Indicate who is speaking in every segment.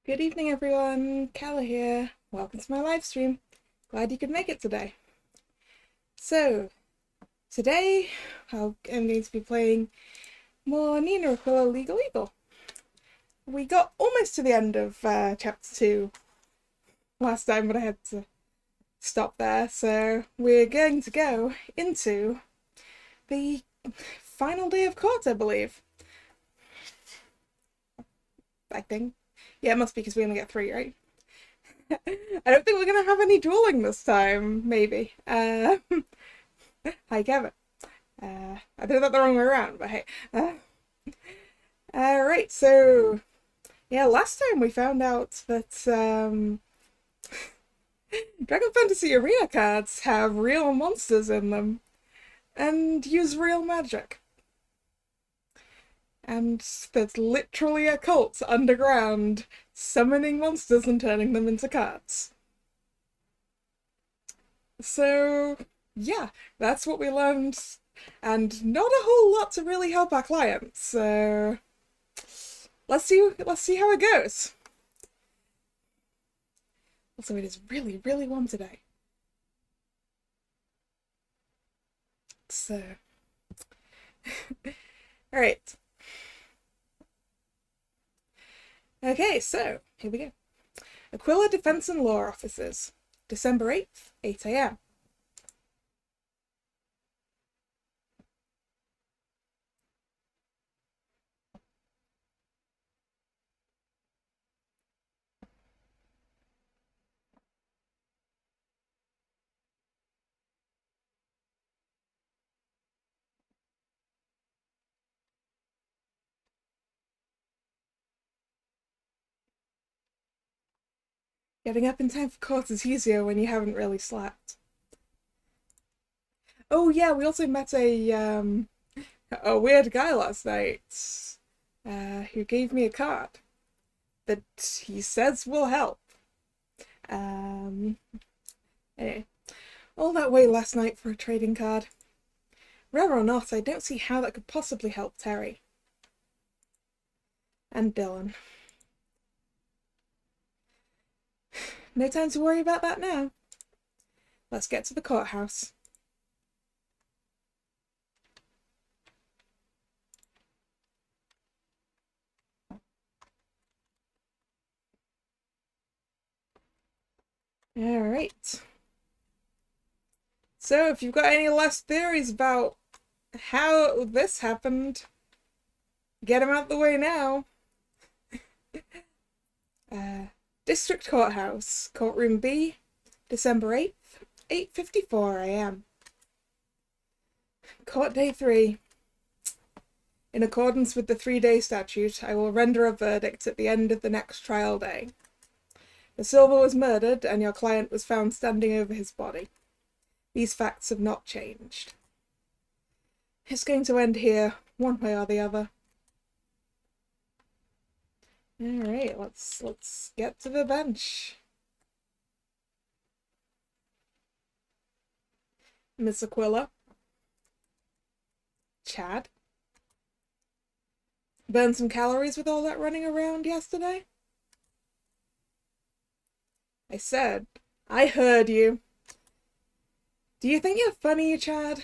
Speaker 1: Good evening, everyone. Kalla here. Welcome to my live stream. Glad you could make it today. So, today I'm going to be playing more Nina Aquila Legal Eagle. We got almost to the end of chapter 2 last time, but I had to stop there. So, we're going to go into the final day of court, I believe. I think. Yeah, it must be because we only get 3, right? I don't think we're going to have any dueling this time, maybe. Hi, Kevin. I did that the wrong way around, but hey. Alright, so... Yeah, last time we found out that Dragon Fantasy Arena cards have real monsters in them and use real magic. And there's literally a cult underground summoning monsters and turning them into cards. So, yeah, that's what we learned, and not a whole lot to really help our clients, so let's see how it goes. Also, it is really, really warm today. So, alright. Okay, so, here we go. Aquila Defense and Law Officers, December 8th, 8 AM. Getting up in time for court is easier when you haven't really slept. Oh yeah, we also met a weird guy last night who gave me a card that he says will help. Anyway, all that way last night for a trading card. Rare or not, I don't see how that could possibly help Terry. And Dylan. No time to worry about that now. Let's get to the courthouse. Alright. So, if you've got any last theories about how this happened, get them out the way now. District Courthouse, Courtroom B, December 8th, 8:54 AM. Court Day 3. In accordance with the 3-day statute, I will render a verdict at the end of the next trial day. The Silver was murdered, and your client was found standing over his body. These facts have not changed. It's going to end here, one way or the other. Alright, let's get to the bench. Miss Aquila. Chad. Burn some calories with all that running around yesterday? I said, I heard you. Do you think you're funny, Chad?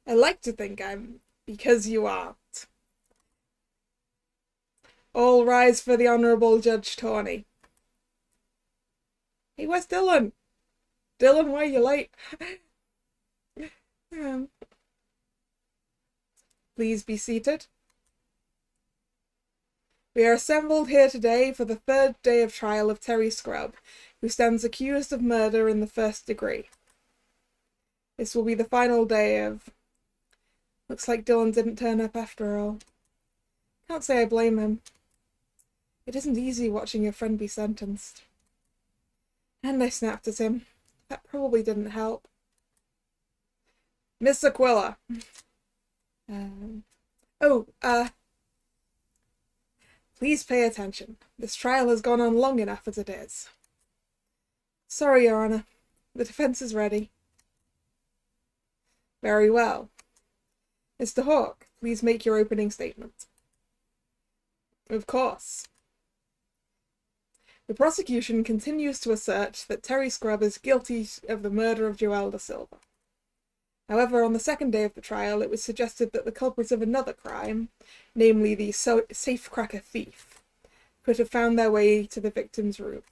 Speaker 1: I like to think I'm, because you aren't. All rise for the Honourable Judge Tawney. Hey, where's Dylan? Dylan, why are you late? Please be seated. We are assembled here today for the 3rd day of trial of Terry Scrub, who stands accused of murder in the 1st degree. This will be the final day of... Looks like Dylan didn't turn up after all. Can't say I blame him. It isn't easy watching your friend be sentenced. And I snapped at him. That probably didn't help. Miss Aquila. Please pay attention. This trial has gone on long enough as it is. Sorry, Your Honour. The defence is ready. Very well. Mr. Hawke, please make your opening statement. Of course. The prosecution continues to assert that Terry Scrubb is guilty of the murder of Joelle da Silva. However, on the second day of the trial, it was suggested that the culprits of another crime, namely the safecracker thief, could have found their way to the victim's room.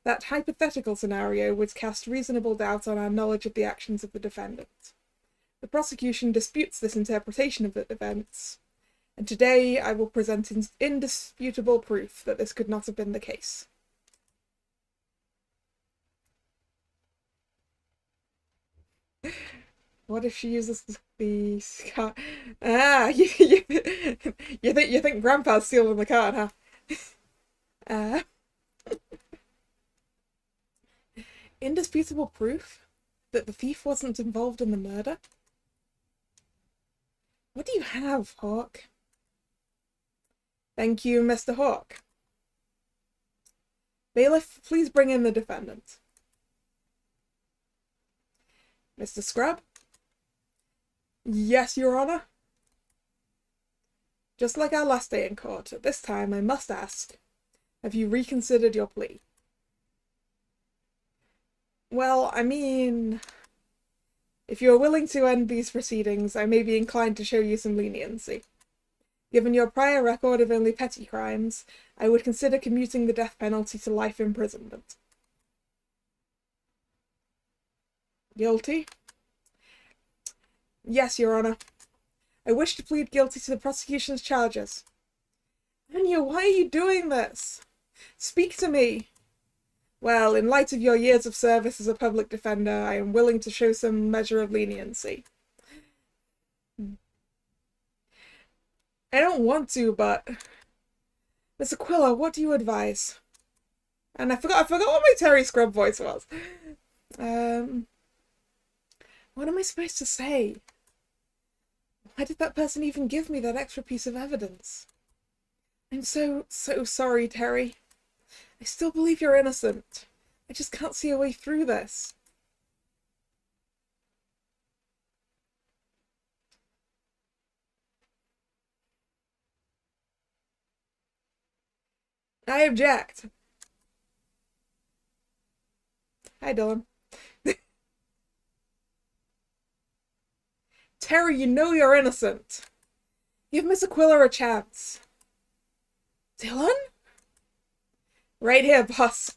Speaker 1: That hypothetical scenario would cast reasonable doubt on our knowledge of the actions of the defendant. The prosecution disputes this interpretation of the events, and today I will present indisputable proof that this could not have been the case. What if she uses the card? You think Grandpa's stealing the card, huh? Indisputable proof that the thief wasn't involved in the murder? What do you have, Hawk? Thank you, Mr. Hawk. Bailiff, please bring in the defendant. Mr. Scrubb? Yes, Your Honor. Just like our last day in court, at this time I must ask, have you reconsidered your plea? Well, I mean, if you are willing to end these proceedings, I may be inclined to show you some leniency. Given your prior record of only petty crimes, I would consider commuting the death penalty to life imprisonment. Guilty? Yes, Your Honor. I wish to plead guilty to the prosecution's charges. Anya, why are you doing this? Speak to me. Well, in light of your years of service as a public defender, I am willing to show some measure of leniency. I don't want to, but... Miss Aquila, what do you advise? And I forgot what my Terry Scrubb voice was. What am I supposed to say? Why did that person even give me that extra piece of evidence? I'm so sorry, Terry. I still believe you're innocent. I just can't see a way through this. I object. Hi, Dylan. Terry, you know you're innocent. Give Miss Aquila a chance. Dylan? Right here, boss.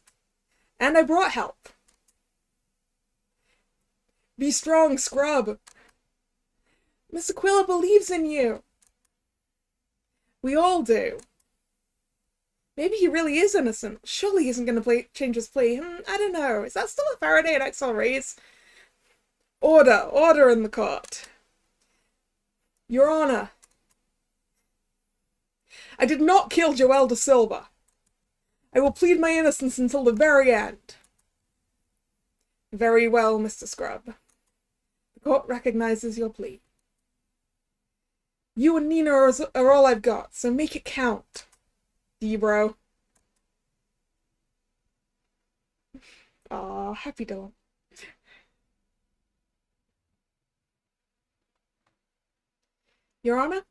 Speaker 1: And I brought help. Be strong, Scrub. Miss Aquila believes in you. We all do. Maybe he really is innocent. Surely he isn't going to change his plea. I don't know. Is that still a Faraday and XL raise? Order in the court. Your Honor, I did not kill Joelle da Silva. I will plead my innocence until the very end. Very well, Mr. Scrub. The court recognizes your plea. You and Nina are all I've got, so make it count. D-bro. Aw, happy Dylan. Your Honor,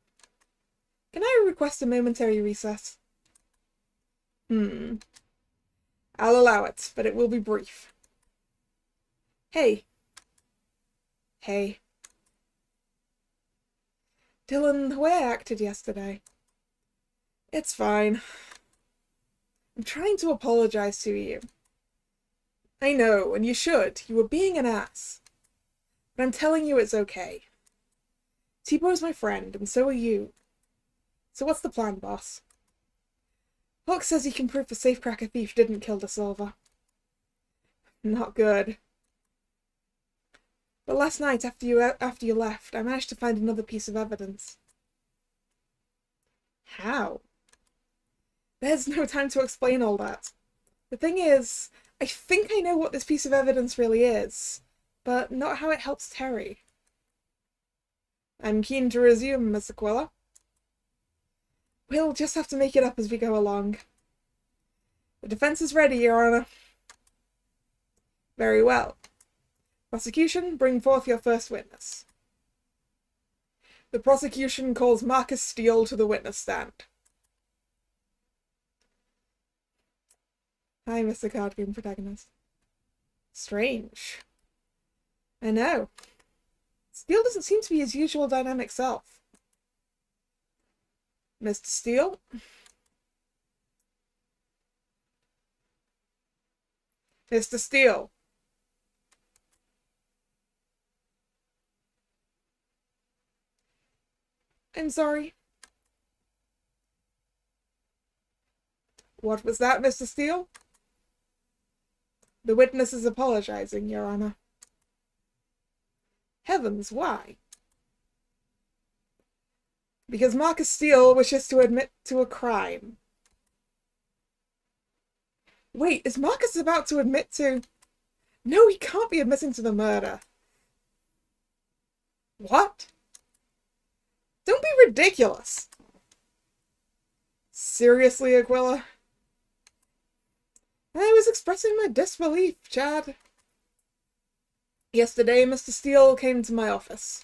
Speaker 1: can I request a momentary recess? I'll allow it, but it will be brief. Hey. Hey. Dylan, the way I acted yesterday. It's fine. I'm trying to apologize to you. I know, and you should. You were being an ass. But I'm telling you it's okay. T-Boy's my friend, and so are you. So what's the plan, boss? Hawk says he can prove the safecracker thief didn't kill Da Silva. Not good. But last night, after you left, I managed to find another piece of evidence. How? There's no time to explain all that. The thing is, I think I know what this piece of evidence really is, but not how it helps Terry. I'm keen to resume, Miss Aquila. We'll just have to make it up as we go along. The defense is ready, Your Honor. Very well. Prosecution, bring forth your first witness. The prosecution calls Marcus Steele to the witness stand. Hi, Mr. Card Game Protagonist. Strange. I know. Steele doesn't seem to be his usual dynamic self. Mr. Steele? Mr. Steele? I'm sorry. What was that, Mr. Steele? The witness is apologizing, Your Honor. Heavens, why? Because Marcus Steele wishes to admit to a crime. Wait, is Marcus about to admit to... No, he can't be admitting to the murder. What? Don't be ridiculous. Seriously, Aquila? I was expressing my disbelief, Chad. Yesterday, Mr. Steele came to my office.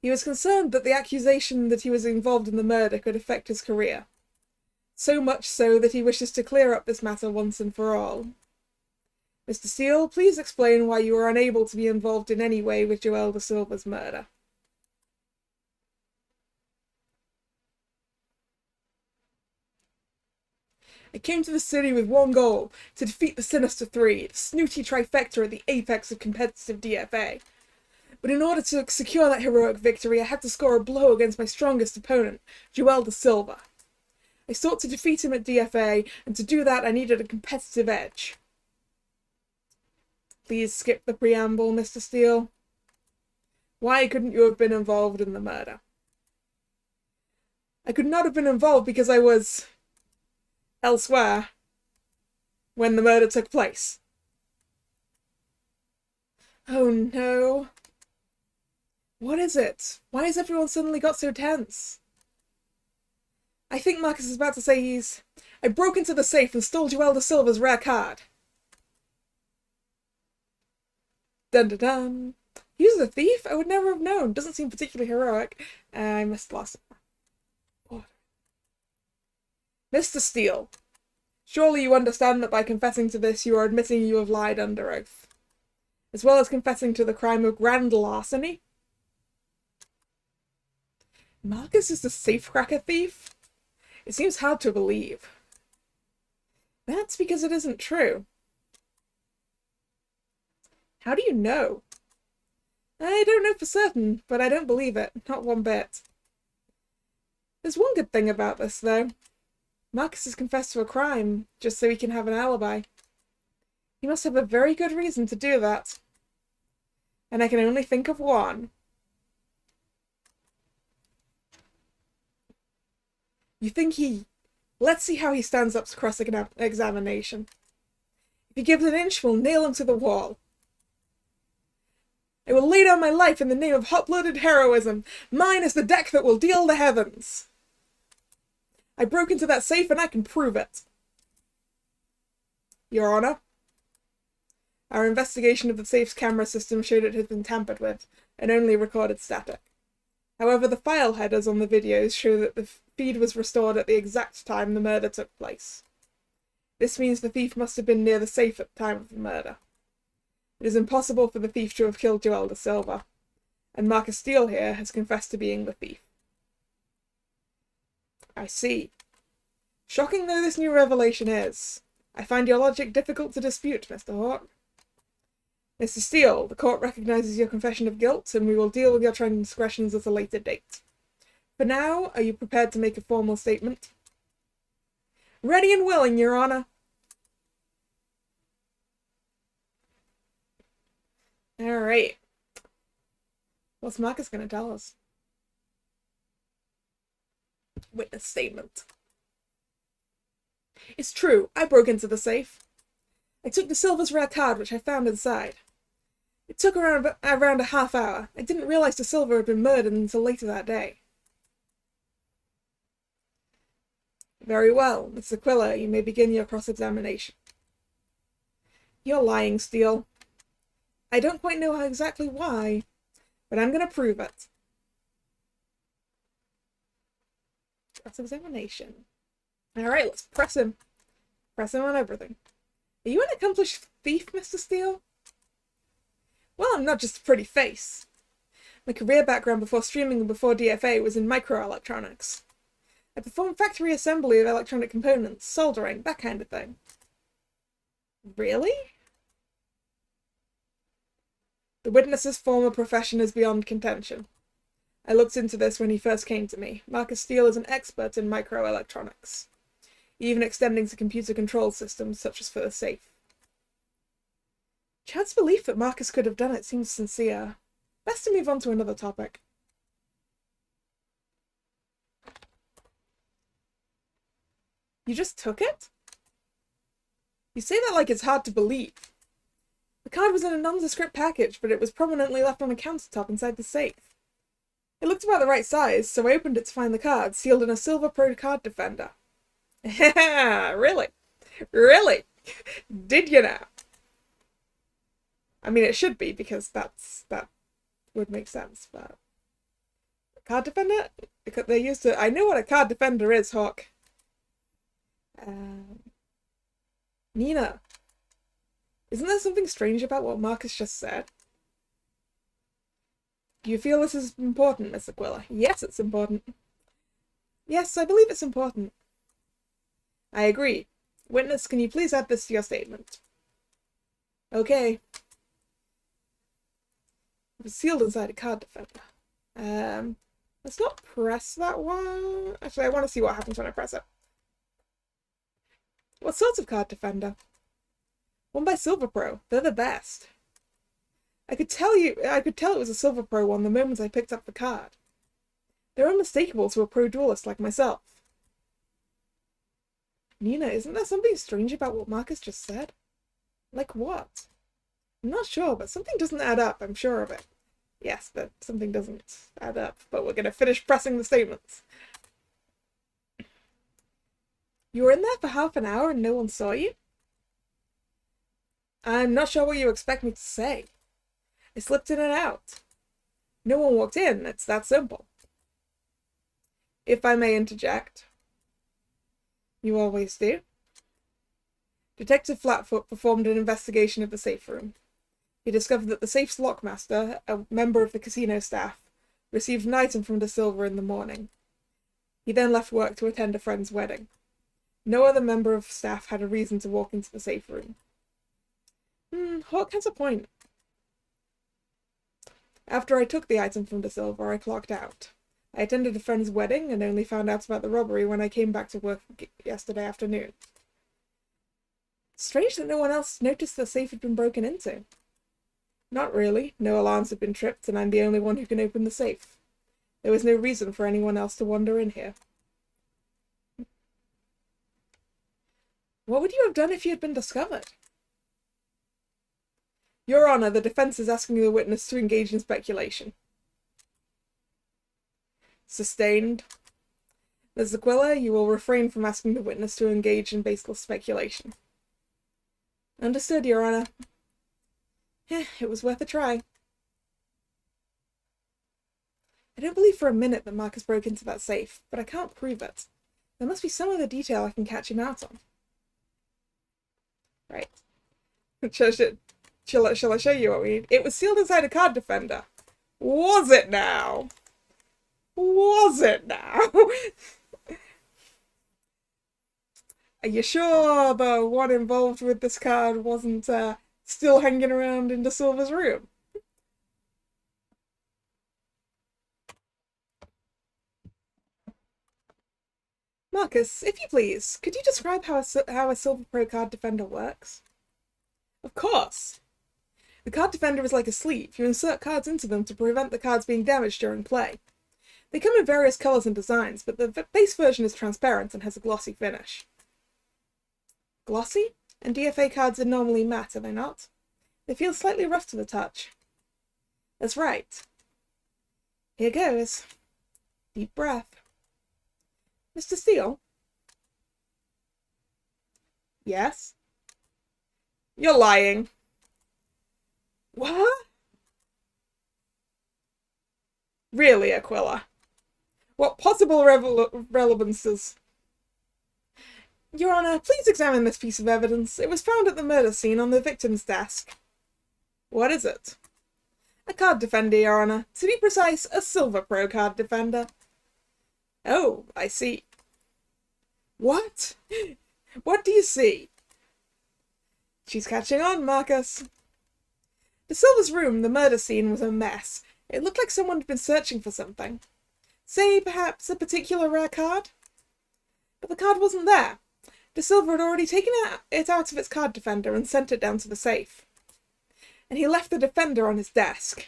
Speaker 1: He was concerned that the accusation that he was involved in the murder could affect his career. So much so that he wishes to clear up this matter once and for all. Mr. Steele, please explain why you were unable to be involved in any way with Joel da Silva's murder. I came to the city with one goal, to defeat the Sinister Three, the snooty trifecta at the apex of competitive DFA. But in order to secure that heroic victory, I had to score a blow against my strongest opponent, Joel da Silva. I sought to defeat him at DFA, and to do that I needed a competitive edge. Please skip the preamble, Mr. Steele. Why couldn't you have been involved in the murder? I could not have been involved because I was... elsewhere when the murder took place. Oh no. What is it? Why has everyone suddenly got so tense? I think Marcus is about to say I broke into the safe and stole Joel da Silva's rare card. Dun dun dun. He was a thief? I would never have known. Doesn't seem particularly heroic. I must have lost it. Mr. Steele, surely you understand that by confessing to this you are admitting you have lied under oath, as well as confessing to the crime of grand larceny? Marcus is the safecracker thief? It seems hard to believe. That's because it isn't true. How do you know? I don't know for certain, but I don't believe it, not one bit. There's one good thing about this, though. Marcus has confessed to a crime, just so he can have an alibi. He must have a very good reason to do that. And I can only think of one. You think he... Let's see how he stands up to cross-examination. If he gives an inch, we'll nail him to the wall. I will lay down my life in the name of hot-blooded heroism. Mine is the deck that will deal the heavens. I broke into that safe and I can prove it. Your Honor, our investigation of the safe's camera system showed it had been tampered with, and only recorded static. However, the file headers on the videos show that the feed was restored at the exact time the murder took place. This means the thief must have been near the safe at the time of the murder. It is impossible for the thief to have killed Joel da Silva, and Marcus Steele here has confessed to being the thief. I see. Shocking though this new revelation is, I find your logic difficult to dispute, Mr. Hawke. Mr. Steele, the court recognizes your confession of guilt, and we will deal with your transgressions at a later date. For now, are you prepared to make a formal statement? Ready and willing, Your Honor. Alright. What's Marcus going to tell us? Witness statement. It's true, I broke into the safe. I took the Silva's rare card, which I found inside. It took around a half hour. I didn't realize the Silva had been murdered until later that day. Very well, Miss Aquila, you may begin your cross-examination. You're lying, Steele. I don't quite know exactly why, but I'm going to prove it. Cross-examination. Alright, let's press him. Press him on everything. Are you an accomplished thief, Mr. Steele? Well, I'm not just a pretty face. My career background before streaming and before DFA was in microelectronics. I performed factory assembly of electronic components, soldering, that kind of thing. Really? The witness's former profession is beyond contention. I looked into this when he first came to me. Marcus Steele is an expert in microelectronics, even extending to computer control systems such as for the safe. Chad's belief that Marcus could have done it seems sincere. Best to move on to another topic. You just took it? You say that like it's hard to believe. The card was in a nondescript package, but it was prominently left on a countertop inside the safe. It looked about the right size, so I opened it to find the card, sealed in a Silver Pro card defender. Really? Really? Did you now? I mean, it should be, because that would make sense, but... Card defender? Because they used to... I know what a card defender is, Hawk. Nina. Isn't there something strange about what Marcus just said? Do you feel this is important, Miss Aquila? Yes, it's important. Yes, I believe it's important. I agree. Witness, can you please add this to your statement? Okay. It was sealed inside a card defender. Let's not press that one. Actually, I want to see what happens when I press it. What sort of card defender? One by Silver Pro. They're the best. I could tell it was a Silver Pro one the moment I picked up the card. They're unmistakable to a pro duelist like myself. Nina, isn't there something strange about what Marcus just said? Like what? I'm not sure, but something doesn't add up, I'm sure of it. Yes, but something doesn't add up, but we're gonna finish pressing the statements. You were in there for half an hour and no one saw you? I'm not sure what you expect me to say. I slipped in and out. No one walked in, it's that simple. If I may interject. You always do. Detective Flatfoot performed an investigation of the safe room. He discovered that the safe's lockmaster, a member of the casino staff, received an item from De Silva in the morning. He then left work to attend a friend's wedding. No other member of staff had a reason to walk into the safe room. Hawk has a point. After I took the item from De Silva, I clocked out. I attended a friend's wedding and only found out about the robbery when I came back to work yesterday afternoon. Strange that no one else noticed the safe had been broken into. Not really. No alarms have been tripped, and I'm the only one who can open the safe. There was no reason for anyone else to wander in here. What would you have done if you had been discovered? Your Honor, the defense is asking the witness to engage in speculation. Sustained. Ms. Aquila, you will refrain from asking the witness to engage in baseless speculation. Understood, Your Honor. It was worth a try. I don't believe for a minute that Marcus broke into that safe, but I can't prove it. There must be some other detail I can catch him out on. Right. Shall I show you what we need? It was sealed inside a card defender. Was it now? Was it now? Are you sure the one involved with this card wasn't still hanging around in De Silva's room? Marcus, if you please, could you describe how a Silver Pro card defender works? Of course. The card defender is like a sleeve. You insert cards into them to prevent the cards being damaged during play. They come in various colours and designs, but the base version is transparent and has a glossy finish. Glossy? And DFA cards are normally matte, are they not? They feel slightly rough to the touch. That's right. Here goes. Deep breath. Mr. Steele? Yes? You're lying. What? Really, Aquila? What possible relevances? Your Honor, please examine this piece of evidence. It was found at the murder scene on the victim's desk. What is it? A card defender, Your Honor. To be precise, a Silver Pro card defender. Oh, I see. What? What do you see? She's catching on, Marcus. De Silva's room, the murder scene, was a mess. It looked like someone had been searching for something. Say, perhaps, a particular rare card? But the card wasn't there. De Silva had already taken it out of its card defender and sent it down to the safe. And he left the defender on his desk.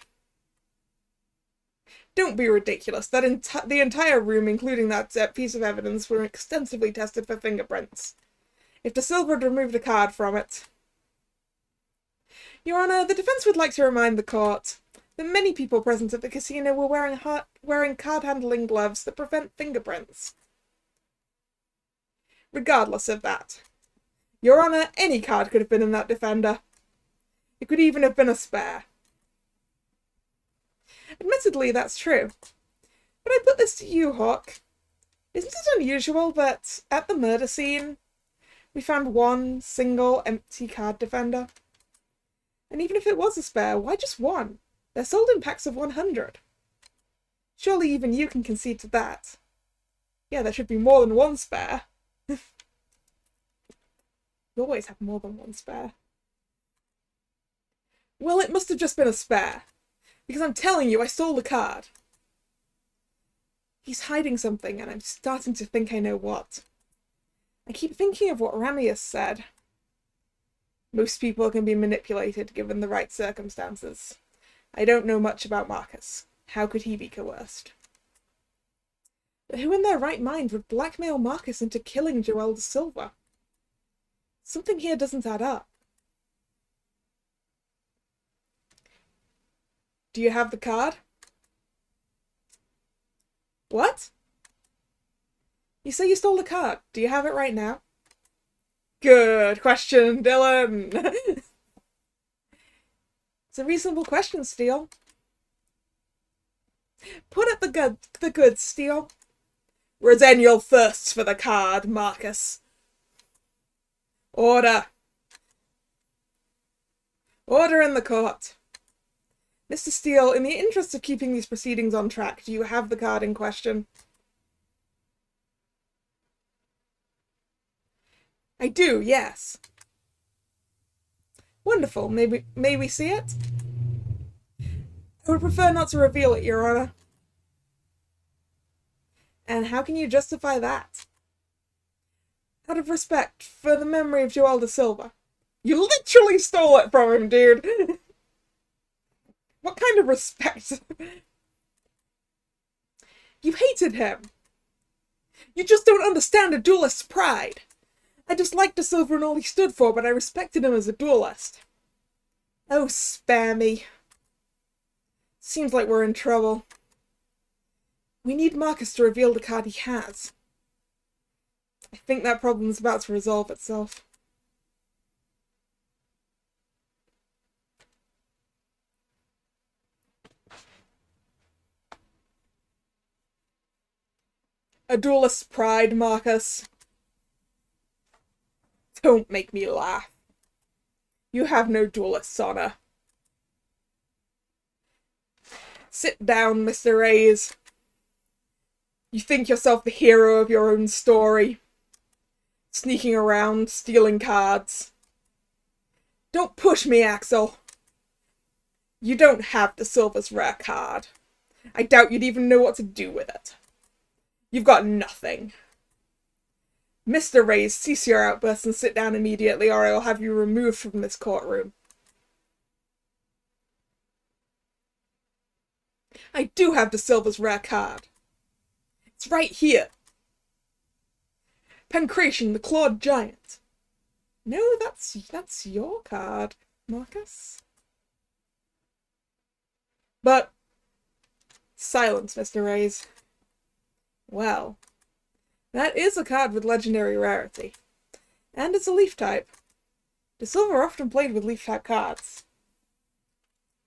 Speaker 1: Don't be ridiculous. The entire room, including that piece of evidence, were extensively tested for fingerprints. If De Silva had removed a card from it... Your Honor, the defence would like to remind the court that many people present at the casino were wearing card-handling gloves that prevent fingerprints. Regardless of that, Your Honor, any card could have been in that defender. It could even have been a spare. Admittedly, that's true. But I put this to you, Hawk. Isn't it unusual that, at the murder scene, we found one single empty card defender? And even if it was a spare, why just one? They're sold in packs of 100. Surely even you can concede to that. Yeah, there should be more than one spare. You always have more than one spare. Well, it must have just been a spare. Because I'm telling you, I stole the card. He's hiding something, and I'm starting to think I know what. I keep thinking of what Ramius said. Most people can be manipulated given the right circumstances. I don't know much about Marcus. How could he be coerced? But who in their right mind would blackmail Marcus into killing Joel de Silva? Something here doesn't add up. Do you have the card? What? You say you stole the card. Do you have it right now? Good question, Dylan. It's a reasonable question, Steele. Put up the goods, Steele. Rosenial thirsts for the card, Marcus. Order. Order in the court. Mr. Steele, in the interest of keeping these proceedings on track, do you have the card in question? I do, yes. Wonderful. May we see it? I would prefer not to reveal it, Your Honor. And how can you justify that? Out of respect for the memory of Joel de Silva. You literally stole it from him, dude! What kind of respect? You hated him! You just don't understand a duelist's pride! I disliked de Silva and all he stood for, but I respected him as a duelist. Oh, spare me. Seems like we're in trouble. We need Marcus to reveal the card he has. I think that problem's about to resolve itself. A duelist's pride, Marcus. Don't make me laugh. You have no duelist's honor. Sit down, Mr. Reyes. You think yourself the hero of your own story. Sneaking around, stealing cards. Don't push me, Axel. You don't have de Silva's rare card. I doubt you'd even know what to do with it. You've got nothing. Mr. Reyes, cease your outbursts and sit down immediately, or I will have you removed from this courtroom. I do have de Silva's rare card. It's right here. Pancration, the Clawed Giant. No, that's your card, Marcus. But silence, Mr. Reyes. Well, that is a card with legendary rarity. And it's a leaf type. De Silva often played with leaf type cards.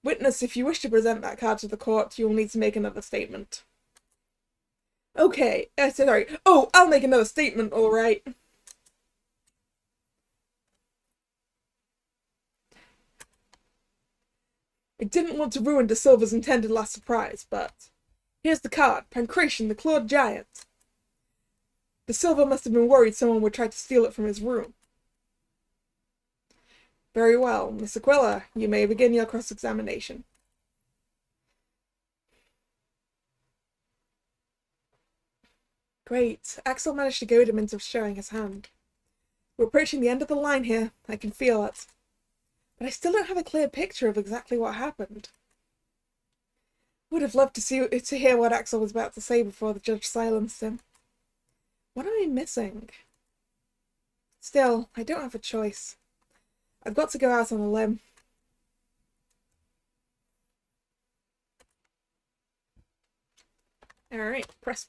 Speaker 1: Witness, if you wish to present that card to the court, you will need to make another statement. Okay, sorry. Oh, I'll make another statement, alright. I didn't want to ruin De Silva's intended last surprise, but... Here's the card, Pancration, the Clawed Giant. De Silva must have been worried someone would try to steal it from his room. Very well, Miss Aquila, you may begin your cross-examination. Great. Axel managed to goad him into showing his hand. We're approaching the end of the line here. I can feel it. But I still don't have a clear picture of exactly what happened. Would have loved to hear what Axel was about to say before the judge silenced him. What am I missing? Still, I don't have a choice. I've got to go out on a limb. Alright, press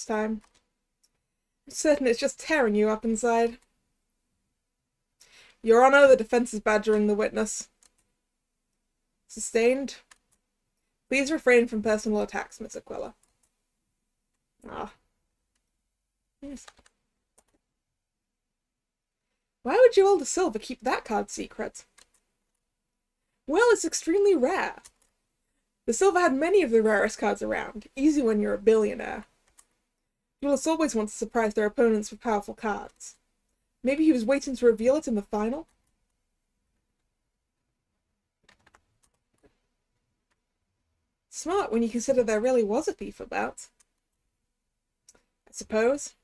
Speaker 1: time. I'm certain it's just tearing you up inside. Your Honor, the defense is badgering the witness. Sustained. Please refrain from personal attacks, Miss Aquila. Ah. Yes. Why would Joel De Silva keep that card secret? Well, it's extremely rare. De Silva had many of the rarest cards around. Easy when you're a billionaire. Duelists always want to surprise their opponents with powerful cards. Maybe he was waiting to reveal it in the final? Smart when you consider there really was a thief about. I suppose.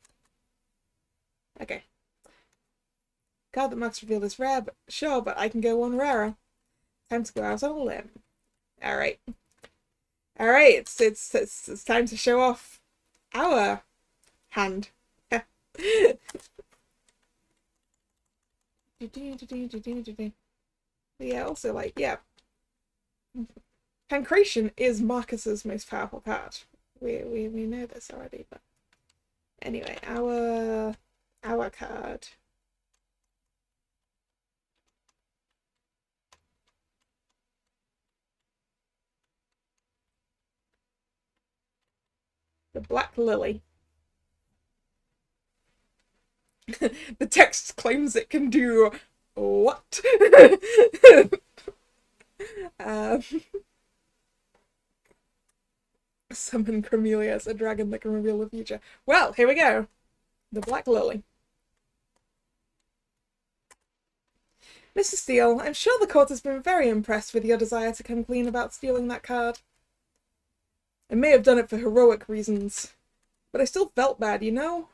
Speaker 1: Okay. Card that Max revealed is rare, but sure, but I can go one rarer. Time to go out on a limb. Alright. Alright, it's time to show off our hand. Yeah, also, like, yeah. Pancration is Marcus's most powerful card. We know this already, but anyway, our card. The Black Lily. The text claims it can do what? Summon Cornelius, a dragon that can reveal the future. Well, here we go. The Black Lily. Mr. Steele, I'm sure the court has been very impressed with your desire to come clean about stealing that card. I may have done it for heroic reasons, but I still felt bad, you know?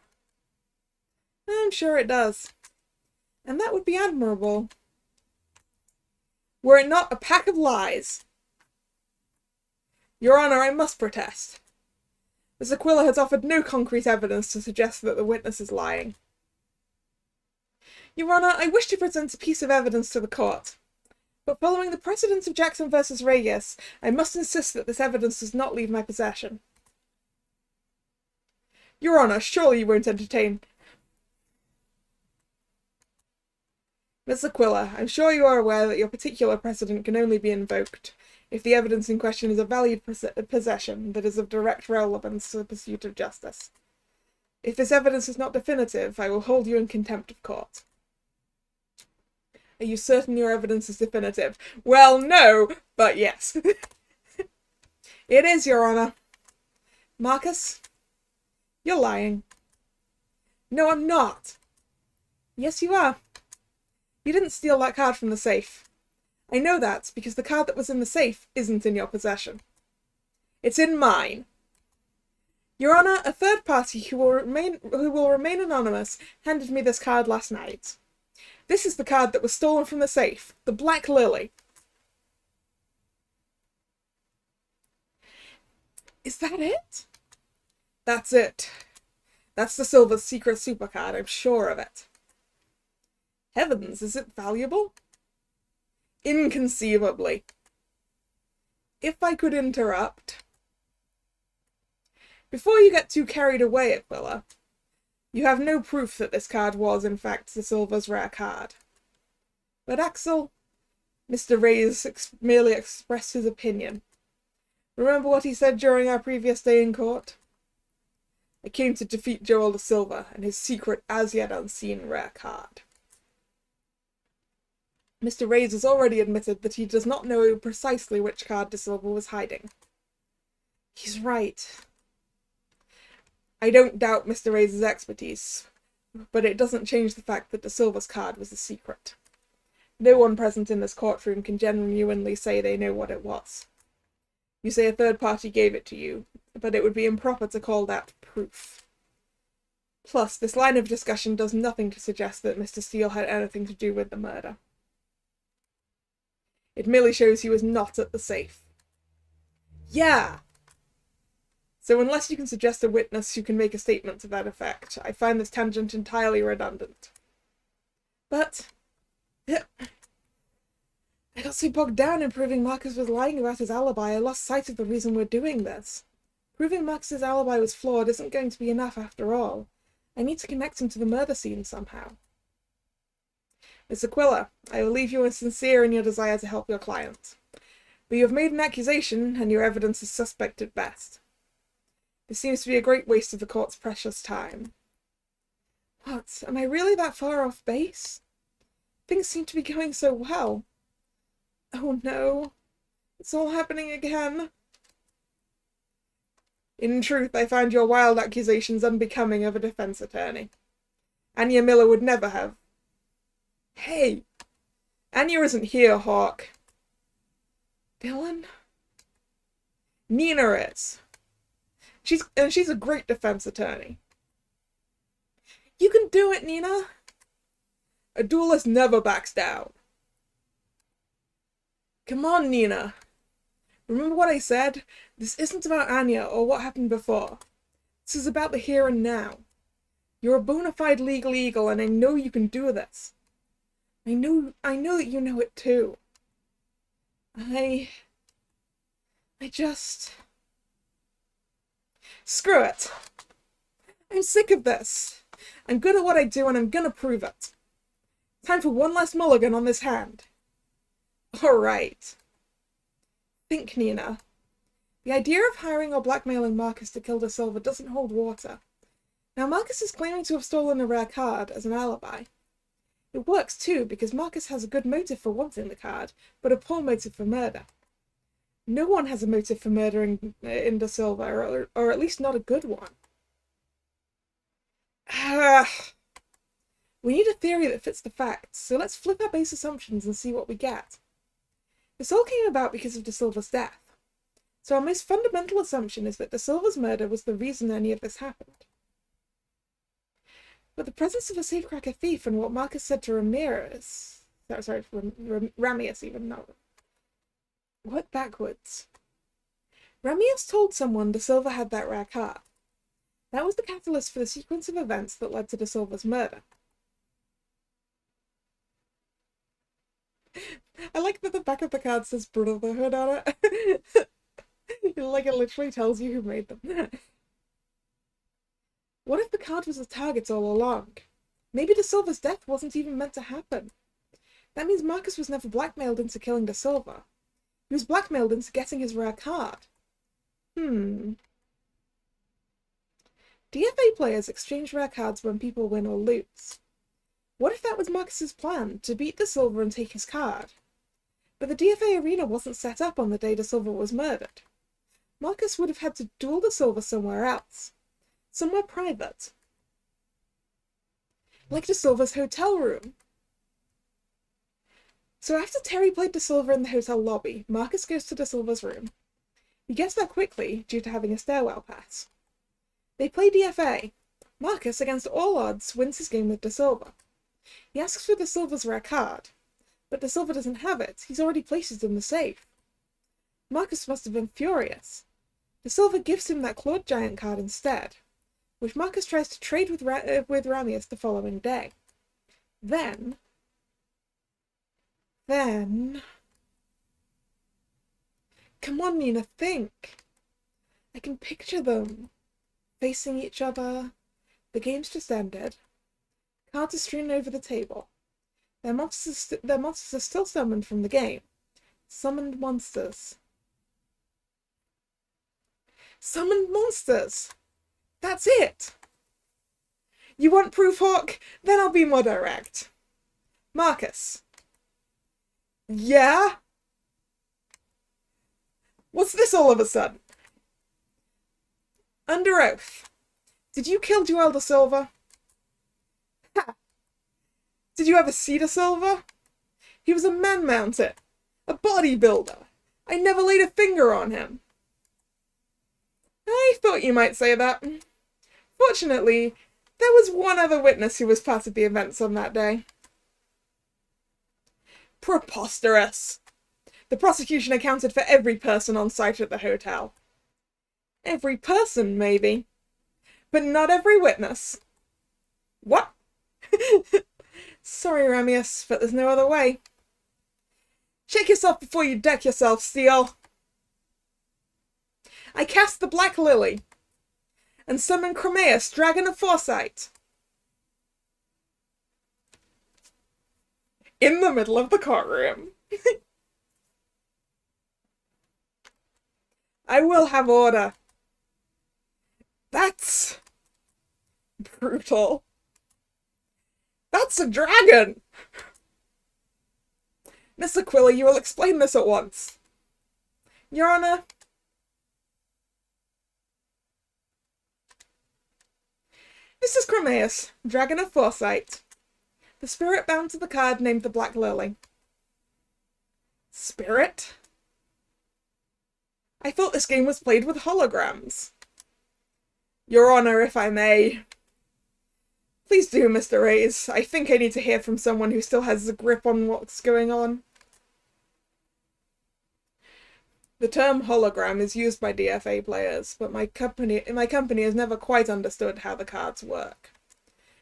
Speaker 1: I'm sure it does. And that would be admirable. Were it not a pack of lies. Your Honor, I must protest. Miss Aquila has offered no concrete evidence to suggest that the witness is lying. Your Honor, I wish to present a piece of evidence to the court. But following the precedent of Jackson versus Reyes, I must insist that this evidence does not leave my possession. Your Honor, surely you won't entertain... Miss Aquila, I'm sure you are aware that your particular precedent can only be invoked if the evidence in question is a valued possession that is of direct relevance to the pursuit of justice. If this evidence is not definitive, I will hold you in contempt of court. Are you certain your evidence is definitive? Well, no, but yes. It is, Your Honor. Marcus, you're lying. No, I'm not. Yes, you are. You didn't steal that card from the safe. I know that because the card that was in the safe isn't in your possession. It's in mine. Your Honor, a third party who will remain anonymous handed me this card last night. This is the card that was stolen from the safe, the Black Lily. Is that it? That's it. That's De Silva's secret supercard, I'm sure of it. Heavens, is it valuable? Inconceivably. If I could interrupt. Before you get too carried away, Aquila, you have no proof that this card was, in fact, De Silva's rare card. But Axel, Mr. Reyes merely expressed his opinion. Remember what he said during our previous day in court? I came to defeat Joel De Silva and his secret, as yet unseen, rare card. Mr. Reyes has already admitted that he does not know precisely which card De Silva was hiding. He's right. I don't doubt Mr. Reyes' expertise, but it doesn't change the fact that De Silva's card was a secret. No one present in this courtroom can genuinely say they know what it was. You say a third party gave it to you, but it would be improper to call that proof. Plus, this line of discussion does nothing to suggest that Mr. Steele had anything to do with the murder. It merely shows he was not at the safe. Yeah! So unless you can suggest a witness who can make a statement to that effect, I find this tangent entirely redundant. But I got so bogged down in proving Marcus was lying about his alibi, I lost sight of the reason we're doing this. Proving Marcus's alibi was flawed isn't going to be enough after all. I need to connect him to the murder scene somehow. Miss Aquila, I believe you are sincere in your desire to help your client. But you have made an accusation, and your evidence is suspect at best. This seems to be a great waste of the court's precious time. What? Am I really that far off base? Things seem to be going so well. Oh no. It's all happening again. In truth, I find your wild accusations unbecoming of a defense attorney. Anya Miller would never have. Hey! Anya isn't here, Hawk. Dylan? Nina is. She's a great defense attorney. You can do it, Nina! A duelist never backs down. Come on, Nina. Remember what I said? This isn't about Anya or what happened before. This is about the here and now. You're a bona fide legal eagle, and I know you can do this. I know that you know it too. I just... Screw it. I'm sick of this. I'm good at what I do, and I'm gonna prove it. Time for one last mulligan on this hand. Alright. Think, Nina. The idea of hiring or blackmailing Marcus to kill De Silva doesn't hold water. Now, Marcus is claiming to have stolen a rare card as an alibi. It works too, because Marcus has a good motive for wanting the card, but a poor motive for murder. No one has a motive for murdering in De Silva, or at least not a good one. We need a theory that fits the facts, so let's flip our base assumptions and see what we get. This all came about because of De Silva's death. So our most fundamental assumption is that De Silva's murder was the reason any of this happened. But the presence of a safecracker thief and what Marcus said to Ramius even, no. What backwards? Ramius told someone De Silva had that rare card. That was the catalyst for the sequence of events that led to De Silva's murder. I like that the back of the card says Brotherhood on it. Like it literally tells you who made them. What if the card was a target all along? Maybe De Silva's death wasn't even meant to happen. That means Marcus was never blackmailed into killing De Silva. He was blackmailed into getting his rare card. DFA players exchange rare cards when people win or lose. What if that was Marcus's plan, to beat De Silva and take his card? But the DFA arena wasn't set up on the day De Silva was murdered. Marcus would have had to duel De Silva somewhere else. Somewhere private. Like De Silva's hotel room. So after Terry played De Silva in the hotel lobby, Marcus goes to De Silva's room. He gets there quickly, due to having a stairwell pass. They play DFA. Marcus, against all odds, wins his game with De Silva. He asks for De Silva's rare card, but De Silva doesn't have it. He's already placed it in the safe. Marcus must have been furious. De Silva gives him that clawed giant card instead, which Marcus tries to trade with Ramius the following day. Then... Come on, Nina, think! I can picture them. Facing each other. The game's just ended. Cards are strewn over the table. Their monsters are still summoned from the game. Summoned monsters. Summoned monsters! That's it! You want proof, Hawk? Then I'll be more direct. Marcus. Yeah? What's this all of a sudden? Under oath, did you kill Joel da Silva? Ha! Did you ever see da Silva? He was a man-mounted, a bodybuilder. I never laid a finger on him. I thought you might say that. Fortunately, there was one other witness who was part of the events on that day. Preposterous! The prosecution accounted for every person on site at the hotel. Every person, maybe. But not every witness. What? Sorry, Ramius, but there's no other way. Shake yourself before you deck yourself, Steele. I cast the Black Lily and summon Chromaeus, Dragon of Foresight. In the middle of the courtroom. I will have order. That's brutal. That's a dragon! Miss Aquila, you will explain this at once. Your Honor. This is Chromaeus, Dragon of Foresight. The spirit bound to the card named the Black Lily. Spirit? I thought this game was played with holograms. Your Honor, if I may. Please do, Mr. Reyes. I think I need to hear from someone who still has a grip on what's going on. The term hologram is used by DFA players, but my company has never quite understood how the cards work.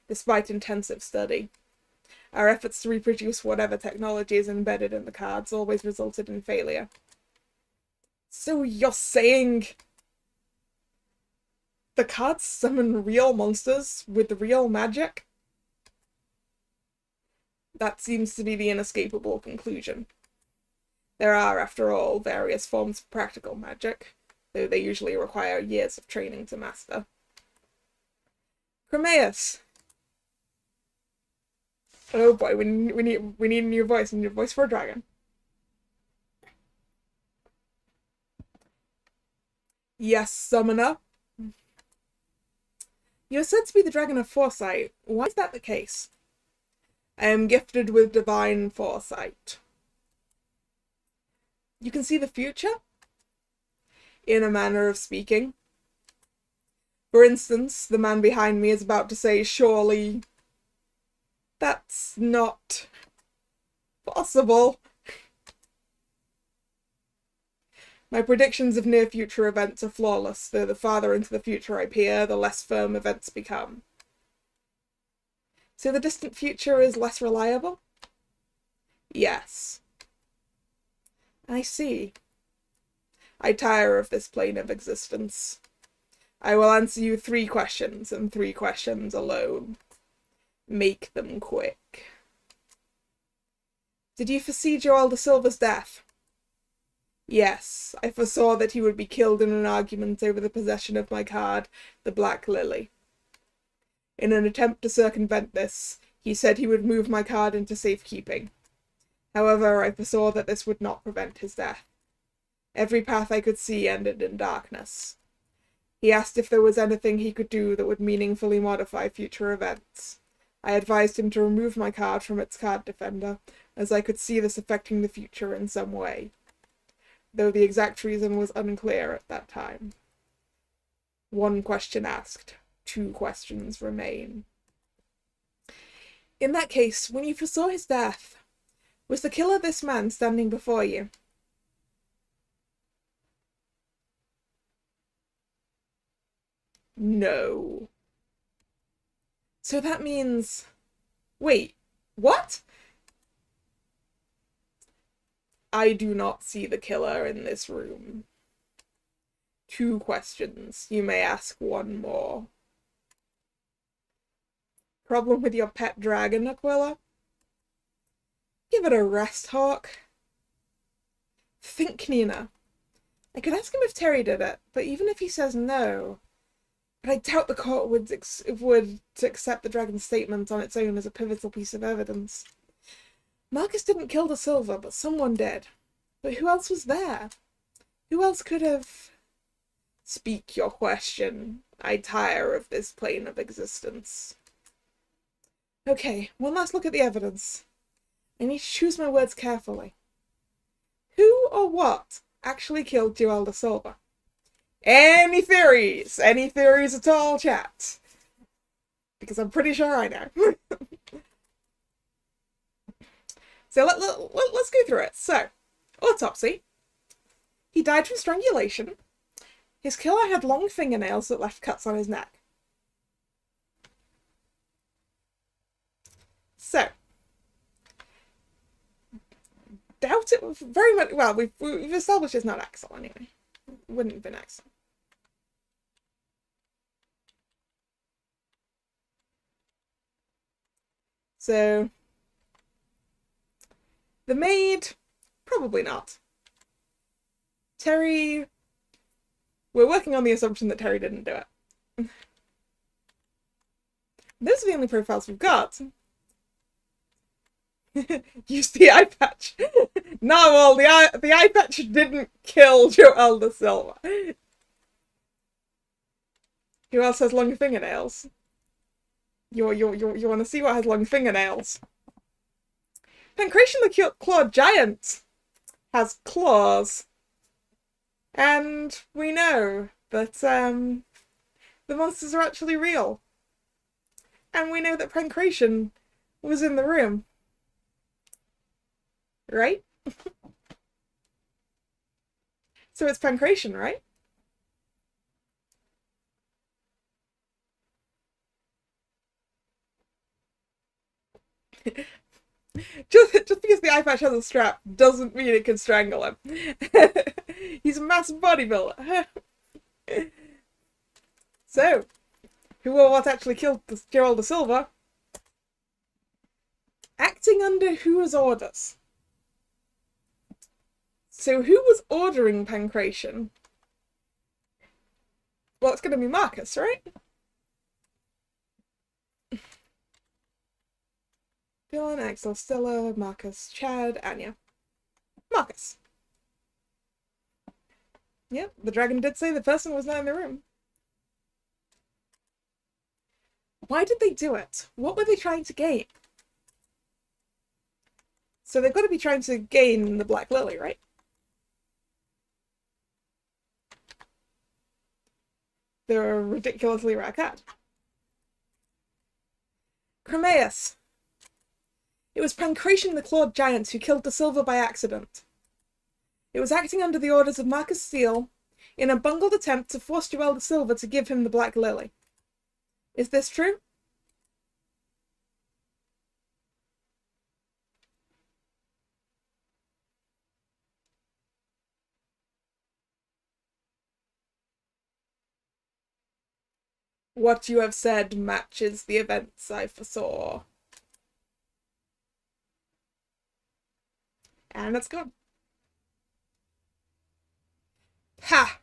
Speaker 1: Despite intensive study, our efforts to reproduce whatever technology is embedded in the cards always resulted in failure. So you're saying the cards summon real monsters with real magic? That seems to be the inescapable conclusion. There are, after all, various forms of practical magic, though they usually require years of training to master. Chromaeus! Oh boy, we need a new voice. We need a voice for a dragon. Yes, summoner. You are said to be the Dragon of Foresight. Why is that the case? I am gifted with divine foresight. You can see the future? In a manner of speaking. For instance, the man behind me is about to say, surely... That's not... possible. My predictions of near-future events are flawless, though the farther into the future I peer, the less firm events become. So the distant future is less reliable? Yes. I see. I tire of this plane of existence. I will answer you 3 questions, and 3 questions alone. Make them quick. Did you foresee Joel da Silva's death? Yes, I foresaw that he would be killed in an argument over the possession of my card, the Black Lily. In an attempt to circumvent this, he said he would move my card into safekeeping. However, I foresaw that this would not prevent his death. Every path I could see ended in darkness. He asked if there was anything he could do that would meaningfully modify future events. I advised him to remove my card from its card defender, as I could see this affecting the future in some way, though the exact reason was unclear at that time. 1 question asked, 2 questions remain. In that case, when you foresaw his death, was the killer this man standing before you? No. So that means... Wait, what? I do not see the killer in this room. 2 questions. You may ask 1 more. Problem with your pet dragon, Aquila? Give it a rest, Hawk. Think, Nina. I could ask him if Terry did it, but even if he says no... But I doubt the court would accept the dragon's statement on its own as a pivotal piece of evidence. Marcus didn't kill De Silva, but someone did. But who else was there? Who else could have... Speak your question. I tire of this plane of existence. Okay, one last look at the evidence. I need to choose my words carefully. Who or what actually killed Joel De Silva? Any theories? Any theories at all, chat? Because I'm pretty sure I know. So let's go through it. So, autopsy. He died from strangulation. His killer had long fingernails that left cuts on his neck. So, doubt it very much. Well, we've established it's not Axel anyway. Wouldn't have been Axel. So, the maid, probably not. Terry, we're working on the assumption that Terry didn't do it. Those are the only profiles we've got. Use the eye patch. No, well, the eye patch didn't kill Joel De Silva. Who else has long fingernails? You want to see what has long fingernails? Pancration the Clawed Giant has claws. And we know that the monsters are actually real. And we know that Pancration was in the room. Right? So it's Pancration, right? Just because the eye patch has a strap doesn't mean it can strangle him. He's a massive bodybuilder. So, who or what actually killed Joel De Silva? Acting under whose orders? So who was ordering Pancration? Well, it's going to be Marcus, right? Dylan, Axel, Stella, Marcus, Chad, Anya. Marcus. Yep, the dragon did say the person was not in the room. Why did they do it? What were they trying to gain? So they've got to be trying to gain the Black Lily, right? They're a ridiculously rare card. Chromaeus. It was Pancration the Clawed Giant who killed De Silva by accident. It was acting under the orders of Marcus Steele in a bungled attempt to force Joel De Silva to give him the Black Lily. Is this true? What you have said matches the events I foresaw. And it's gone. Ha!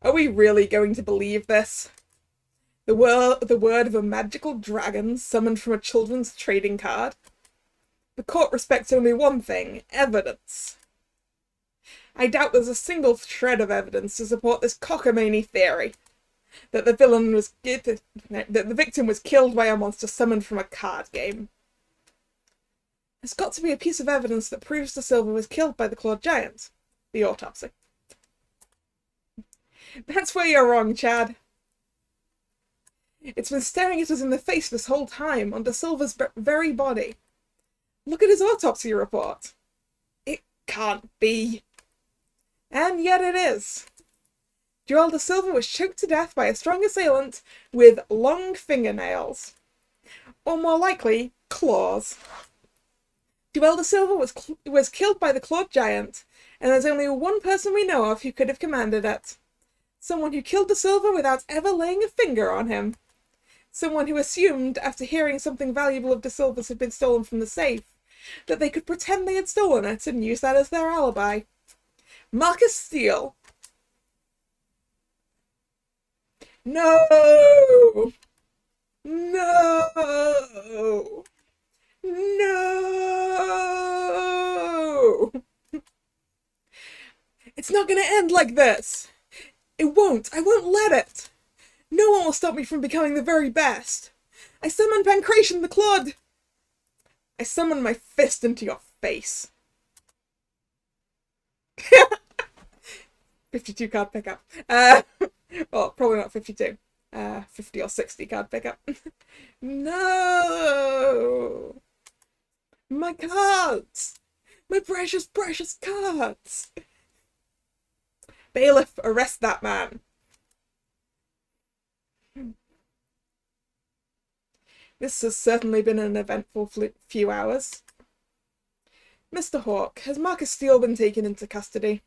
Speaker 1: Are we really going to believe this? The word of a magical dragon summoned from a children's trading card? The court respects only one thing, evidence. I doubt there's a single shred of evidence to support this cockamamie theory that the victim was killed by a monster summoned from a card game. There's got to be a piece of evidence that proves De Silva was killed by the Clawed Giant. The autopsy. That's where you're wrong, Chad. It's been staring at us in the face this whole time, on De Silva's very body. Look at his autopsy report. It can't be. And yet it is. Joel De Silva was choked to death by a strong assailant with long fingernails. Or more likely, claws. Joel De Silva was killed by the Clawed Giant, and there's only one person we know of who could have commanded it. Someone who killed De Silva without ever laying a finger on him. Someone who assumed, after hearing something valuable of De Silva's had been stolen from the safe, that they could pretend they had stolen it and use that as their alibi. Marcus Steele. No! No! No! It's not gonna end like this! It won't! I won't let it! No one will stop me from becoming the very best! I summon Pancration the Clod! I summon my fist into your face. 52 card pickup. Well, probably not 52. 50 or 60 card pickup. No! My cards! My precious, precious cards! Bailiff, arrest that man! This has certainly been an eventful few hours. Mr. Hawke, has Marcus Steele been taken into custody?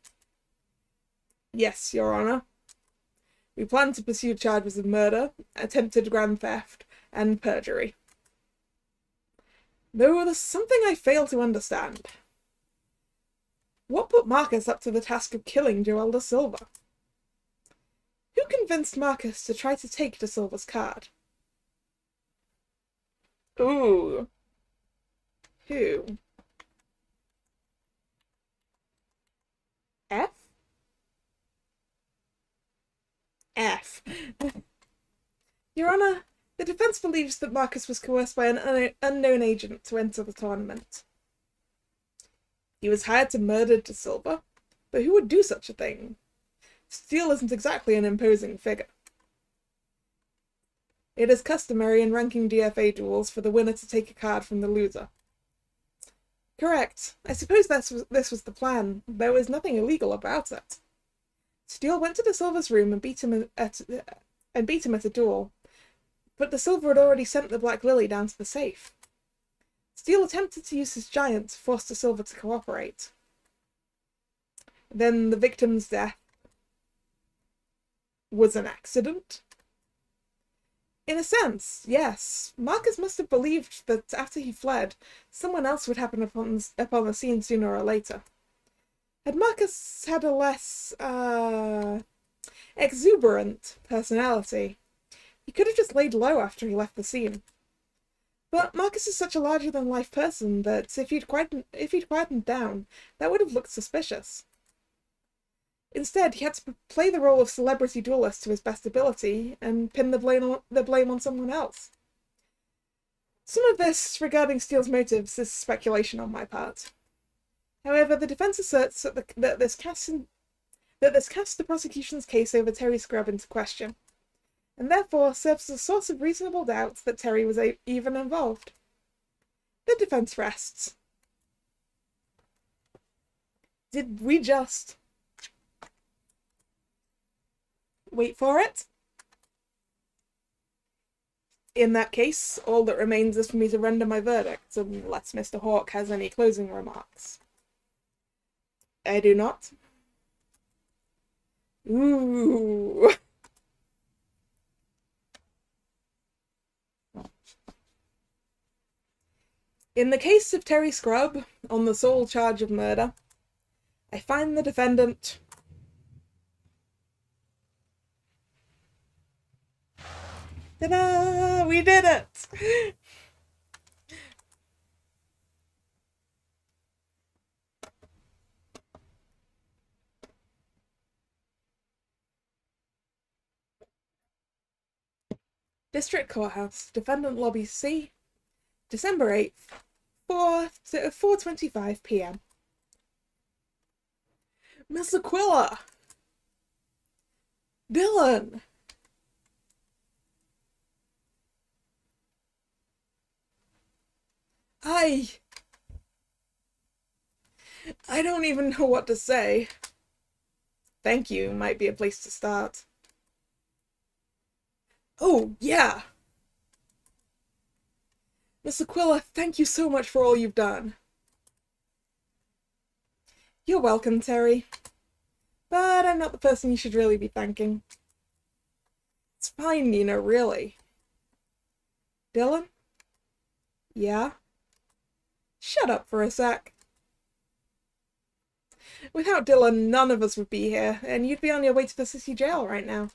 Speaker 1: Yes, Your Honour. We plan to pursue charges of murder, attempted grand theft, and perjury. Though there's something I fail to understand. What put Marcus up to the task of killing Joel Da Silva? Who convinced Marcus to try to take Da Silva's card? Ooh. Who? F? F. Your Honour, the defence believes that Marcus was coerced by an unknown agent to enter the tournament. He was hired to murder Da Silva, but who would do such a thing? Steele isn't exactly an imposing figure. It is customary in ranking DFA duels for the winner to take a card from the loser. Correct. I suppose this was the plan. There was nothing illegal about it. Steele went to Da Silva's room and beat him at a duel, but Da Silva had already sent the Black Lily down to the safe. Steele attempted to use his giant to force Da Silva to cooperate. Then the victim's death was an accident? In a sense, yes. Marcus must have believed that after he fled, someone else would happen upon the scene sooner or later. Had Marcus had a less, exuberant personality, he could have just laid low after he left the scene. But Marcus is such a larger-than-life person that if he'd quietened down, that would have looked suspicious. Instead, he had to play the role of celebrity duelist to his best ability and pin the blame on someone else. Some of this regarding Steele's motives is speculation on my part. However, the defence asserts that this casts the prosecution's case over Terry Scrub into question, and therefore serves as a source of reasonable doubt that Terry was even involved. The defence rests. Did we just... wait for it? In that case, all that remains is for me to render my verdict, unless Mr. Hawke has any closing remarks. I do not. Ooh. In the case of Terry Scrub, on the sole charge of murder, I find the defendant... Ta-da! We did it! District Courthouse, Defendant Lobby C, December 8th, 4:25 p.m. Miss Aquila! Dylan! I don't even know what to say. Thank you might be a place to start. Oh, yeah! Miss Aquila, thank you so much for all you've done. You're welcome, Terry. But I'm not the person you should really be thanking. It's fine, Nina, really. Dylan? Yeah? Shut up for a sec. Without Dylan, none of us would be here, and you'd be on your way to the city jail right now.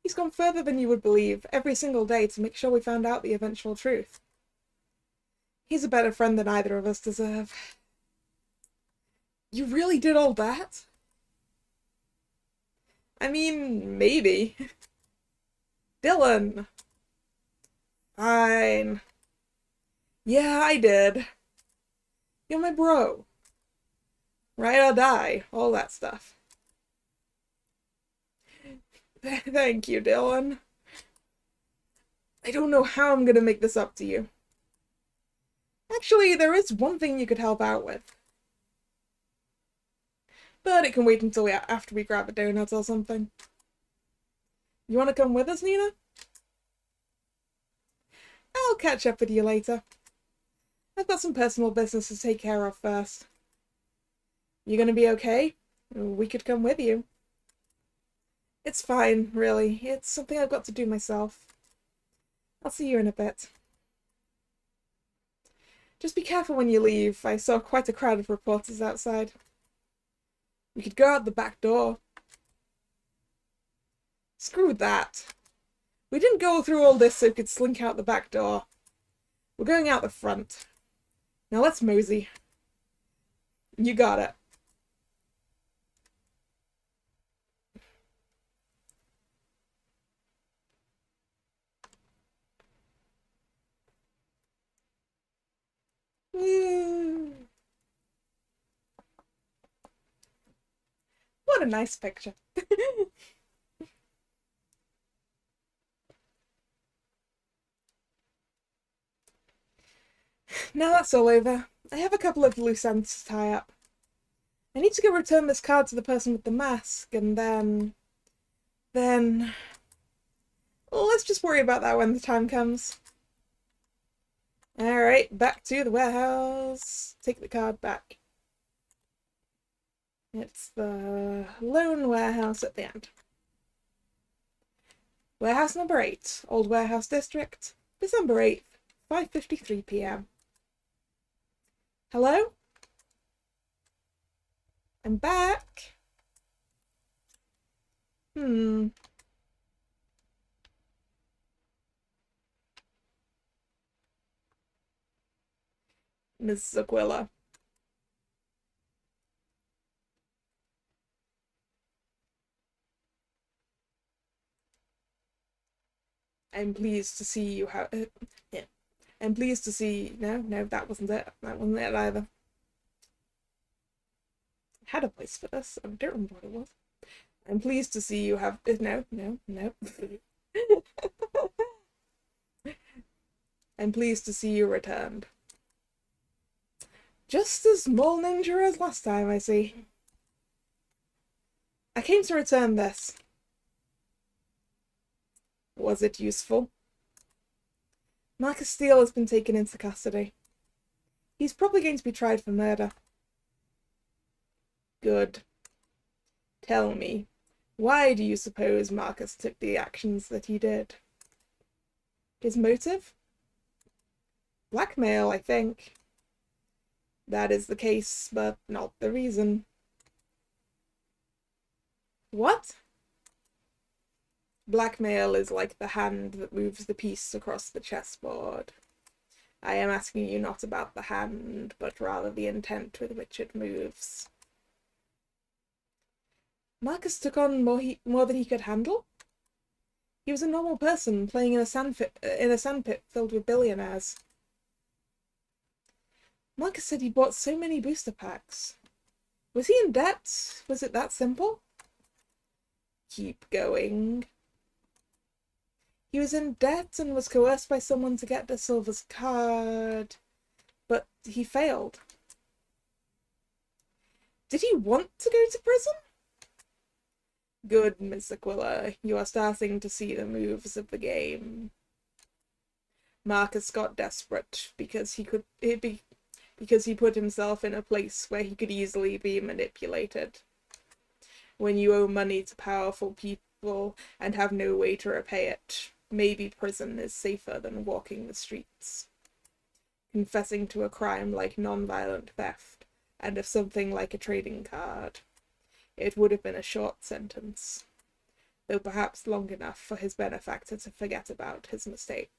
Speaker 1: He's gone further than you would believe, every single day, to make sure we found out the eventual truth. He's a better friend than either of us deserve. You really did all that? I mean, maybe. Dylan. Fine. Yeah, I did. You're my bro. Ride or die. All that stuff. Thank you, Dylan. I don't know how I'm gonna make this up to you. Actually, there is one thing you could help out with. But it can wait until after we grab a donut or something. You want to come with us, Nina? I'll catch up with you later. I've got some personal business to take care of first. You gonna be okay? We could come with you. It's fine, really. It's something I've got to do myself. I'll see you in a bit. Just be careful when you leave. I saw quite a crowd of reporters outside. We could go out the back door. Screw that. We didn't go through all this so we could slink out the back door. We're going out the front. Now let's mosey. You got it. Woo. What a nice picture. Now that's all over, I have a couple of loose ends to tie up. I need to go return this card to the person with the mask, and then... Well, let's just worry about that when the time comes. Alright, back to the warehouse. Take the card back. It's the lone warehouse at the end. Warehouse number 8, Old Warehouse District, December 8th, 5:53 p.m. Hello? I'm back. Ms. Aquila. I'm pleased to see you have... yeah. I'm pleased to see... No, that wasn't it. That wasn't it either. I had a place for this. I don't remember what it was. I'm pleased to see you have... No. I'm pleased to see you returned. Just as small ninja as last time, I see. I came to return this. Was it useful? Marcus Steele has been taken into custody. He's probably going to be tried for murder. Good. Tell me, why do you suppose Marcus took the actions that he did? His motive? Blackmail, I think. That is the case, but not the reason. What? Blackmail is like the hand that moves the piece across the chessboard. I am asking you not about the hand, but rather the intent with which it moves. Marcus took on more than he could handle? He was a normal person playing in a sandpit filled with billionaires. Marcus said he bought so many booster packs. Was he in debt? Was it that simple? Keep going. He was in debt and was coerced by someone to get De Silva's card, but he failed. Did he want to go to prison? Good, Miss Aquila. You are starting to see the moves of the game. Marcus got desperate because he put himself in a place where he could easily be manipulated. When you owe money to powerful people and have no way to repay it, maybe prison is safer than walking the streets. Confessing to a crime like non-violent theft, and of something like a trading card, it would have been a short sentence, though perhaps long enough for his benefactor to forget about his mistake.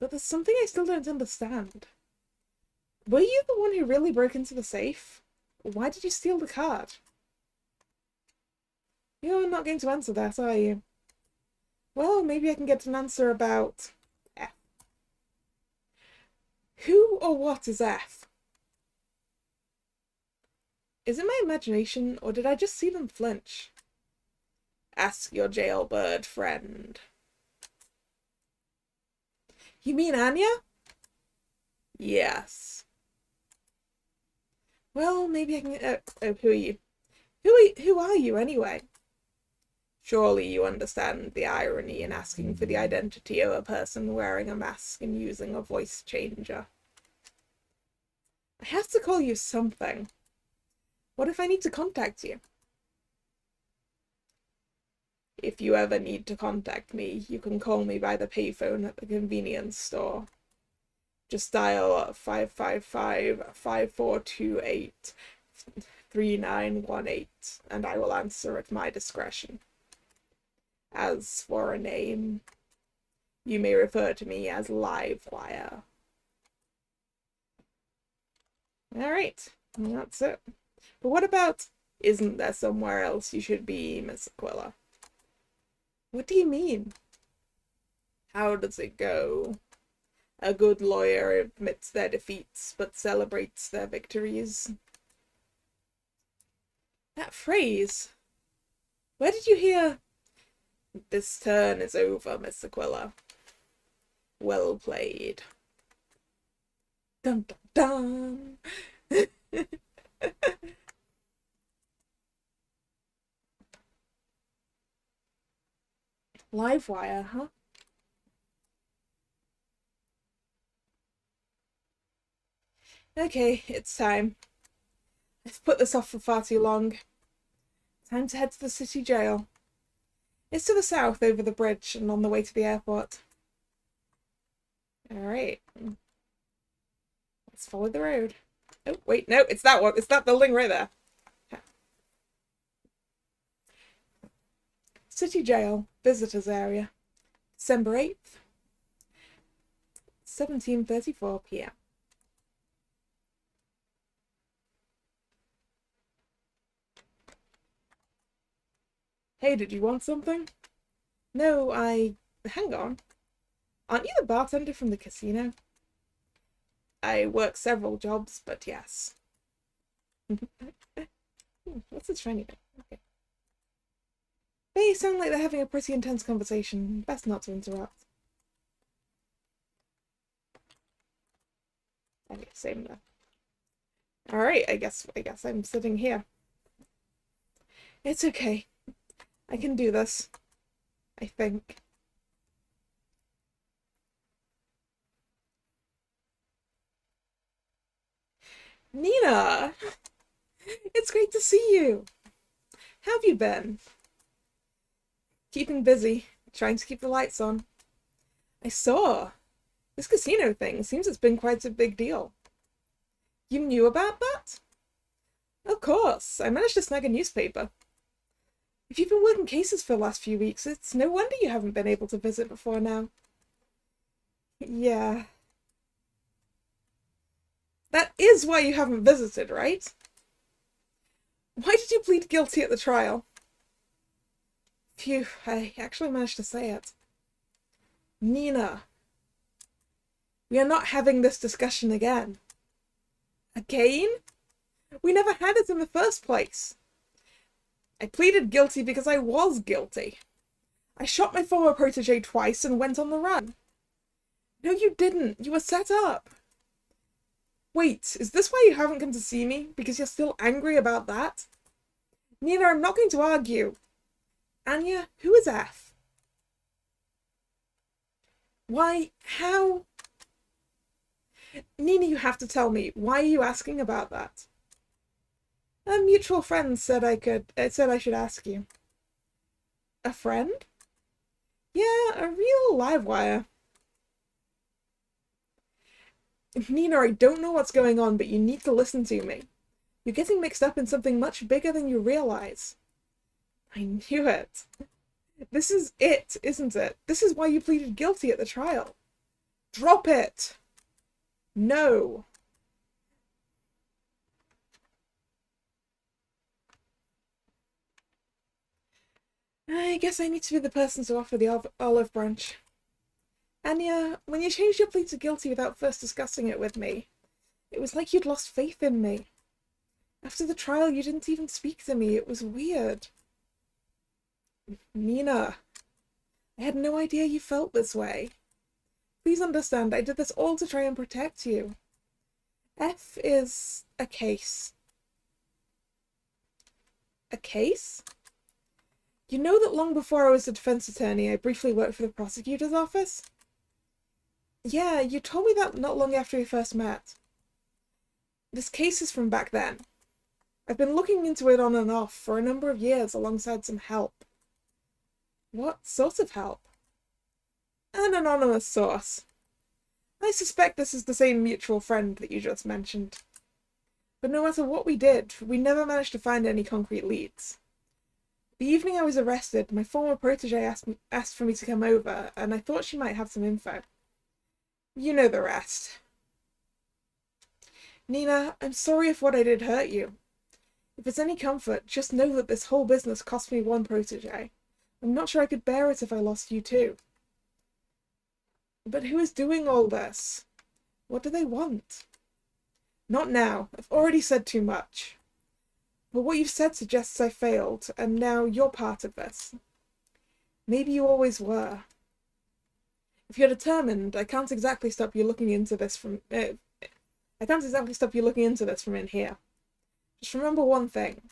Speaker 1: But there's something I still don't understand. Were you the one who really broke into the safe? Why did you steal the card? You're not going to answer that, are you? Well, maybe I can get an answer about F. Who or what is F? Is it my imagination, or did I just see them flinch? Ask your jailbird friend. You mean Anya? Yes. Well, maybe I can... who are you? Who are you, anyway? Surely you understand the irony in asking for the identity of a person wearing a mask and using a voice changer. I have to call you something. What if I need to contact you? If you ever need to contact me, you can call me by the payphone at the convenience store. Just dial 555-5428-3918 and I will answer at my discretion. As for a name, you may refer to me as Livewire. Alright, that's it. But what about, isn't there somewhere else you should be, Miss Aquila? What do you mean? How does it go? A good lawyer admits their defeats, but celebrates their victories. That phrase. Where did you hear? This turn is over, Miss Aquila. Well played. Dun dun dun. Livewire, huh? Okay, it's time. I've put this off for far too long. Time to head to the city jail. It's to the south over the bridge and on the way to the airport. Alright. Let's follow the road. Oh, wait, no, it's that one. It's that building right there. City jail, visitors area. December 8th, 17:34 p.m. Hey, did you want something? No, hang on. Aren't you the bartender from the casino? I work several jobs, but yes. What's this shiny thing? Okay. They sound like they're having a pretty intense conversation. Best not to interrupt. Okay, same there. Alright, I guess I'm sitting here. It's okay. I can do this. I think. Nina! It's great to see you! How have you been? Keeping busy, trying to keep the lights on. I saw. This casino thing seems it's been quite a big deal. You knew about that? Of course, I managed to snag a newspaper. If you've been working cases for the last few weeks, it's no wonder you haven't been able to visit before now. Yeah. That is why you haven't visited, right? Why did you plead guilty at the trial? Phew, I actually managed to say it. Nina. We are not having this discussion again. Again? We never had it in the first place. I pleaded guilty because I was guilty. I shot my former protege twice and went on the run. No, you didn't. You were set up. Wait, is this why you haven't come to see me? Because you're still angry about that? Nina, I'm not going to argue. Anya, who is F? Why? How? Nina, you have to tell me. Why are you asking about that? A mutual friend said I should ask you. A friend? Yeah, a real Livewire. Nina, I don't know what's going on, but you need to listen to me. You're getting mixed up in something much bigger than you realize. I knew it. This is it, isn't it? This is why you pleaded guilty at the trial. Drop it! No. I guess I need to be the person to offer the olive branch. Anya, when you changed your plea to guilty without first discussing it with me, it was like you'd lost faith in me. After the trial, you didn't even speak to me. It was weird. Nina, I had no idea you felt this way. Please understand, I did this all to try and protect you. F is a case. A case? You know that long before I was a defense attorney, I briefly worked for the prosecutor's office? Yeah, you told me that not long after we first met. This case is from back then. I've been looking into it on and off for a number of years alongside some help. What sort of help? An anonymous source. I suspect this is the same mutual friend that you just mentioned. But no matter what we did, we never managed to find any concrete leads. The evening I was arrested, my former protege asked for me to come over, and I thought she might have some info. You know the rest. Nina, I'm sorry if what I did hurt you. If it's any comfort, just know that this whole business cost me one protege. I'm not sure I could bear it if I lost you too. But who is doing all this? What do they want? Not now. I've already said too much. But what you've said suggests I failed, and now you're part of this. Maybe you always were. If you're determined, I can't exactly stop you looking into this from in here. Just remember one thing.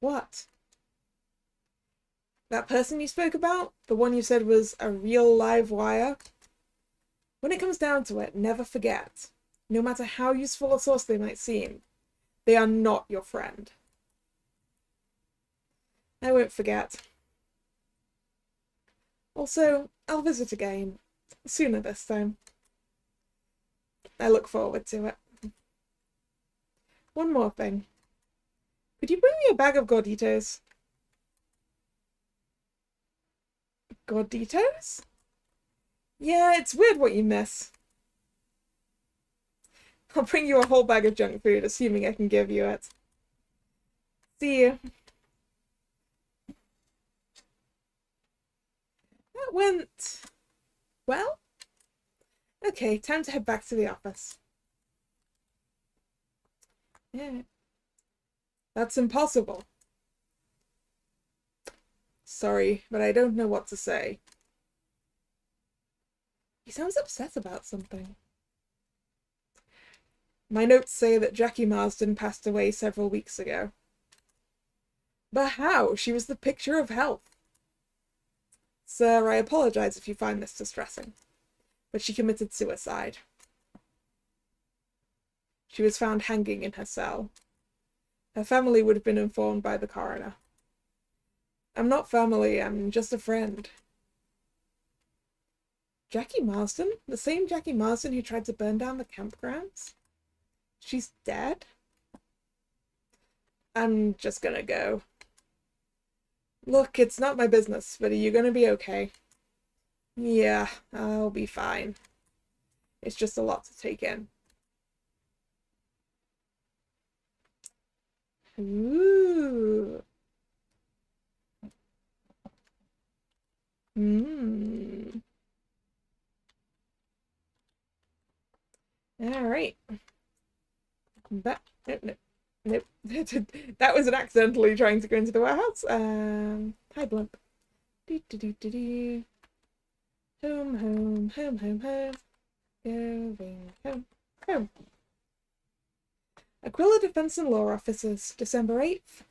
Speaker 1: What? That person you spoke about? The one you said was a real live wire? When it comes down to it, never forget. No matter how useful a source they might seem, they are not your friend. I won't forget. Also, I'll visit again. Sooner this time. I look forward to it. One more thing. Could you bring me a bag of gorditos? Gorditos? Yeah, it's weird what you miss. I'll bring you a whole bag of junk food, assuming I can give you it. See you. That went... well? Okay, time to head back to the office. Yeah. That's impossible. Sorry, but I don't know what to say. He sounds upset about something. My notes say that Jackie Marsden passed away several weeks ago. But how? She was the picture of health. Sir, I apologize if you find this distressing, but she committed suicide. She was found hanging in her cell. Her family would have been informed by the coroner. I'm not family, I'm just a friend. Jackie Marsden? The same Jackie Marsden who tried to burn down the campgrounds? She's dead? I'm just gonna go. Look, it's not my business, but are you gonna be okay? Yeah, I'll be fine. It's just a lot to take in. Ooh. Alright. That... Nope. That was an accidentally trying to go into the warehouse. Hi, Blump. Home, home, home, home, home. Going home, home. Aquila Defense and Law Officers, December 8th,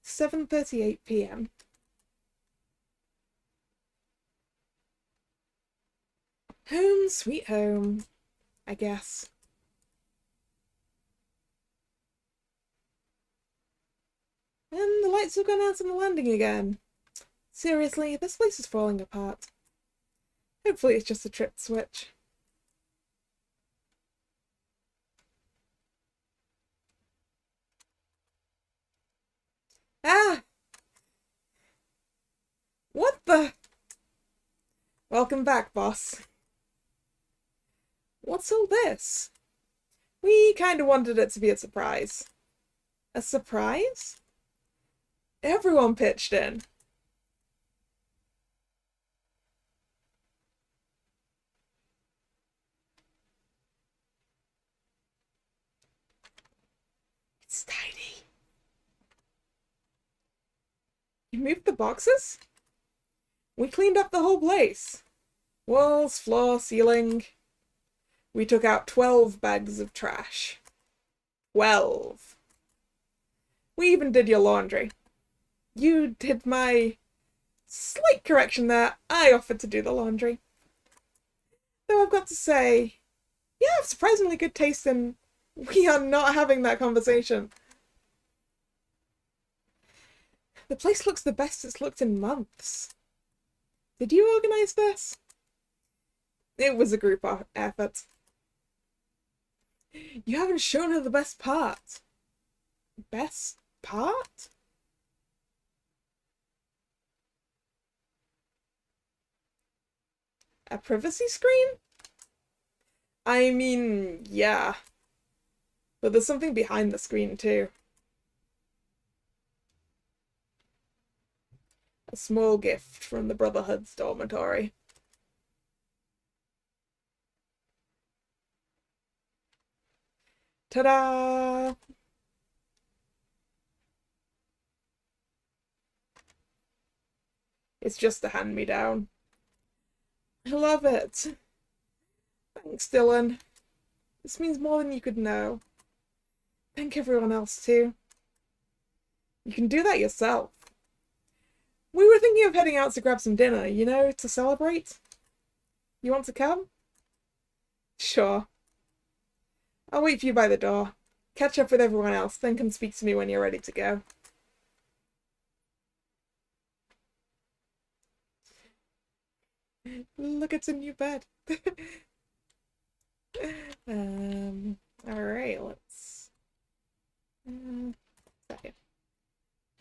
Speaker 1: 7:38 p.m. Home sweet home, I guess. And the lights have gone out on the landing again. Seriously, this place is falling apart. Hopefully it's just a tripped switch. Ah! What the? Welcome back, boss. What's all this? We kind of wanted it to be a surprise. A surprise? Everyone pitched in. You moved the boxes? We cleaned up the whole place. Walls, floor, ceiling. We took out 12 bags of trash. 12. We even did your laundry. You did my... Slight correction there, I offered to do the laundry. Though I've got to say, you have surprisingly good taste and we are not having that conversation. The place looks the best it's looked in months. Did you organise this? It was a group effort. You haven't shown her the best part. Best part? A privacy screen? I mean, yeah. But there's something behind the screen too. A small gift from the Brotherhood's dormitory. Ta-da! It's just a hand-me-down. I love it. Thanks, Dylan. This means more than you could know. Thank everyone else, too. You can do that yourself. We were thinking of heading out to grab some dinner, you know, to celebrate. You want to come? Sure. I'll wait for you by the door. Catch up with everyone else, then come speak to me when you're ready to go. Look, it's a new bed. Alright, let's...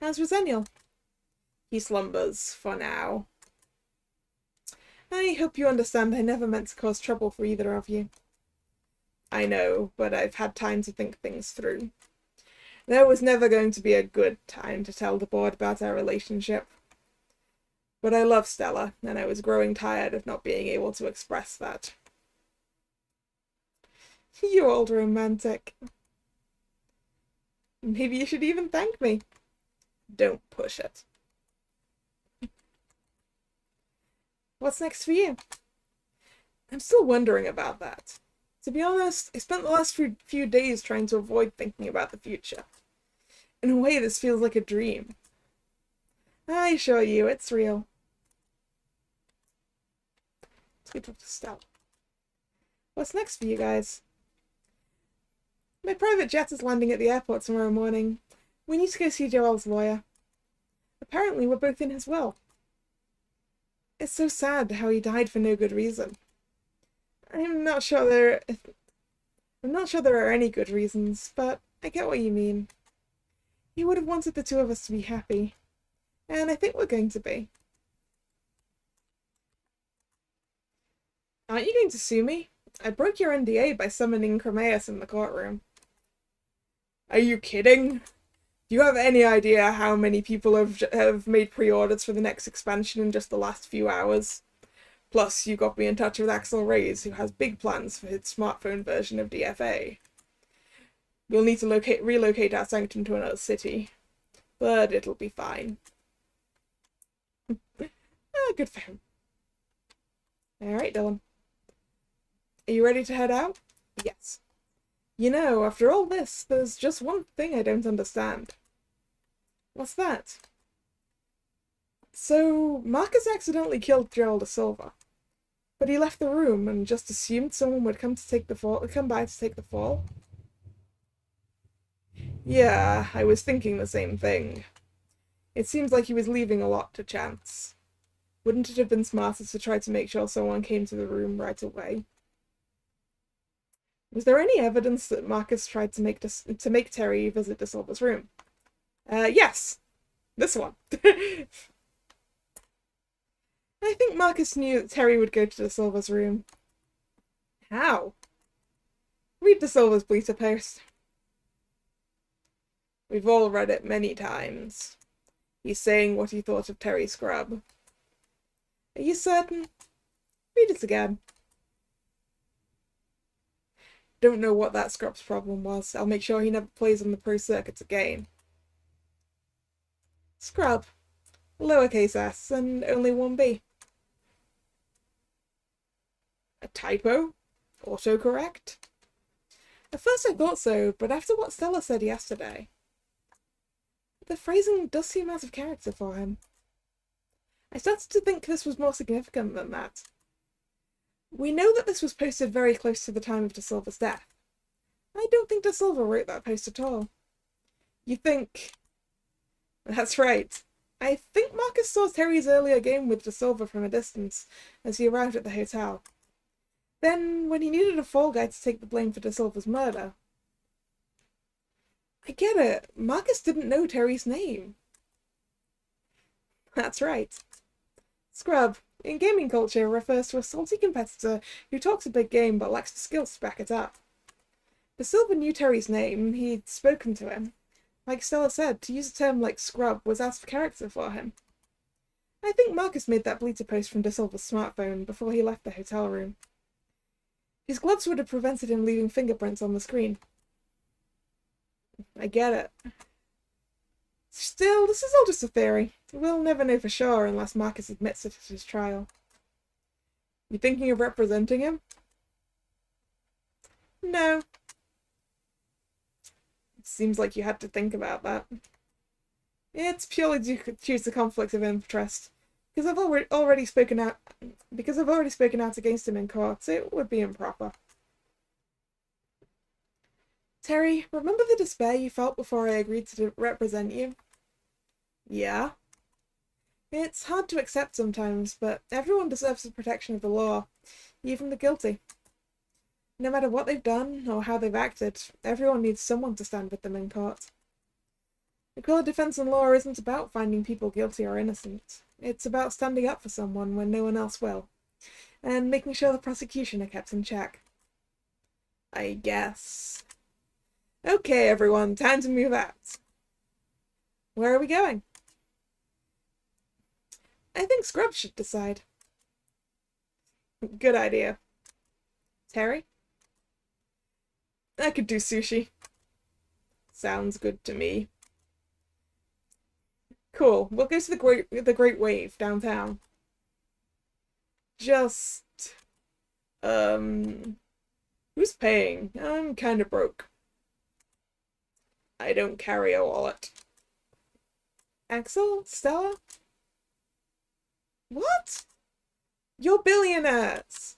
Speaker 1: How's Rosenial? He slumbers, for now. I hope you understand I never meant to cause trouble for either of you. I know, but I've had time to think things through. There was never going to be a good time to tell the board about our relationship. But I love Stella, and I was growing tired of not being able to express that. You old romantic. Maybe you should even thank me. Don't push it. What's next for you? I'm still wondering about that. To be honest, I spent the last few days trying to avoid thinking about the future. In a way, this feels like a dream. I assure you, it's real. Let's get up to Stella. What's next for you guys? My private jet is landing at the airport tomorrow morning. We need to go see Joel's lawyer. Apparently, we're both in his will. It's so sad how he died for no good reason. I'm not sure there are any good reasons, but I get what you mean. He would have wanted the two of us to be happy, and I think we're going to be. Aren't you going to sue me? I broke your NDA by summoning Chromaeus in the courtroom. Are you kidding? Do you have any idea how many people have made pre-orders for the next expansion in just the last few hours? Plus, you got me in touch with Axel Reyes, who has big plans for his smartphone version of DFA. We'll need to relocate our sanctum to another city, but it'll be fine. Good for him. Alright, Dylan. Are you ready to head out? Yes. You know, after all this, there's just one thing I don't understand. What's that? So, Marcus accidentally killed Joel da Silva, but he left the room and just assumed someone would come by to take the fall? Yeah, I was thinking the same thing. It seems like he was leaving a lot to chance. Wouldn't it have been smarter to try to make sure someone came to the room right away? Was there any evidence that Marcus tried to make Terry visit Da Silva's room? Yes. This one. I think Marcus knew that Terry would go to Da Silva's room. How? Read Da Silva's Bleater post. We've all read it many times. He's saying what he thought of Terry Scrub. Are you certain? Read it again. Don't know what that Scrub's problem was. I'll make sure he never plays on the pro circuits again. Scrub. lowercase s, and only one b. A typo? Autocorrect? At first I thought so, but after what Stella said yesterday, the phrasing does seem out of character for him. I started to think this was more significant than that. We know that this was posted very close to the time of De Silva's death. I don't think De Silva wrote that post at all. You think... That's right. I think Marcus saw Terry's earlier game with De Silva from a distance as he arrived at the hotel. Then, when he needed a fall guy to take the blame for De Silva's murder... I get it. Marcus didn't know Terry's name. That's right. Scrub, in gaming culture, refers to a salty competitor who talks a big game but lacks the skills to back it up. De Silva knew Terry's name. He'd spoken to him. Like Stella said, to use a term like scrub was out of character for him. I think Marcus made that bleater post from De Silva's smartphone before he left the hotel room. His gloves would have prevented him leaving fingerprints on the screen. I get it. Still, this is all just a theory. We'll never know for sure unless Marcus admits it at his trial. You thinking of representing him? No. It seems like you had to think about that. It's purely due to conflict of interest. Because I've already spoken out against him in court, it would be improper. Terry, remember the despair you felt before I agreed to represent you? Yeah. It's hard to accept sometimes, but everyone deserves the protection of the law, even the guilty. No matter what they've done or how they've acted, everyone needs someone to stand with them in court. Aquila defense and law isn't about finding people guilty or innocent. It's about standing up for someone when no one else will, and making sure the prosecution are kept in check. I guess. Okay, everyone, time to move out. Where are we going? I think Scrub should decide. Good idea. Terry? I could do sushi. Sounds good to me. Cool. We'll go to the Great Wave downtown. Just... Who's paying? I'm kinda broke. I don't carry a wallet. Axel? Stella? What? You're billionaires!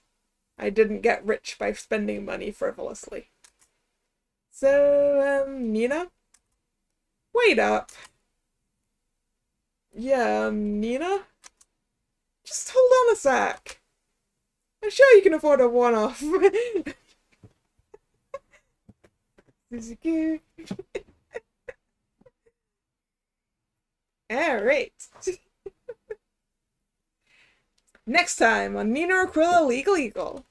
Speaker 1: I didn't get rich by spending money frivolously. So, Nina? Wait up. Yeah, Nina? Just hold on a sec. I'm sure you can afford a one-off. Suzuki. Alright. Next time on Nina Aquila Legal Eagle.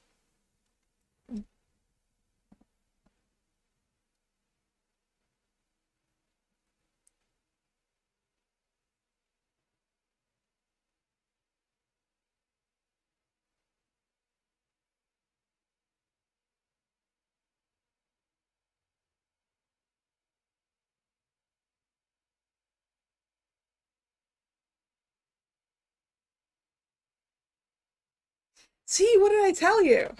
Speaker 1: See, what did I tell you?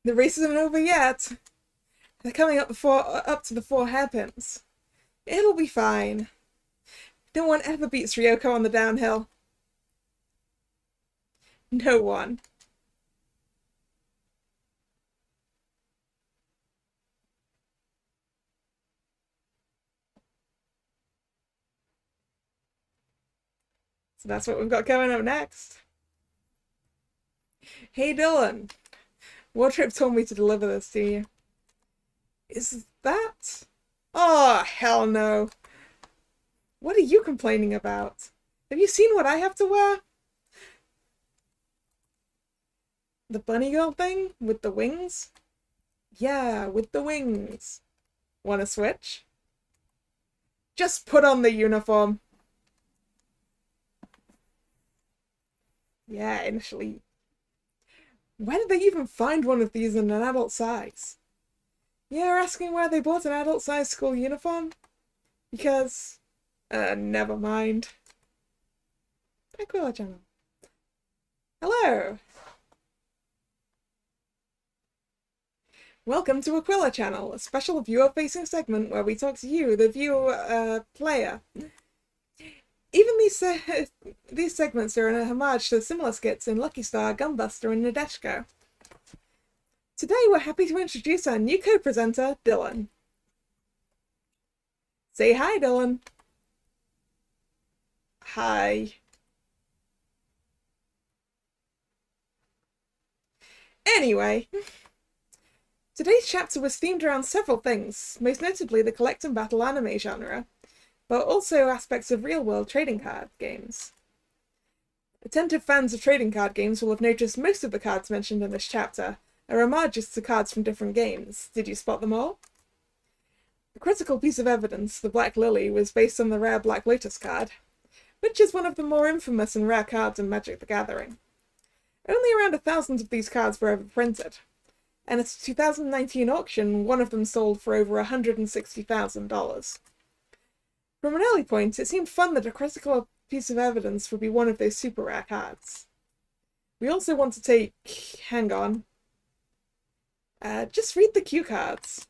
Speaker 1: The race isn't over yet. They're coming up to the 4 hairpins. It'll be fine. No one ever beats Ryoko on the downhill. No one. So that's what we've got coming up next. Hey Dylan, Wardrobe told me to deliver this to you. Is that? Oh, hell no. What are you complaining about? Have you seen what I have to wear? The bunny girl thing? With the wings? Yeah, with the wings. Wanna switch? Just put on the uniform. Yeah, initially. Where did they even find one of these in an adult size? You're asking where they bought an adult size school uniform? Because... never mind. Aquila channel. Hello! Welcome to Aquila channel, a special viewer-facing segment where we talk to you, the viewer player. Even these segments are a homage to similar skits in Lucky Star, Gunbuster, and Nadeshko. Today we're happy to introduce our new co-presenter, Dylan. Say hi, Dylan. Hi. Anyway, today's chapter was themed around several things, most notably the collect and battle anime genre, but also aspects of real-world trading card games. Attentive fans of trading card games will have noticed most of the cards mentioned in this chapter are homages to cards from different games. Did you spot them all? The critical piece of evidence, the Black Lily, was based on the rare Black Lotus card, which is one of the more infamous and rare cards in Magic the Gathering. Only around 1,000 of these cards were ever printed, and at a 2019 auction, one of them sold for over $160,000. From an early point, it seemed fun that a critical piece of evidence would be one of those super rare cards. We also want to take... hang on. Just read the cue cards.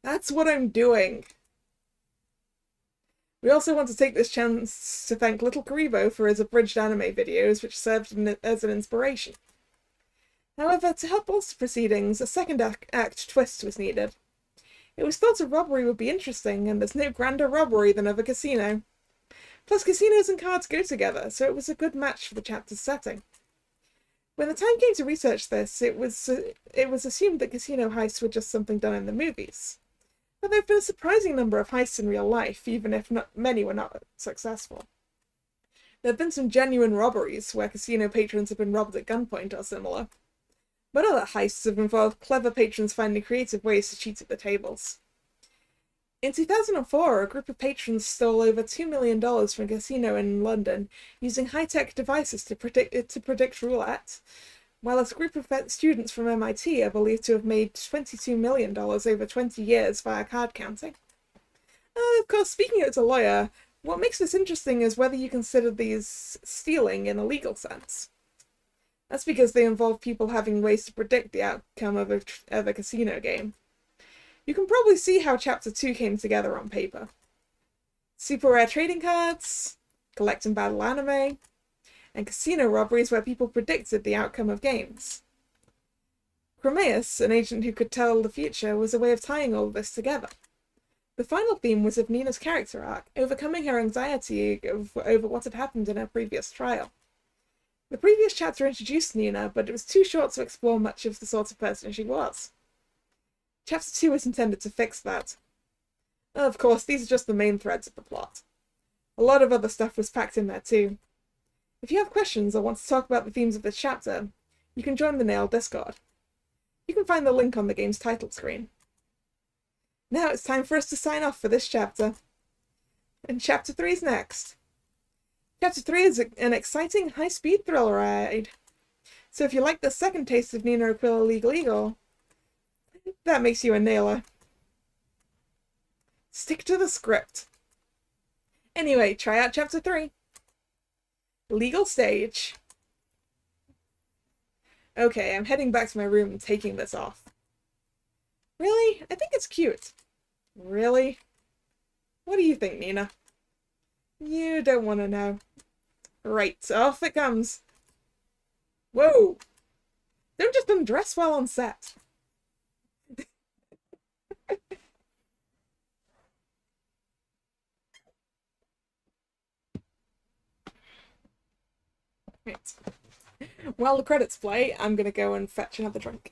Speaker 1: That's what I'm doing. We also want to take this chance to thank Little Karibo for his abridged anime videos, which served as an inspiration. However, to help bolster proceedings, a second act twist was needed. It was thought a robbery would be interesting, and there's no grander robbery than of a casino. Plus, casinos and cards go together, so it was a good match for the chapter's setting. When the time came to research this, it was assumed that casino heists were just something done in the movies. But there have been a surprising number of heists in real life, even if many were not successful. There have been some genuine robberies, where casino patrons have been robbed at gunpoint or similar. But other heists have involved clever patrons finding creative ways to cheat at the tables. In 2004, a group of patrons stole over $2 million from a casino in London using high-tech devices to predict roulette, while a group of students from MIT are believed to have made $22 million over 20 years via card counting. Of course, speaking as a lawyer, what makes this interesting is whether you consider these stealing in a legal sense. That's because they involve people having ways to predict the outcome of a casino game. You can probably see how Chapter 2 came together on paper. Super rare trading cards, collect and battle anime, and casino robberies where people predicted the outcome of games. Chromaeus, an agent who could tell the future, was a way of tying all of this together. The final theme was of Nina's character arc, overcoming her anxiety over what had happened in her previous trial. The previous chapter introduced Nina, but it was too short to explore much of the sort of person she was. Chapter 2 was intended to fix that. Of course, these are just the main threads of the plot. A lot of other stuff was packed in there too. If you have questions or want to talk about the themes of this chapter, you can join the Nail Discord. You can find the link on the game's title screen. Now it's time for us to sign off for this chapter. And Chapter 3 is next. Chapter 3 is an exciting, high-speed thrill ride. So if you like the second taste of Nina Aquila Legal Eagle, that makes you a nailer. Stick to the script. Anyway, try out Chapter 3. Legal stage. Okay, I'm heading back to my room and taking this off. Really? I think it's cute. Really? What do you think, Nina? You don't want to know. Right, off it comes. Whoa! Don't just undress while on set. Right. While the credits play, I'm gonna go and fetch another drink.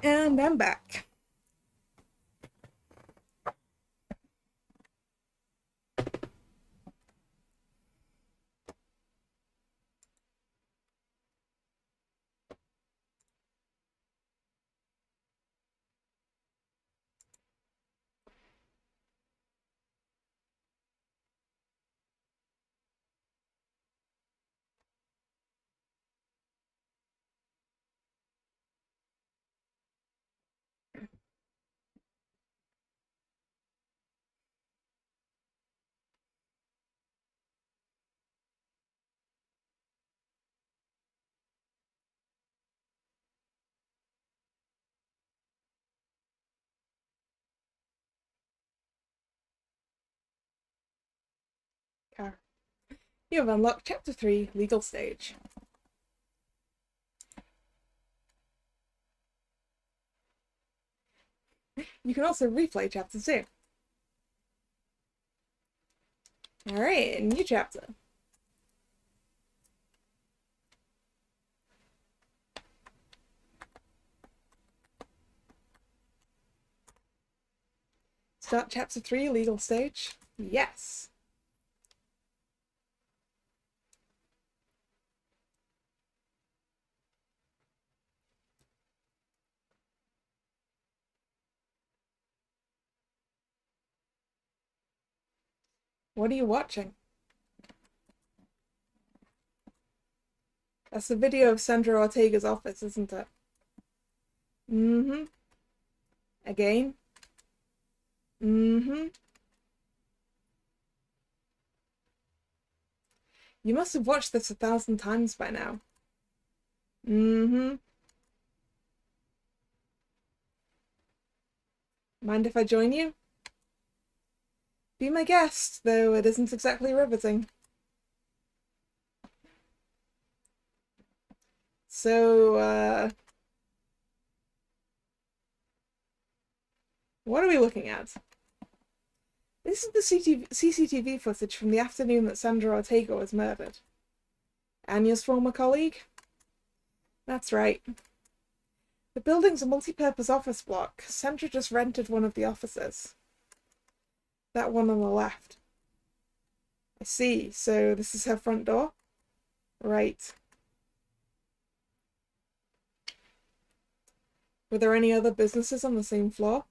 Speaker 1: And I'm back. You have unlocked Chapter 3, Legal Stage. You can also replay Chapter 2. Alright, new chapter. Start Chapter 3, Legal Stage? Yes. What are you watching? That's the video of Sandra Ortega's office, isn't it? Mm-hmm. Again? Mm-hmm. You must have watched this 1,000 times by now. Mm-hmm. Mind if I join you? Be my guest, though it isn't exactly riveting. So, what are we looking at? This is the CCTV footage from the afternoon that Sandra Ortega was murdered. Anya's former colleague? That's right. The building's a multi-purpose office block. Sandra just rented one of the offices. That one on the left. I see. So this is her front door? Right. Were there any other businesses on the same floor?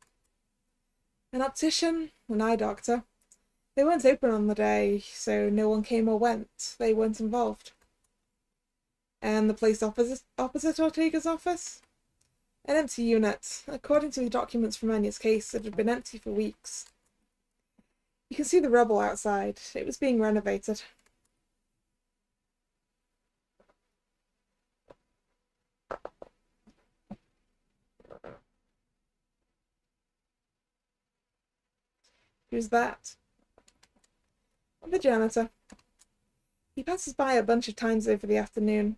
Speaker 1: An optician, an eye doctor. They weren't open on the day, so no one came or went. They weren't involved. And the place opposite Ortega's office? An empty unit. According to the documents from Anya's case, it had been empty for weeks. You can see the rubble outside. It was being renovated. Who's that? The janitor. He passes by a bunch of times over the afternoon.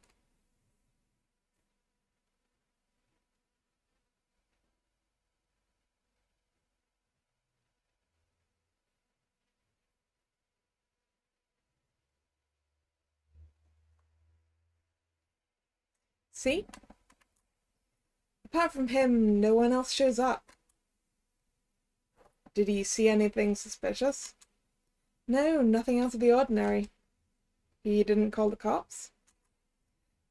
Speaker 1: See? Apart from him, no one else shows up. Did he see anything suspicious? No, nothing out of the ordinary. He didn't call the cops?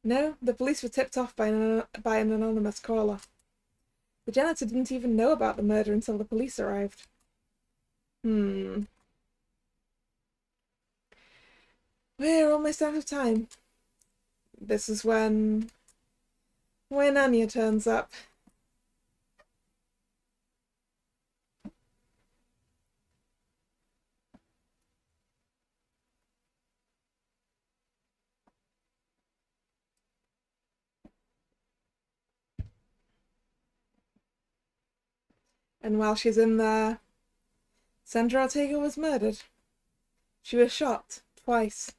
Speaker 1: No, the police were tipped off by an anonymous caller. The janitor didn't even know about the murder until the police arrived. We're almost out of time. This is when Anya turns up. And while she's in there, Sandra Ortega was murdered. She was shot twice.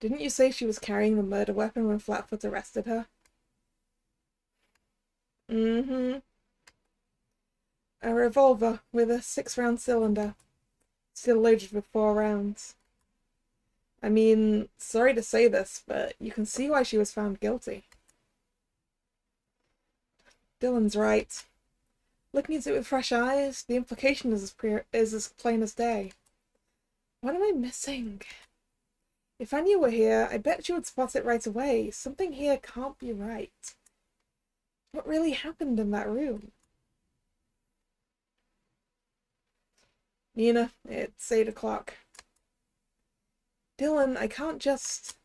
Speaker 1: Didn't you say she was carrying the murder weapon when Flatfoot arrested her? Mm-hmm. A revolver with a 6-round cylinder, still loaded with 4 rounds. I mean, sorry to say this, but you can see why she was found guilty. Dylan's right. Looking at it with fresh eyes, the implication is as plain as day. What am I missing? If Anya were here, I bet she would spot it right away. Something here can't be right. What really happened in that room? Nina, it's 8 o'clock. Dylan, I can't just...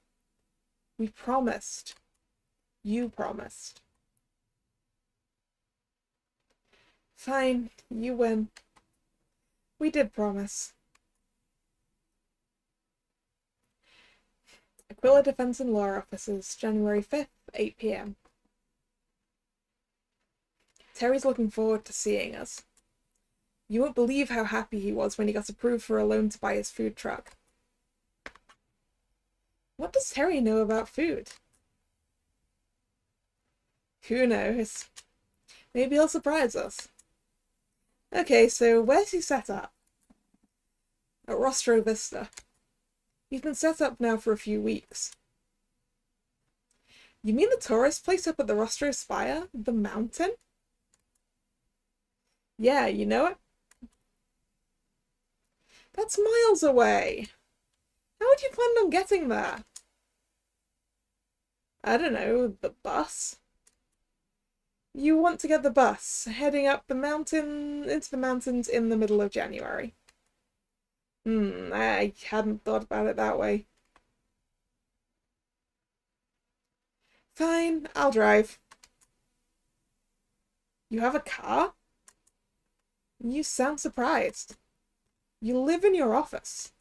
Speaker 1: We promised. You promised. Fine, you win. We did promise. Aquila Defense and Law Officers, January 5th, 8 p.m. Terry's looking forward to seeing us. You won't believe how happy he was when he got approved for a loan to buy his food truck. What does Terry know about food? Who knows? Maybe he'll surprise us. Okay, so where's he set up? At Rostro Vista. He's been set up now for a few weeks. You mean the tourist place up at the Rostro Spire? The mountain? Yeah, you know it? That's miles away. How would you plan on getting there? I don't know, the bus? You want to get the bus, heading up the mountain, into the mountains in the middle of January. I hadn't thought about it that way. Fine, I'll drive. You have a car? You sound surprised. You live in your office.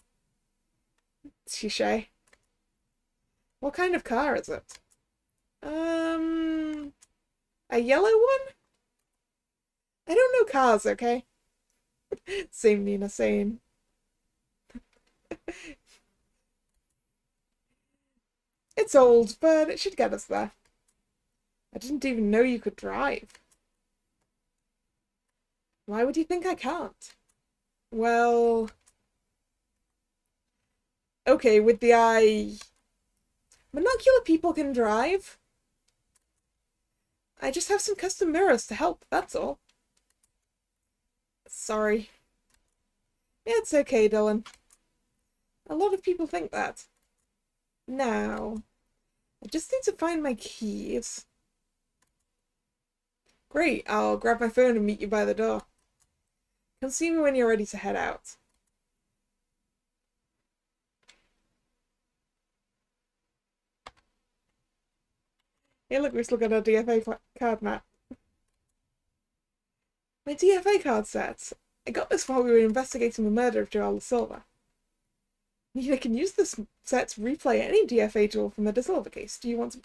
Speaker 1: Touché. What kind of car is it? A yellow one? I don't know cars, okay? Same Nina, same. It's old, but it should get us there. I didn't even know you could drive. Why would you think I can't? Well... Okay, with the eye... Monocular people can drive. I just have some custom mirrors to help, that's all. Sorry. It's okay, Dylan. A lot of people think that. Now, I just need to find my keys. Great, I'll grab my phone and meet you by the door. Come see me when you're ready to head out. Hey look, we still got our DFA card map. My DFA card set. I got this while we were investigating the murder of Joel Da Silva. You can use this set to replay any DFA tool from the Da Silva case. Do you want to...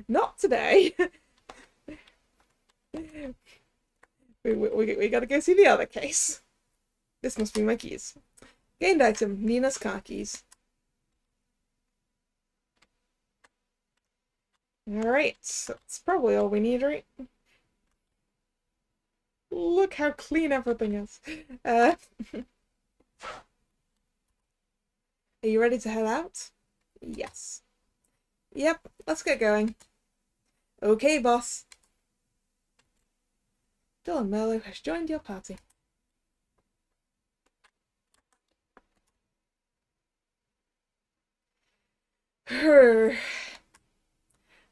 Speaker 1: Not today! we gotta go see the other case. This must be my keys. Gained item, Nina's car keys. Alright, that's probably all we need, right? Look how clean everything is. Are you ready to head out? Yes. Yep, let's get going. Okay, boss. Dylan Merlo has joined your party.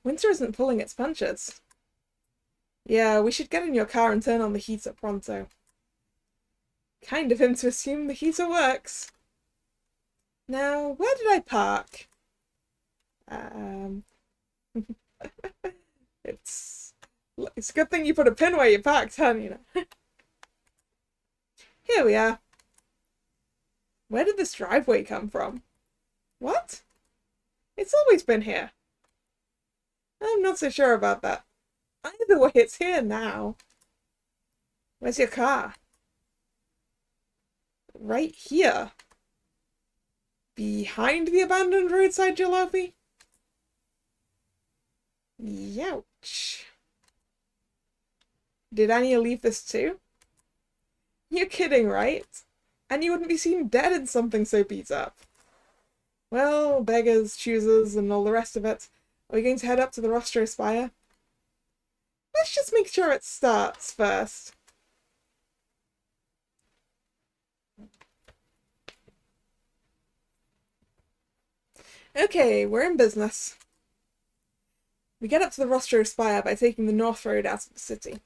Speaker 1: Winter isn't pulling its punches. Yeah, we should get in your car and turn on the heater pronto. Kind of him to assume the heater works. Now, where did I park? It's a good thing you put a pin where you parked, huh, Nina? Here we are. Where did this driveway come from? What? It's always been here. I'm not so sure about that. Either way, it's here now. Where's your car? Right here. Behind the abandoned roadside jalopy? Youch. Did Anya leave this too? You're kidding, right? And you wouldn't be seen dead in something so beat up. Well, beggars, choosers, and all the rest of it. Are we going to head up to the Rostro Spire? Let's just make sure it starts first. Okay, we're in business. We get up to the Rostro Spire by taking the North Road out of the city.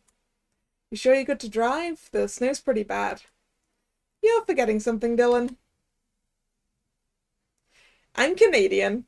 Speaker 1: You sure you're good to drive? The snow's pretty bad. You're forgetting something, Dylan. I'm Canadian.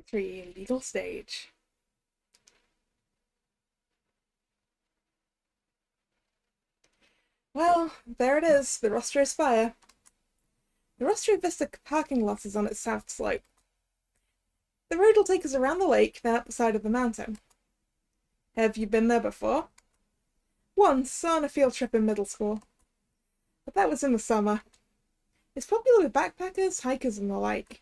Speaker 1: 3, legal stage. Well, there it is, the Rostro Spire. The Rostro Vista parking lot is on its south slope. The road will take us around the lake, then up the side of the mountain. Have you been there before? Once, on a field trip in middle school. But that was in the summer. It's popular with backpackers, hikers, and the like.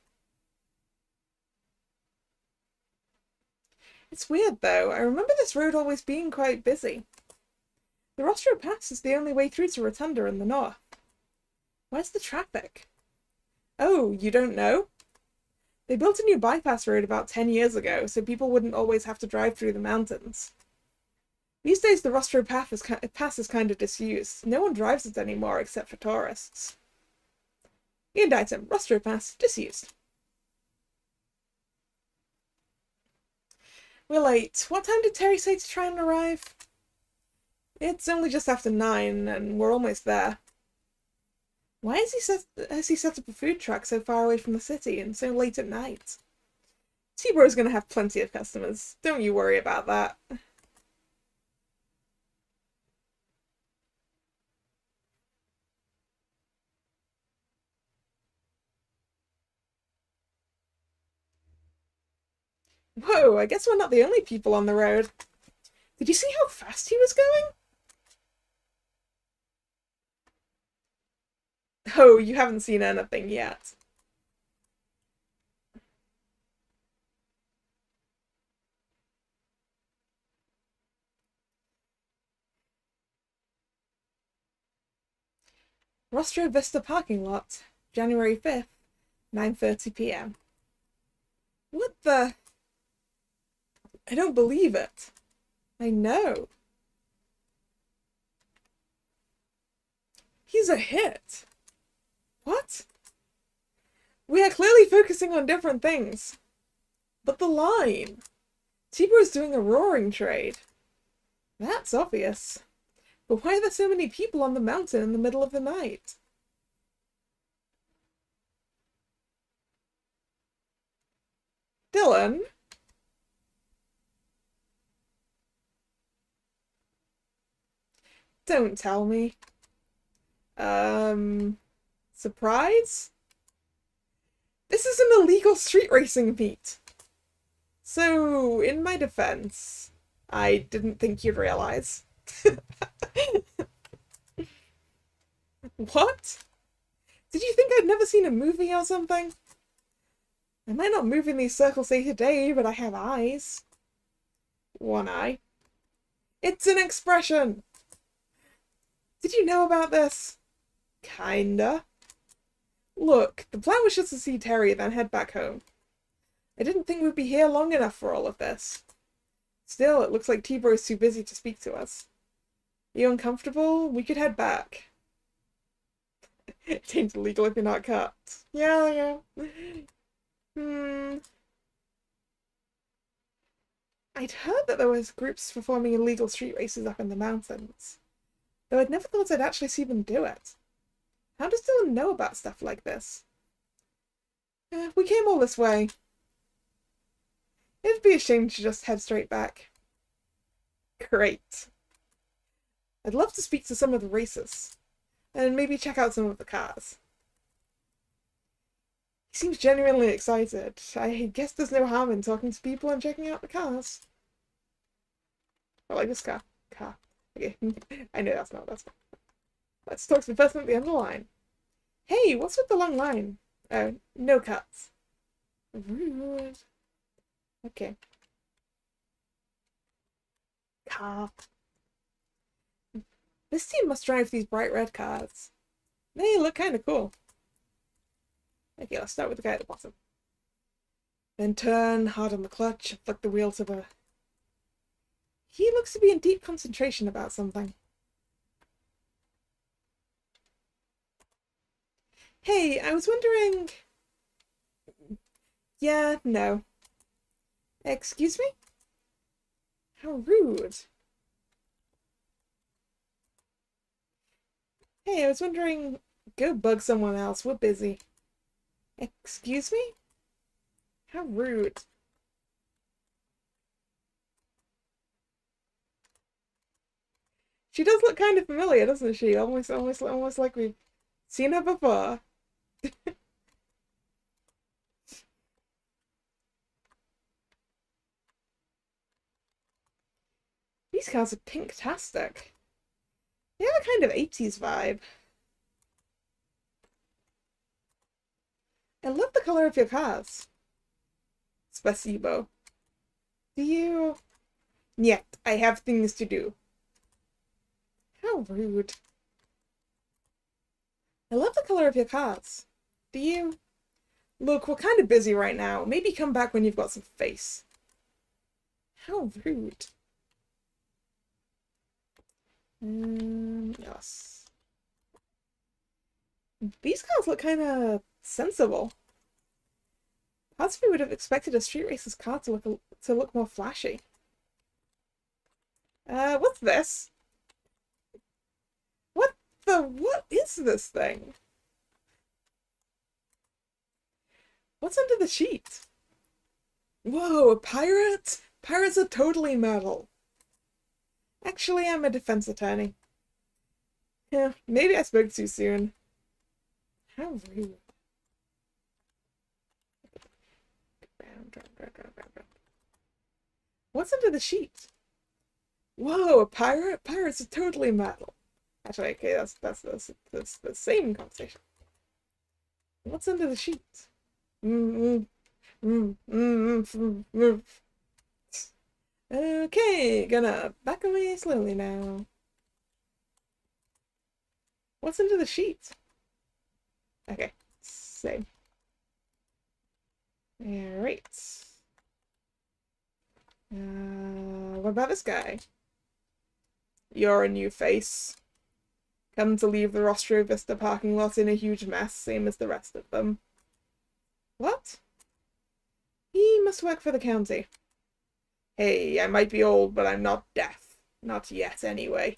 Speaker 1: It's weird, though. I remember this road always being quite busy. The Rostro Pass is the only way through to Rotunda in the north. Where's the traffic? Oh, you don't know? They built a new bypass road about 10 years ago, so people wouldn't always have to drive through the mountains. These days the Rostro Pass is kind of disused. No one drives it anymore except for tourists. End item, Rostro Pass, disused. We're late. What time did Terry say to try and arrive? It's only just after 9, and we're almost there. Why has he set up a food truck so far away from the city and so late at night? T-Bro's gonna have plenty of customers. Don't you worry about that. Whoa, I guess we're not the only people on the road. Did you see how fast he was going? Oh, you haven't seen anything yet. Rostro Vista parking lot, January 5th, 9:30 p.m. What the? I don't believe it. I know. He's a hit. What? We are clearly focusing on different things. But the line. T-Bro's doing a roaring trade. That's obvious. But why are there so many people on the mountain in the middle of the night? Dylan? Don't tell me. Surprise? This is an illegal street racing meet. So, in my defense, I didn't think you'd realize. What? Did you think I'd never seen a movie or something? I might not move in these circles day to day, but I have eyes. One eye. It's an expression! Did you know about this? Kinda. Look, the plan was just to see Terry, then head back home. I didn't think we'd be here long enough for all of this. Still, it looks like T-Bro's too busy to speak to us. Are you uncomfortable? We could head back. It ain't illegal if you're not cut. Yeah. I'd heard that there was groups performing illegal street races up in the mountains, though I'd never thought I'd actually see them do it. How does Dylan know about stuff like this? We came all this way. It'd be a shame to just head straight back. Great. I'd love to speak to some of the racers, and maybe check out some of the cars. He seems genuinely excited. I guess there's no harm in talking to people and checking out the cars. I like this car. Okay, I know that's not. Let's talk to the person at the end of the line. Hey, what's with the long line? Oh, no cuts. Rude. Okay. Car. This team must drive these bright red cars. They look kind of cool. Okay, let's start with the guy at the bottom. Then turn hard on the clutch and flick the wheel to the... He looks to be in deep concentration about something. Hey, I was wondering... Yeah, no. Excuse me? How rude. Hey, I was wondering... Go bug someone else, we're busy. Excuse me? How rude. She does look kind of familiar, doesn't she? Almost like we've seen her before. These cards are pink-tastic. They have a kind of 80s vibe. I love the color of your cards. Spasibo. Do you? Yet, I have things to do. How rude. I love the color of your cards. Do you? Look, we're kind of busy right now. Maybe come back when you've got some face. How rude. Yes. These cards look kind of sensible. Parts of me would have expected a Street Racer's card to look more flashy. What's this? What is this thing? What's under the sheet? Whoa, a pirate? Pirates are totally metal. Actually, I'm a defense attorney. Yeah, maybe I spoke too soon. How rude. What's under the sheet? Whoa, a pirate? Pirates are totally metal. Actually, okay, that's the same conversation. What's under the sheet? Okay, gonna back away slowly now. What's under the sheet? Okay, same. Alright. What about this guy? You're a new face. Come to leave the Rostro Vista parking lot in a huge mess, same as the rest of them. What? He must work for the county. Hey, I might be old, but I'm not deaf. Not yet, anyway.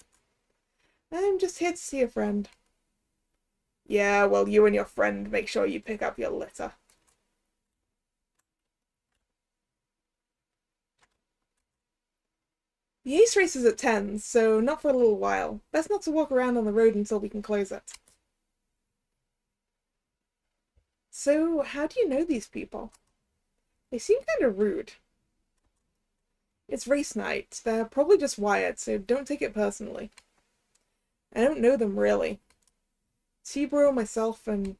Speaker 1: I'm just here to see a friend. Yeah, well, you and your friend make sure you pick up your litter. The ace race is at 10, so not for a little while. Best not to walk around on the road until we can close it. So, how do you know these people? They seem kind of rude. It's race night. They're probably just wired, so don't take it personally. I don't know them, really. T-Bro, myself, and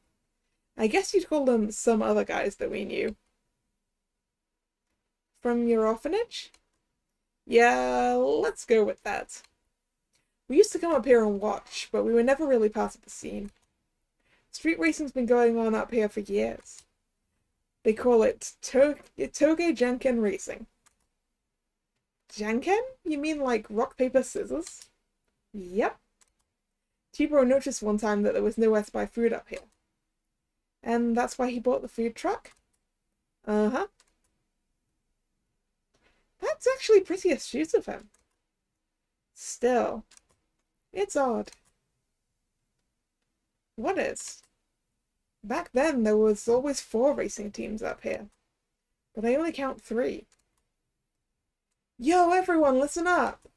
Speaker 1: I guess you'd call them some other guys that we knew. From your orphanage? Yeah, let's go with that. We used to come up here and watch, but we were never really part of the scene. Street racing's been going on up here for years. They call it Toge Janken Racing. Janken? You mean like rock, paper, scissors? Yep. T-Bro noticed one time that there was nowhere to buy food up here. And that's why he bought the food truck? Uh-huh. That's actually pretty astute of him. Still, it's odd. What is? Back then, there was always 4 racing teams up here. But I only count 3. Yo, everyone, listen up!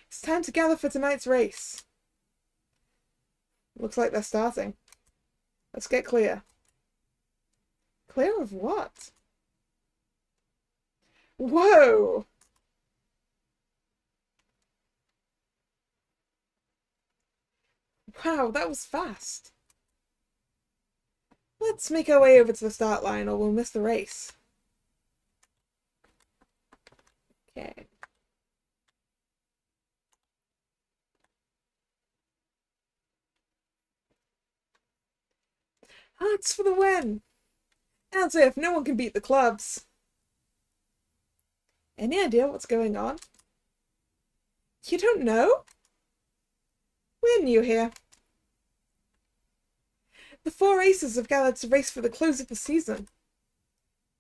Speaker 1: It's time to gather for tonight's race. Looks like they're starting. Let's get clear. Clear of what? Whoa! Wow, that was fast. Let's make our way over to the start line or we'll miss the race. Okay. Hearts for the win! As if no one can beat the clubs. Any idea what's going on? You don't know? We're new here. The 4 aces have gathered to race for the close of the season.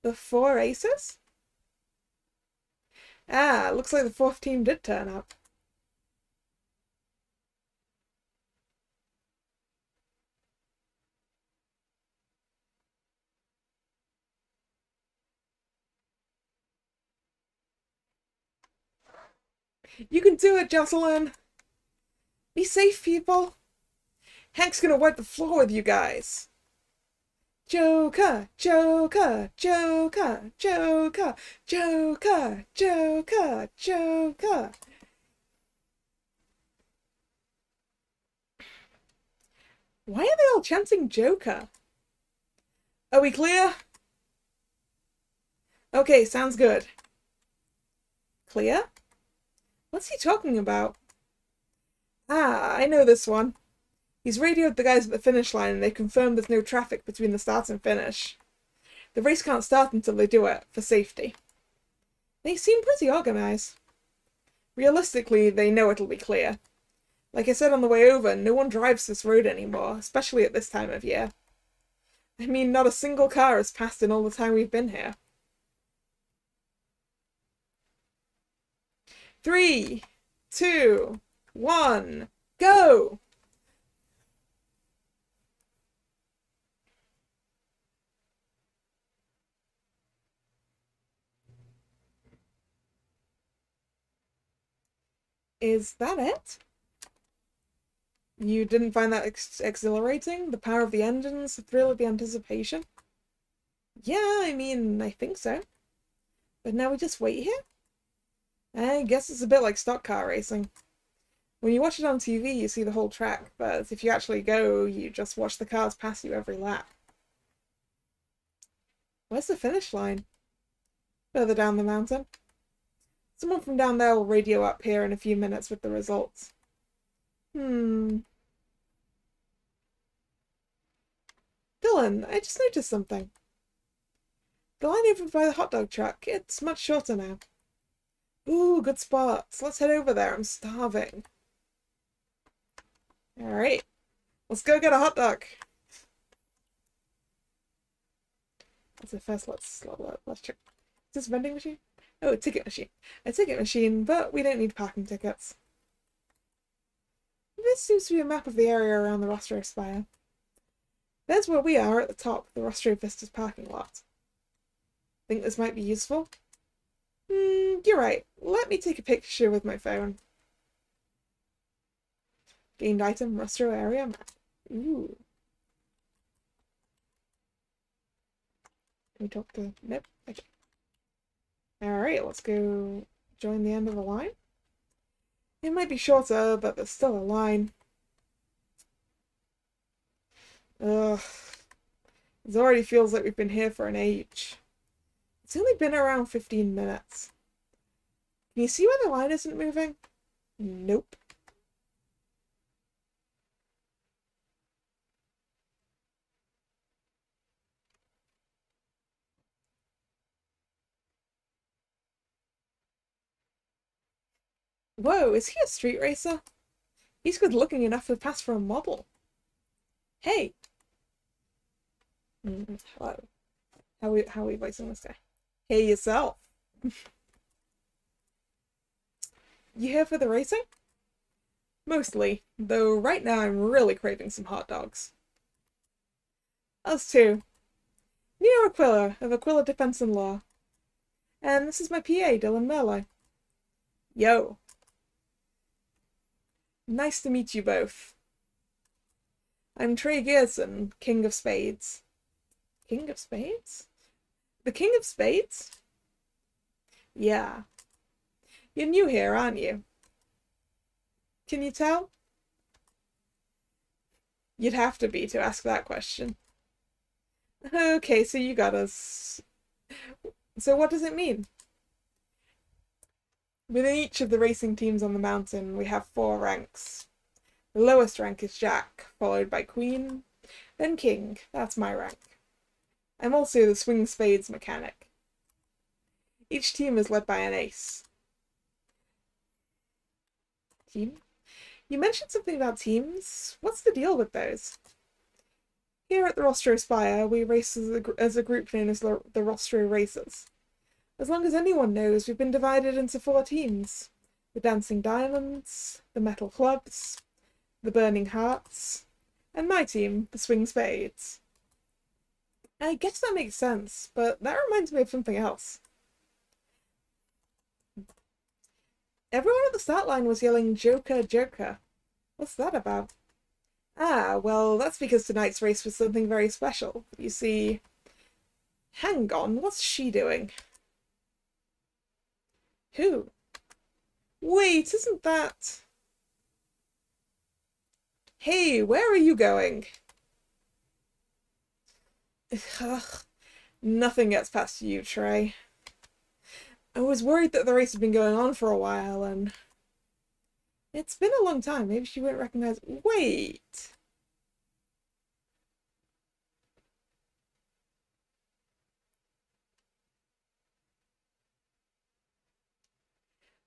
Speaker 1: The 4 aces? Ah, looks like the 4th team did turn up. You can do it, Jocelyn! Be safe, people! Hank's gonna wipe the floor with you guys! Joker! Joker! Joker! Joker! Joker! Joker! Joker! Why are they all chanting Joker? Are we clear? Okay, sounds good. Clear? What's he talking about? Ah, I know this one. He's radioed the guys at the finish line and they confirmed there's no traffic between the start and finish. The race can't start until they do it, for safety. They seem pretty organised. Realistically, they know it'll be clear. Like I said on the way over, no one drives this road anymore, especially at this time of year. I mean, not a single car has passed in all the time we've been here. 3, 2, 1, go! Is that it? You didn't find that exhilarating? The power of the engines, the thrill of the anticipation? Yeah, I mean, I think so. But now we just wait here? I guess it's a bit like stock car racing. When you watch it on TV, you see the whole track, but if you actually go, you just watch the cars pass you every lap. Where's the finish line? Further down the mountain. Someone from down there will radio up here in a few minutes with the results. Dylan, I just noticed something. The line over by the hot dog truck, it's much shorter now. Ooh, good spots. Let's head over there. I'm starving. Alright. Let's go get a hot dog. So first, let's check. Is this a vending machine? Oh, a ticket machine. A ticket machine, but we don't need parking tickets. This seems to be a map of the area around the Rostro Spire. There's where we are at the top, the Rostro Vistas parking lot. Think this might be useful? You're right. Let me take a picture with my phone. Gained item, Rostro area map. Ooh. Can we talk to... Nope. Okay. Alright, let's go join the end of the line. It might be shorter, but there's still a line. Ugh. It already feels like we've been here for an age. It's only been around 15 minutes. Can you see why the line isn't moving? Nope. Whoa, is he a street racer? He's good looking enough to pass for a model. Hey! Hello. How are we voicing this guy? Hey yourself! You here for the racing? Mostly, though right now I'm really craving some hot dogs. Us too. Neo Aquila, of Aquila Defense and Law. And this is my PA, Dylan Merlo. Yo. Nice to meet you both. I'm Trey Gearson, King of Spades. King of Spades? The King of Spades? Yeah. You're new here, aren't you? Can you tell? You'd have to be to ask that question. Okay, so you got us. So what does it mean? Within each of the racing teams on the mountain, we have 4 ranks. The lowest rank is Jack, followed by Queen, then King. That's my rank. I'm also the swing spades mechanic. Each team is led by an ace. Team? You mentioned something about teams. What's the deal with those? Here at the Rostro Spire, we race as a group known as the Rostro Racers. As long as anyone knows, we've been divided into 4 teams. The Dancing Diamonds, the Metal Clubs, the Burning Hearts, and my team, the Swing Spades. I guess that makes sense, but that reminds me of something else. Everyone at the start line was yelling Joker, Joker. What's that about? Ah, well, that's because tonight's race was something very special. You see... Hang on, what's she doing? Who? Wait, isn't that... Hey, where are you going? Ugh, nothing gets past you, Trey. I was worried that the race had been going on for a while, and... It's been a long time. Maybe she wouldn't recognize... Wait!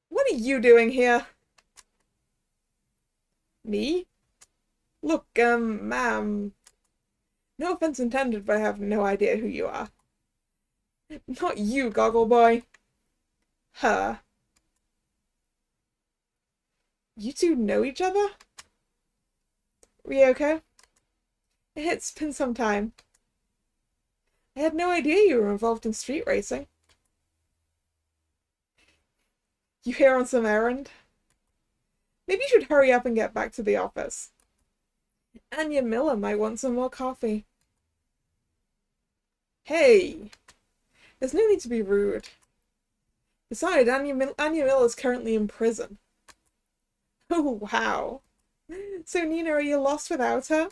Speaker 1: What are you doing here? Me? Look, ma'am. No offense intended, but I have no idea who you are. Not you, Goggle Boy. Her. You two know each other? Ryoko? It's been some time. I had no idea you were involved in street racing. You here on some errand? Maybe you should hurry up and get back to the office. Anya Miller might want some more coffee. Hey! There's no need to be rude. Besides, Anya Miller is currently in prison. Oh, wow. So, Nina, are you lost without her?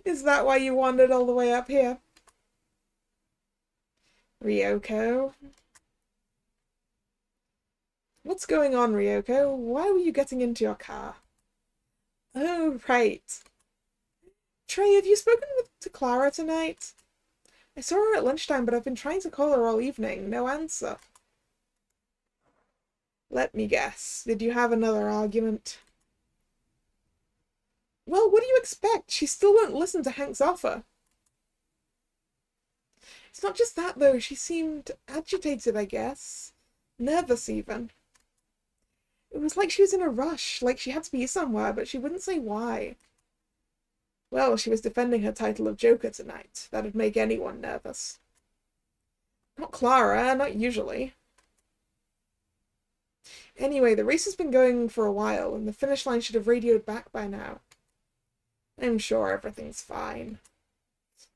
Speaker 1: Is that why you wandered all the way up here? Ryoko? What's going on, Ryoko? Why were you getting into your car? Oh, right. Trey, have you spoken to Clara tonight? I saw her at lunchtime, but I've been trying to call her all evening. No answer. Let me guess. Did you have another argument? Well, what do you expect? She still won't listen to Hank's offer. It's not just that, though. She seemed agitated, I guess. Nervous, even. It was like she was in a rush, like she had to be somewhere, but she wouldn't say why. Well, she was defending her title of Joker tonight. That'd make anyone nervous. Not Clara, not usually. Anyway, the race has been going for a while, and the finish line should have radioed back by now. I'm sure everything's fine.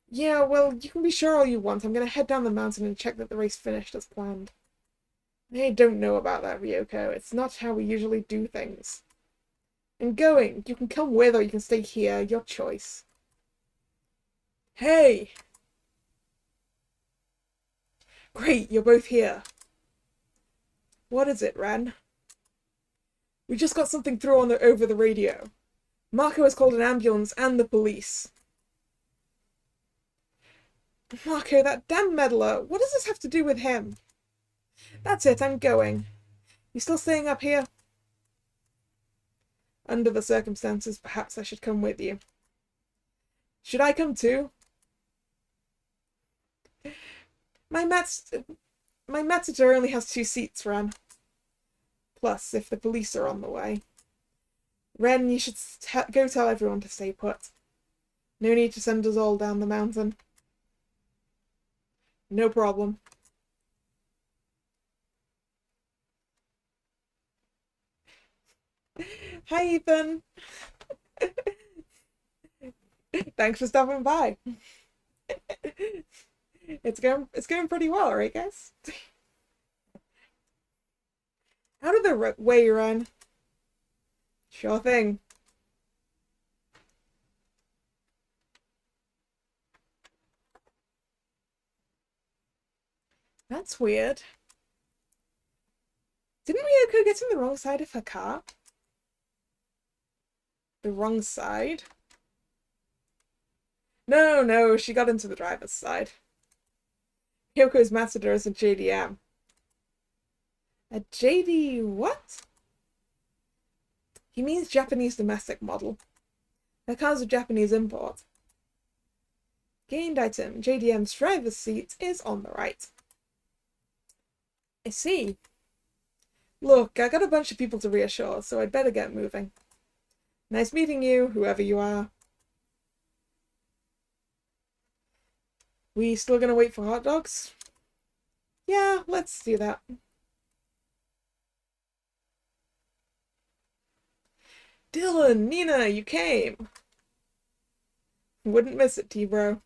Speaker 1: Yeah, well, you can be sure all you want. I'm gonna head down the mountain and check that the race finished as planned. I don't know about that, Ryoko. It's not how we usually do things. I'm going. You can come with or you can stay here. Your choice. Hey! Great, you're both here. What is it, Ren? We just got something through over the radio. Marco has called an ambulance and the police. Marco, that damn meddler. What does this have to do with him? That's it, I'm going. You still staying up here? Under the circumstances, perhaps I should come with you. Should I come too? My Matador only has 2 seats, Ren. Plus, if the police are on the way. Ren, you should go tell everyone to stay put. No need to send us all down the mountain. No problem. Hi, Ethan. Thanks for stopping by. It's going pretty well, right, guys? Out of the way, Ren. Sure thing. That's weird. Didn't Ryoko get on the wrong side of her car? The wrong side? No, she got into the driver's side. Ryoko's Matador is a JDM. A JD what? He means Japanese domestic model. Her car's a Japanese import. Gained item. JDM's driver's seat is on the right. I see. Look, I got a bunch of people to reassure, so I'd better get moving. Nice meeting you, whoever you are. We still gonna wait for hot dogs? Yeah, let's do that. Dylan, Nina, you came. Wouldn't miss it, T-Bro.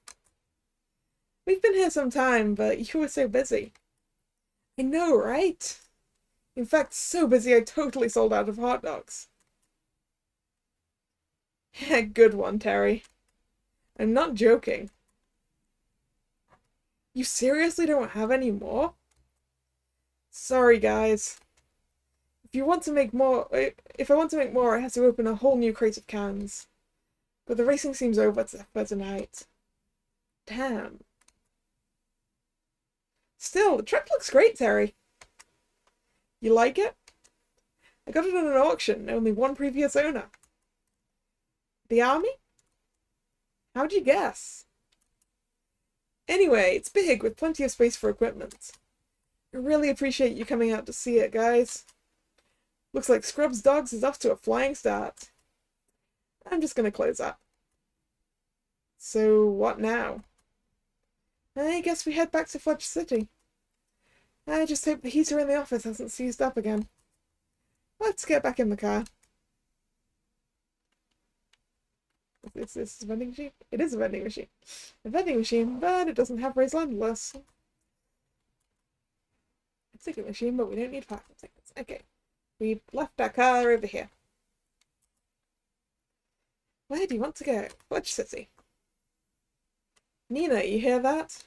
Speaker 1: We've been here some time, but you were so busy. I know, right? In fact, so busy I totally sold out of hot dogs. Good one, Terry. I'm not joking. You seriously don't have any more? Sorry, guys. If I want to make more, I have to open a whole new crate of cans. But the racing seems over for tonight. Damn. Still, the truck looks great, Terry. You like it? I got it at an auction, only one previous owner. The army? How'd you guess? Anyway, it's big, with plenty of space for equipment. I really appreciate you coming out to see it, guys. Looks like Scrub's Dogs is off to a flying start. I'm just gonna close up. So, what now? I guess we head back to Fudge City. I just hope the heater in the office hasn't seized up again. Let's get back in the car. Is this a vending machine? It is a vending machine. A vending machine, but it doesn't have raised handlers. A ticket machine, but we don't need parking tickets. Okay. We left our car over here. Where do you want to go? Fudge City. Nina, you hear that?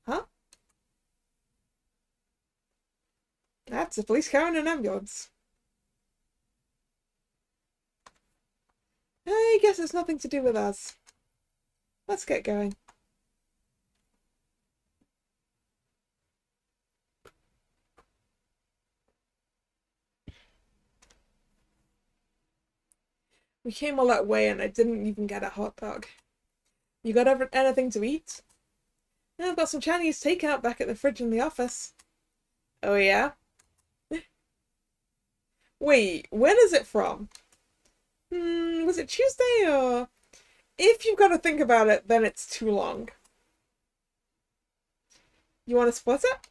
Speaker 1: Huh? That's a police car and an ambulance. I guess it's nothing to do with us. Let's get going. We came all that way and I didn't even get a hot dog. You got anything to eat? Yeah, I've got some Chinese takeout back at the fridge in the office. Oh yeah? Wait, when is it from? Was it Tuesday or... If you've got to think about it, then it's too long. You want to split it?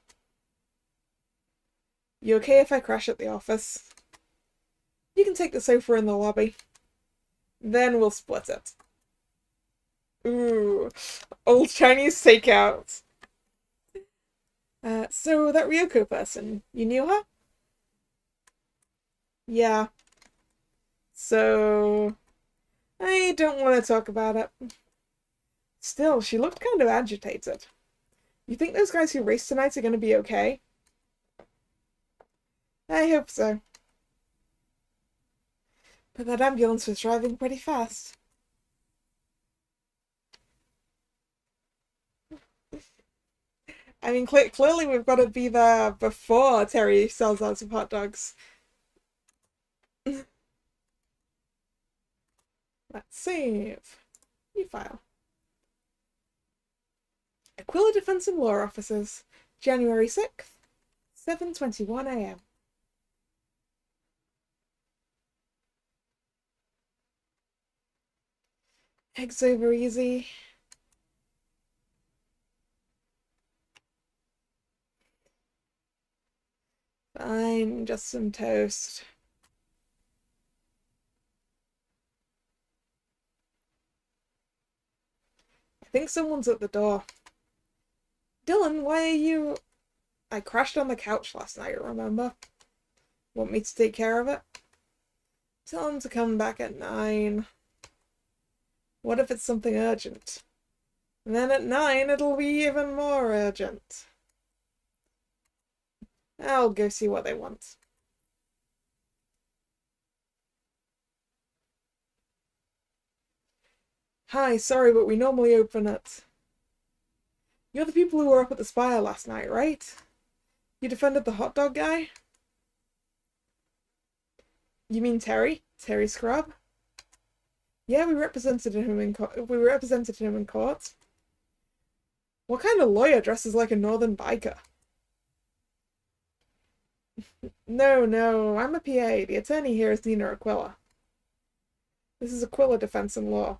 Speaker 1: You okay if I crash at the office? You can take the sofa in the lobby. Then we'll split it. Ooh, old Chinese takeout. So that Ryoko person, you knew her? Yeah. So, I don't want to talk about it. Still, she looked kind of agitated. You think those guys who race tonight are going to be okay? I hope so. But that ambulance was driving pretty fast. I mean, clearly we've got to be there before Terry sells out some hot dogs. Let's save. New file. Aquila Defense and Law Officers, January 6th, 7:21 AM. Eggs over easy. Fine, just some toast. I think someone's at the door. Dylan, why are you... I crashed on the couch last night, remember? Want me to take care of it? Tell him to come back at 9. What if it's something urgent? And then at 9 it'll be even more urgent. I'll go see what they want. Hi, sorry, but we normally open at... You're the people who were up at the Spire last night, right? You defended the hot dog guy? You mean Terry? Terry Scrub? Yeah, we represented him in court. What kind of lawyer dresses like a northern biker? No, I'm a PA. The attorney here is Nina Aquila. This is Aquila Defense and Law.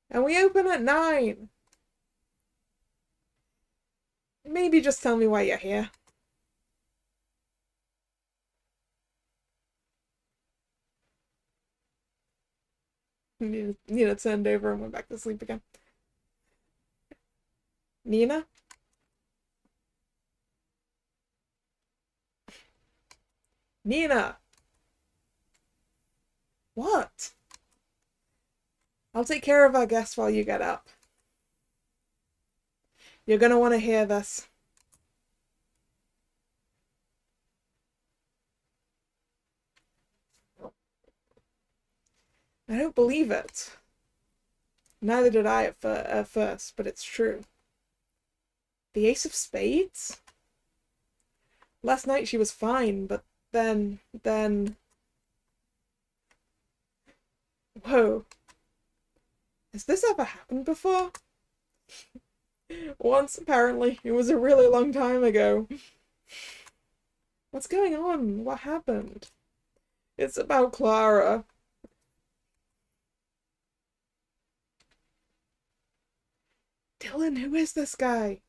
Speaker 1: And we open at 9. Maybe just tell me why you're here. Nina turned over and went back to sleep again. Nina? Nina! What? I'll take care of our guest while you get up. You're gonna want to hear this. I don't believe it. Neither did I at first, but it's true. The Ace of Spades? Last night she was fine, but then... Whoa. Has this ever happened before? Once, apparently. It was a really long time ago. What's going on? What happened? It's about Clara. Dylan, who is this guy?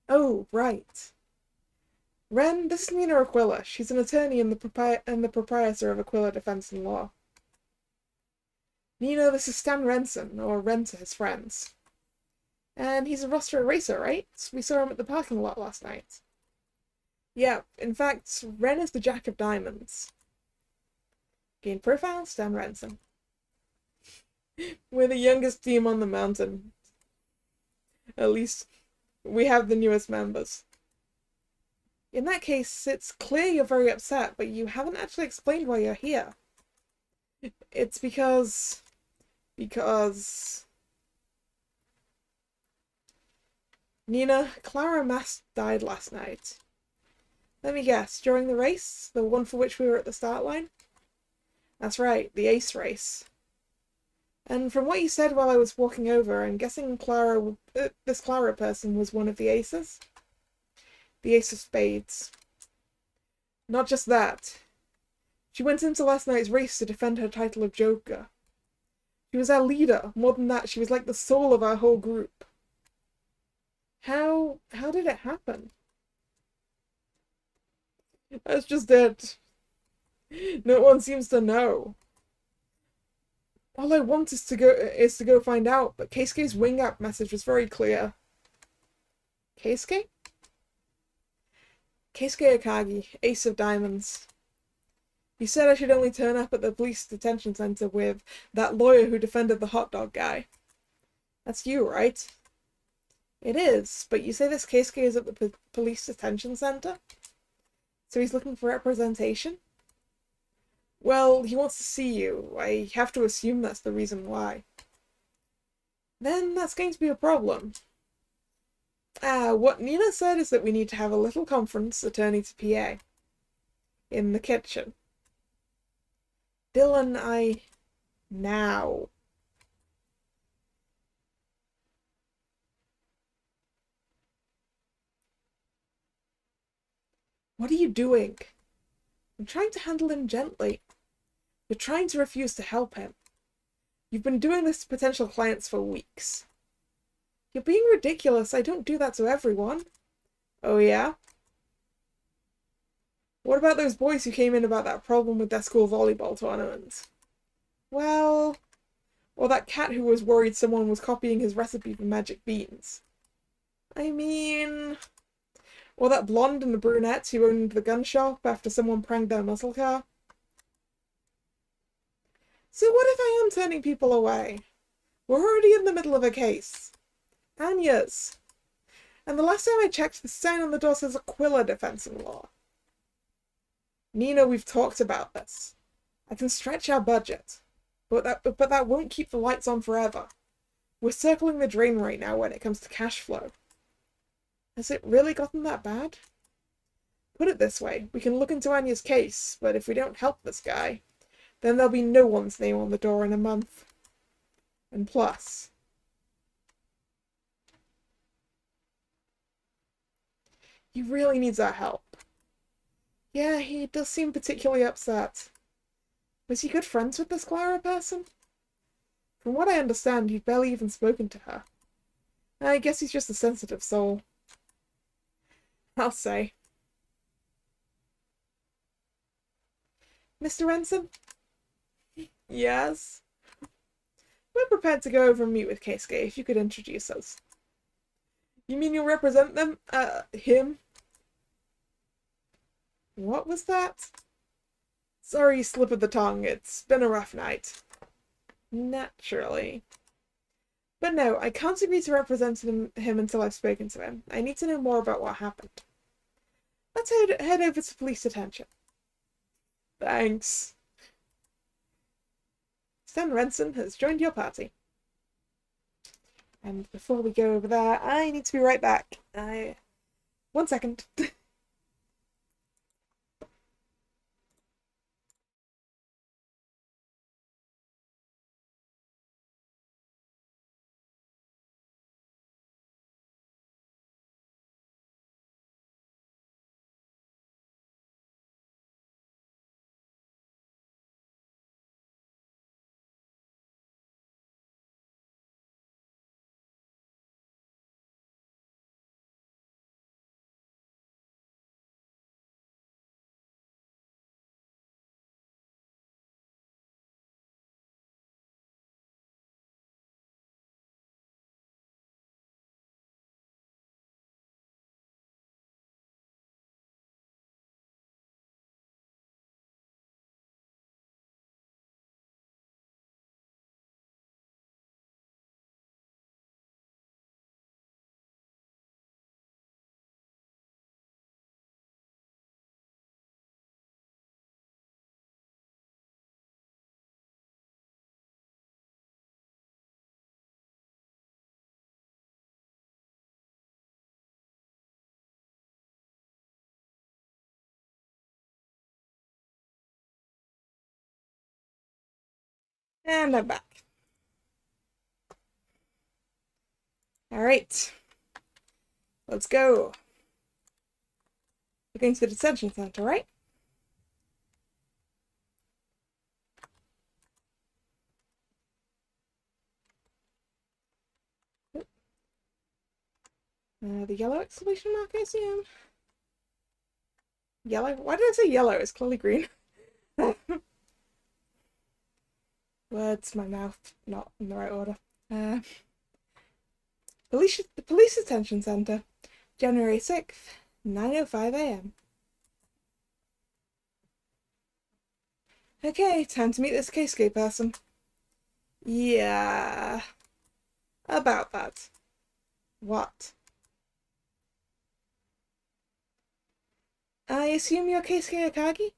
Speaker 1: Oh, right. Ren, this is Nina Aquila. She's an attorney and the proprietor of Aquila Defense and Law. Nina, this is Stan Renson, or Ren to his friends. And he's a roster racer, right? We saw him at the parking lot last night. Yeah, in fact, Ren is the Jack of Diamonds. Gain profile, Stan Renson. We're the youngest team on the mountain. At least, we have the newest members. In that case, it's clear you're very upset, but you haven't actually explained why you're here. It's because... Nina, Clara Mast died last night. Let me guess, during the race? The one for which we were at the start line? That's right, the ace race. And from what you said while I was walking over, I'm guessing this Clara person was one of the aces? The Ace of Spades. Not just that. She went into last night's race to defend her title of Joker. She was our leader. More than that, she was like the soul of our whole group. How did it happen? That's just it. No one seems to know. All I want is to go find out, but Keisuke's wing app message was very clear. Keisuke? Keisuke Akagi, Ace of Diamonds. He said I should only turn up at the police detention center with that lawyer who defended the hot dog guy. That's you, right? It is, but you say this Keisuke is at the police detention center? So he's looking for representation? Well, he wants to see you. I have to assume that's the reason why. Then that's going to be a problem. What Nina said is that we need to have a little conference, attorney to PA. In the kitchen. Dylan, now. What are you doing? I'm trying to handle him gently. You're trying to refuse to help him. You've been doing this to potential clients for weeks. You're being ridiculous. I don't do that to everyone. Oh, yeah? What about those boys who came in about that problem with their school volleyball tournament? Well... Or that cat who was worried someone was copying his recipe for magic beans. I mean... Or that blonde and the brunette who owned the gun shop after someone pranked their muscle car. So what if I am turning people away? We're already in the middle of a case. Anya's. And the last time I checked, the sign on the door says Aquila Defense and Law. Nina, we've talked about this. I can stretch our budget, but that won't keep the lights on forever. We're circling the drain right now when it comes to cash flow. Has it really gotten that bad? Put it this way, we can look into Anya's case, but if we don't help this guy, then there'll be no one's name on the door in a month. And plus... He really needs our help. Yeah, he does seem particularly upset. Was he good friends with this Clara person? From what I understand, he'd barely even spoken to her. I guess he's just a sensitive soul. I'll say. Mr. Renson? Yes? We're prepared to go over and meet with Keisuke if you could introduce us. You mean you'll represent them? Him? What was that? Sorry, slip of the tongue. It's been a rough night. Naturally. But no, I can't agree to represent him until I've spoken to him. I need to know more about what happened. Let's head over to police detention. Thanks. Stan Renson has joined your party. And before we go over there, I need to be right back. 1 second. And I'm back. Alright. Let's go. We're going to the detention center, right? The yellow exclamation mark, I assume? Yellow? Why did I say yellow? It's clearly green. Words, my mouth, not in the right order. The Police Detention Center, January 6th, 9:05 a.m. Okay, time to meet this Keisuke person. Yeah, about that. What? I assume you're Keisuke Akagi?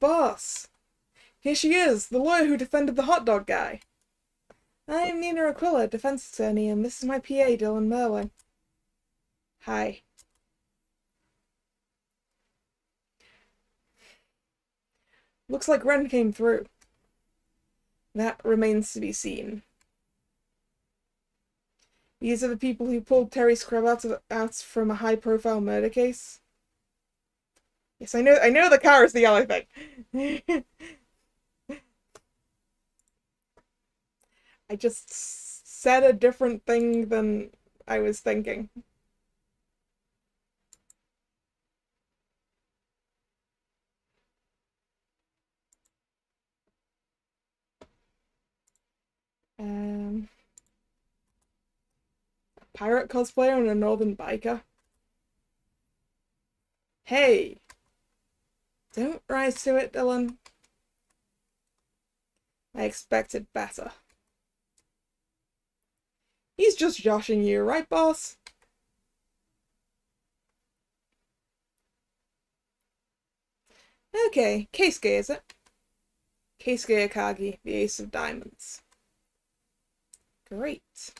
Speaker 1: Boss! Here she is, the lawyer who defended the hot dog guy. I'm Nina Aquila, defense attorney, and this is my PA, Dylan Merwin. Hi. Looks like Ren came through. That remains to be seen. These are the people who pulled Terry Scrub out from a high-profile murder case. Yes, I know the car is the yellow thing. I just said a different thing than I was thinking. Pirate cosplayer and a northern biker. Hey! Don't rise to it, Dylan. I expected better. He's just joshing you, right, boss? Okay, Keisuke, is it? Keisuke Akagi, the Ace of Diamonds. Great.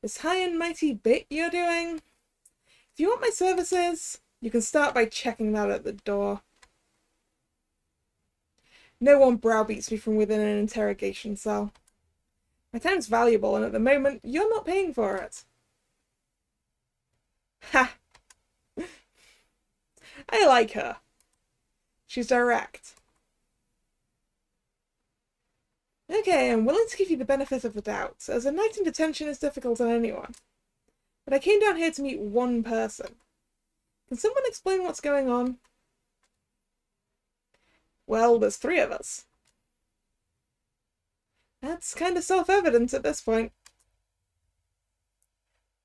Speaker 1: This high and mighty bit you're doing? If you want my services, you can start by checking that at the door. No one browbeats me from within an interrogation cell. My time's valuable, and at the moment, you're not paying for it. Ha! I like her. She's direct. Okay, I'm willing to give you the benefit of the doubt, as a night in detention is difficult on anyone. But I came down here to meet one person. Can someone explain what's going on? Well, there's 3 of us. That's kind of self-evident at this point.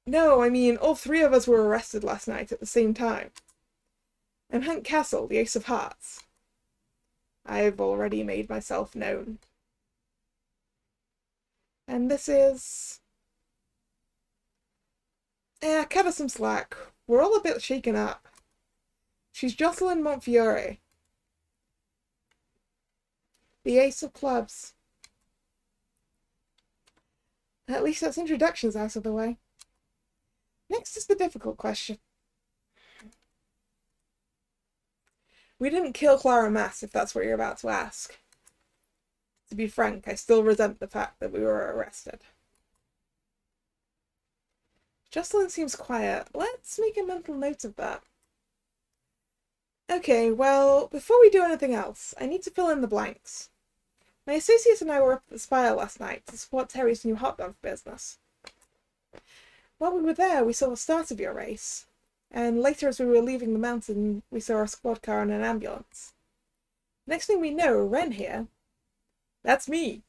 Speaker 1: No, I mean, all 3 of us were arrested last night at the same time. I'm Hank Castle, the Ace of Hearts. I've already made myself known. And this is... cut us some slack. We're all a bit shaken up. She's Jocelyn Montefiore, the Ace of Clubs. At least that's introductions out of the way. Next is the difficult question. We didn't kill Clara Mass, if that's what you're about to ask. To be frank, I still resent the fact that we were arrested. Jocelyn seems quiet. Let's make a mental note of that. Okay, well, before we do anything else, I need to fill in the blanks. My associates and I were up at the Spire last night to support Terry's new hot dog business. While we were there, we saw the start of your race, and later as we were leaving the mountain, we saw a squad car and an ambulance. Next thing we know, Ren here. That's me!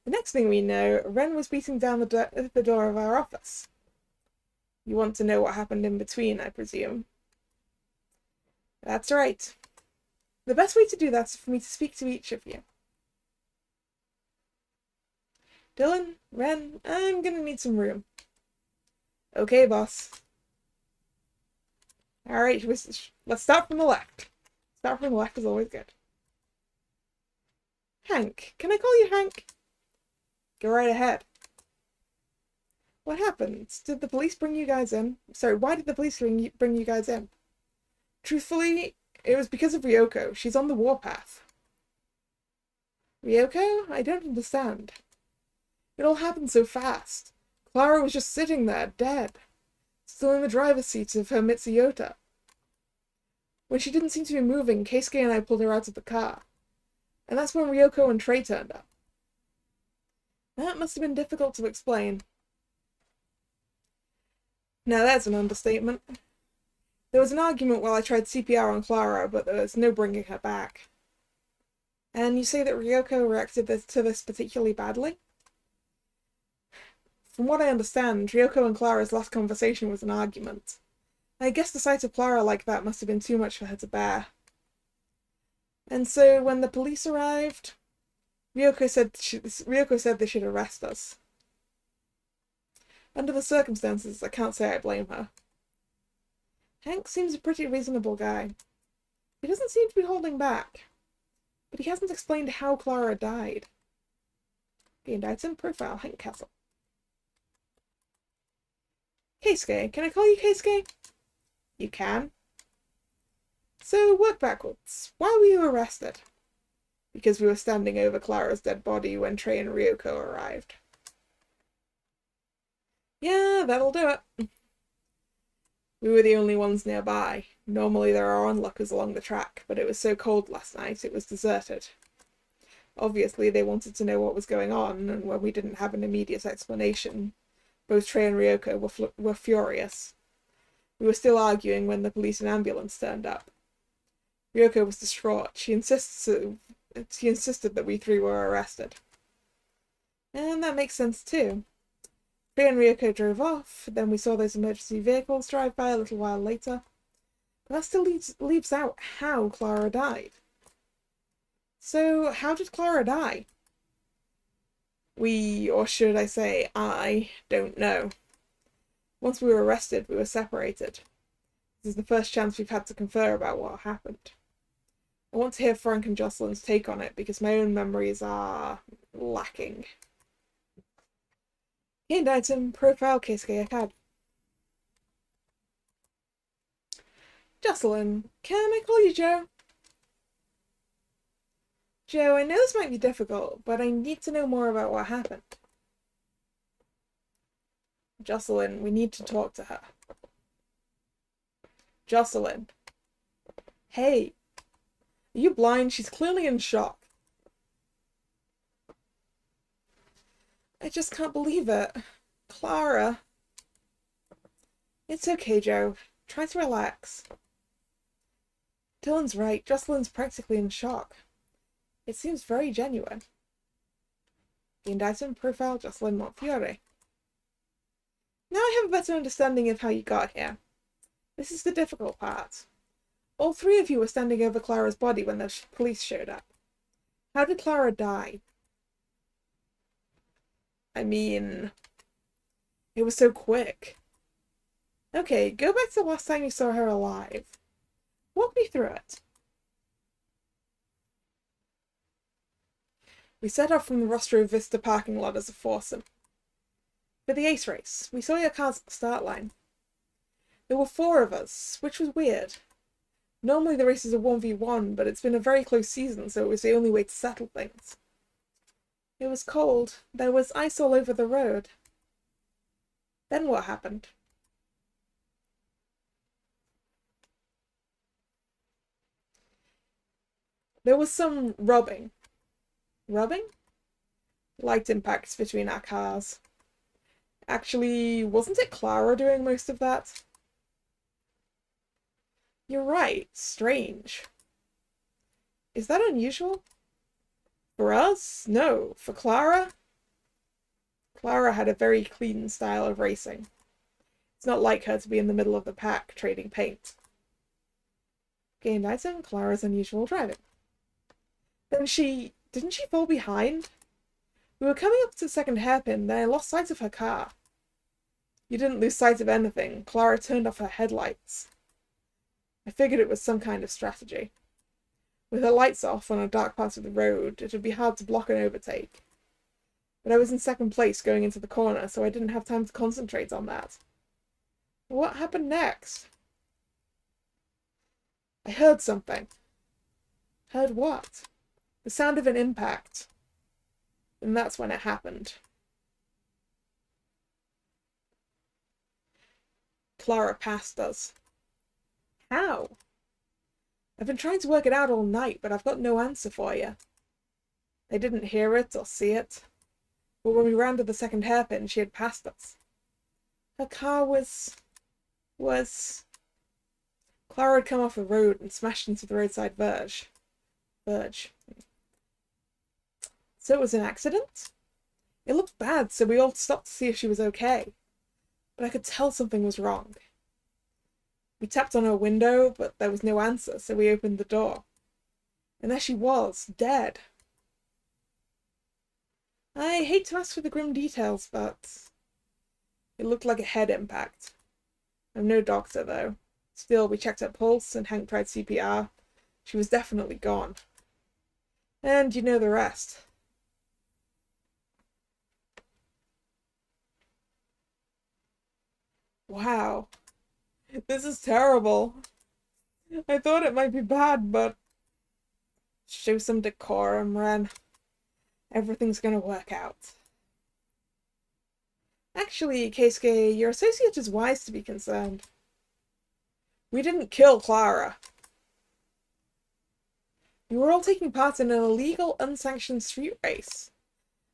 Speaker 1: The next thing we know, Ren was beating down the door of our office. You want to know what happened in between, I presume? That's right. The best way to do that is for me to speak to each of you. Dylan, Ren, I'm gonna need some room. Okay, boss. Alright, let's start from the left. Start from the left is always good. Hank. Can I call you Hank? Go right ahead. What happened? Did the police bring you guys in? Sorry, why did the police bring you guys in? Truthfully, it was because of Ryoko. She's on the warpath. Ryoko? I don't understand. It all happened so fast. Clara was just sitting there, dead. Still in the driver's seat of her Mitsuyota. When she didn't seem to be moving, Keisuke and I pulled her out of the car. And that's when Ryoko and Trey turned up. That must have been difficult to explain. Now that's an understatement. There was an argument while I tried CPR on Clara, but there was no bringing her back. And you say that Ryoko reacted to this particularly badly? From what I understand, Ryoko and Clara's last conversation was an argument. I guess the sight of Clara like that must have been too much for her to bear. And so when the police arrived, Ryoko said they should arrest us. Under the circumstances, I can't say I blame her. Hank seems a pretty reasonable guy. He doesn't seem to be holding back. But he hasn't explained how Clara died. Gained item, profile, Hank Castle. Keisuke. Can I call you Keisuke? You can. So, work backwards. Why were you arrested? Because we were standing over Clara's dead body when Trey and Ryoko arrived. Yeah, that'll do it. We were the only ones nearby. Normally there are onlookers along the track, but it was so cold last night it was deserted. Obviously they wanted to know what was going on, and when we didn't have an immediate explanation, both Trey and Ryoko were furious. We were still arguing when the police and ambulance turned up. Ryoko was distraught. She insisted that we 3 were arrested. And that makes sense too. Trey and Ryoko drove off, then we saw those emergency vehicles drive by a little while later. But that still leaves out how Clara died. So, how did Clara die? We, or should I say, I, don't know. Once we were arrested, we were separated. This is the first chance we've had to confer about what happened. I want to hear Frank and Jocelyn's take on it, because my own memories are lacking. Gained item, profile, Keisuke Akad. Jocelyn, can I call you Joe? Joe, I know this might be difficult, but I need to know more about what happened. Jocelyn, we need to talk to her. Jocelyn. Hey. Are you blind? She's clearly in shock. I just can't believe it. Clara. It's okay, Joe. Try to relax. Dylan's right. Jocelyn's practically in shock. It seems very genuine. Gained item profile Jocelyn Montefiore. Now I have a better understanding of how you got here. This is the difficult part. All three of you were standing over Clara's body when the police showed up. How did Clara die? I mean, it was so quick. Okay, go back to the last time you saw her alive. Walk me through it. We set off from the Rostro Vista parking lot as a foursome. For the ace race, we saw your cars at the start line. There were 4 of us, which was weird. Normally the race is a 1v1, but it's been a very close season, so it was the only way to settle things. It was cold. There was ice all over the road. Then what happened? There was some rubbing. Rubbing? Light impacts between our cars. Actually, wasn't it Clara doing most of that? You're right. Strange. Is that unusual? For us? No. For Clara? Clara had a very clean style of racing. It's not like her to be in the middle of the pack trading paint. Gained item, Clara's unusual driving. Then didn't she fall behind? We were coming up to the second hairpin, then I lost sight of her car. You didn't lose sight of anything. Clara turned off her headlights. I figured it was some kind of strategy. With her lights off on a dark part of the road, it would be hard to block an overtake. But I was in second place going into the corner, so I didn't have time to concentrate on that. What happened next? I heard something. Heard what? The sound of an impact. And that's when it happened. Clara passed us. How? I've been trying to work it out all night, but I've got no answer for you. I didn't hear it or see it. But when we rounded the second hairpin, she had passed us. Her car was... Clara had come off the road and smashed into the roadside verge. So it was an accident? It looked bad, so we all stopped to see if she was okay. But I could tell something was wrong. We tapped on her window, but there was no answer, so we opened the door. And there she was, dead. I hate to ask for the grim details, but it looked like a head impact. I'm no doctor, though. Still, we checked her pulse, and Hank tried CPR. She was definitely gone. And you know the rest. Wow. This is terrible. I thought it might be bad, but show some decorum, Ren. Everything's gonna work out. Actually, Keisuke, your associate is wise to be concerned. We didn't kill Clara. We were all taking part in an illegal, unsanctioned street race.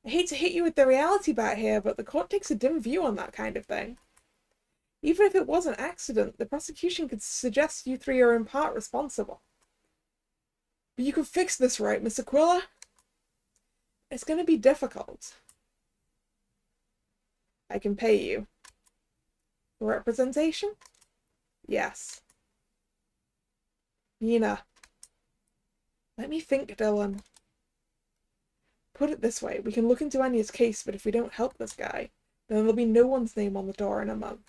Speaker 1: I hate to hit you with the reality bat here, but the court takes a dim view on that kind of thing. Even if it was an accident, the prosecution could suggest you 3 are in part responsible. But you could fix this, right, Miss Aquila? It's going to be difficult. I can pay you. For representation? Yes. Nina. Let me think, Dylan. Put it this way, we can look into Anya's case, but if we don't help this guy, then there'll be no one's name on the door in a month.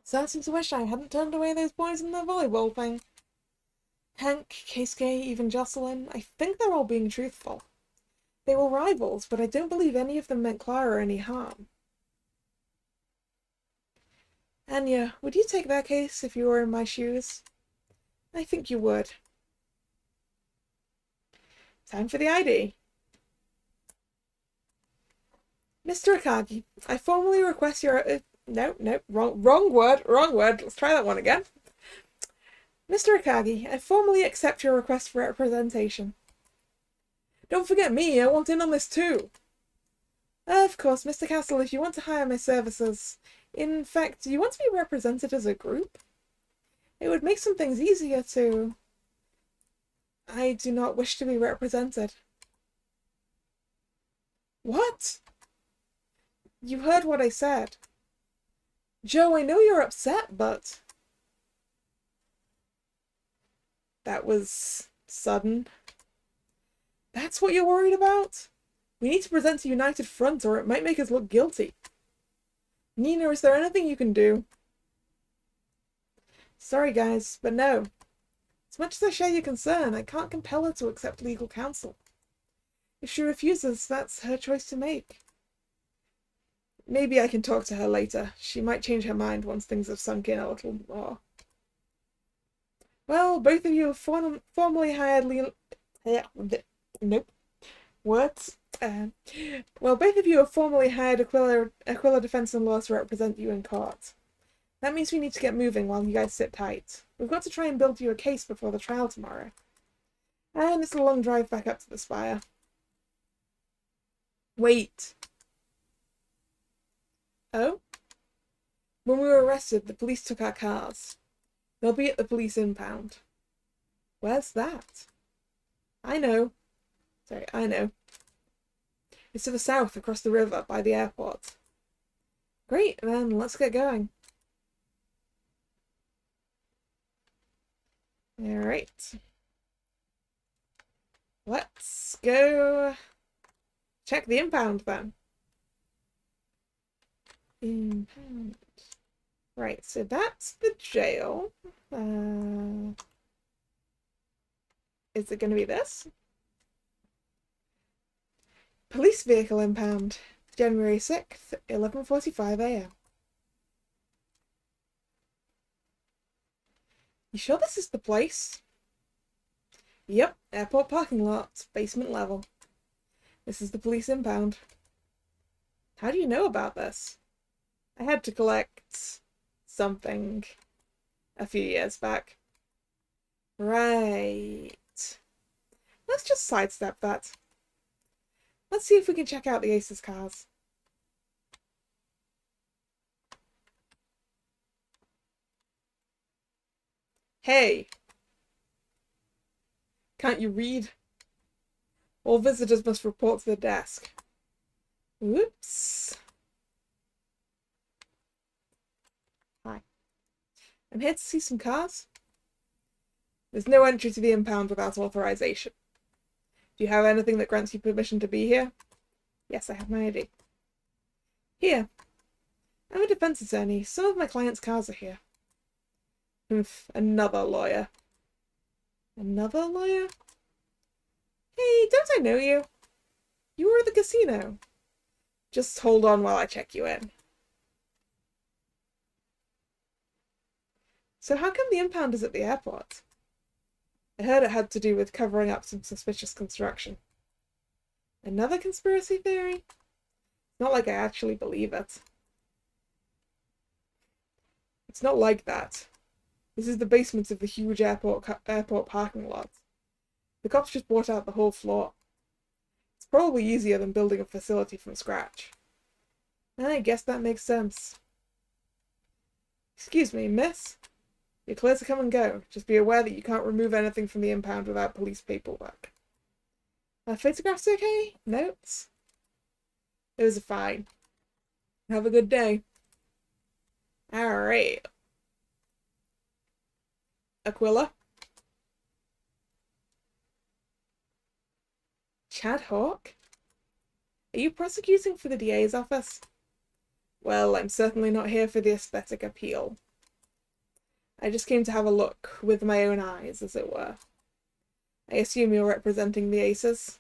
Speaker 1: Starting to wish I hadn't turned away those boys in the volleyball thing. Hank, Keisuke, even Jocelyn, I think they're all being truthful. They were rivals, but I don't believe any of them meant Clara any harm. Anya, would you take that case if you were in my shoes? I think you would. Time for the ID. Mr. Akagi, I formally request your... No, wrong word. Let's try that one again. Mr. Akagi, I formally accept your request for representation. Don't forget me, I want in on this too. Of course, Mr. Castle, if you want to hire my services. In fact, do you want to be represented as a group? It would make some things easier to... I do not wish to be represented. What? You heard what I said. Joe, I know you're upset, but... That was sudden. That's what you're worried about? We need to present a united front or it might make us look guilty. Nina, is there anything you can do? Sorry guys, but no. As much as I share your concern, I can't compel her to accept legal counsel. If she refuses, that's her choice to make. Maybe I can talk to her later. She might change her mind once things have sunk in a little more. Well, both of you have formally hired Nope. Words. Well, both of you have formally hired Aquila Defense and Law to represent you in court. That means we need to get moving while you guys sit tight. We've got to try and build you a case before the trial tomorrow. And it's a long drive back up to the spire. Wait. Oh? When we were arrested, the police took our cars. They'll be at the police impound. Where's that? I know. It's to the south, across the river, by the airport. Great, then let's get going. Alright. Let's go check the impound then. Impound. Right, so that's the jail. Is it going to be this? Police vehicle impound. January 6th, 11:45 AM. You sure this is the place? Yep, airport parking lot, basement level. This is the police impound. How do you know about this? I had to collect something a few years back. Right. Let's just sidestep that. Let's see if we can check out the Aces cars. Hey! Can't you read? All visitors must report to the desk. Whoops. Hi. I'm here to see some cars. There's no entry to the impound without authorization. Do you have anything that grants you permission to be here? Yes, I have my ID. Here. I'm a defense attorney. Some of my clients' cars are here. Another lawyer. Another lawyer? Hey, don't I know you? You were at the casino. Just hold on while I check you in. So how come the impound is at the airport? I heard it had to do with covering up some suspicious construction. Another conspiracy theory? It's not like I actually believe it. It's not like that. This is the basement of the huge airport parking lot. The cops just bought out the whole floor. It's probably easier than building a facility from scratch. I guess that makes sense. Excuse me, miss? You're clear to come and go. Just be aware that you can't remove anything from the impound without police paperwork. Photographs okay? Notes? Those are fine. Have a good day. Alright. Aquila? Chad Hawk? Are you prosecuting for the DA's office? Well, I'm certainly not here for the aesthetic appeal. I just came to have a look with my own eyes, as it were. I assume you're representing the Aces?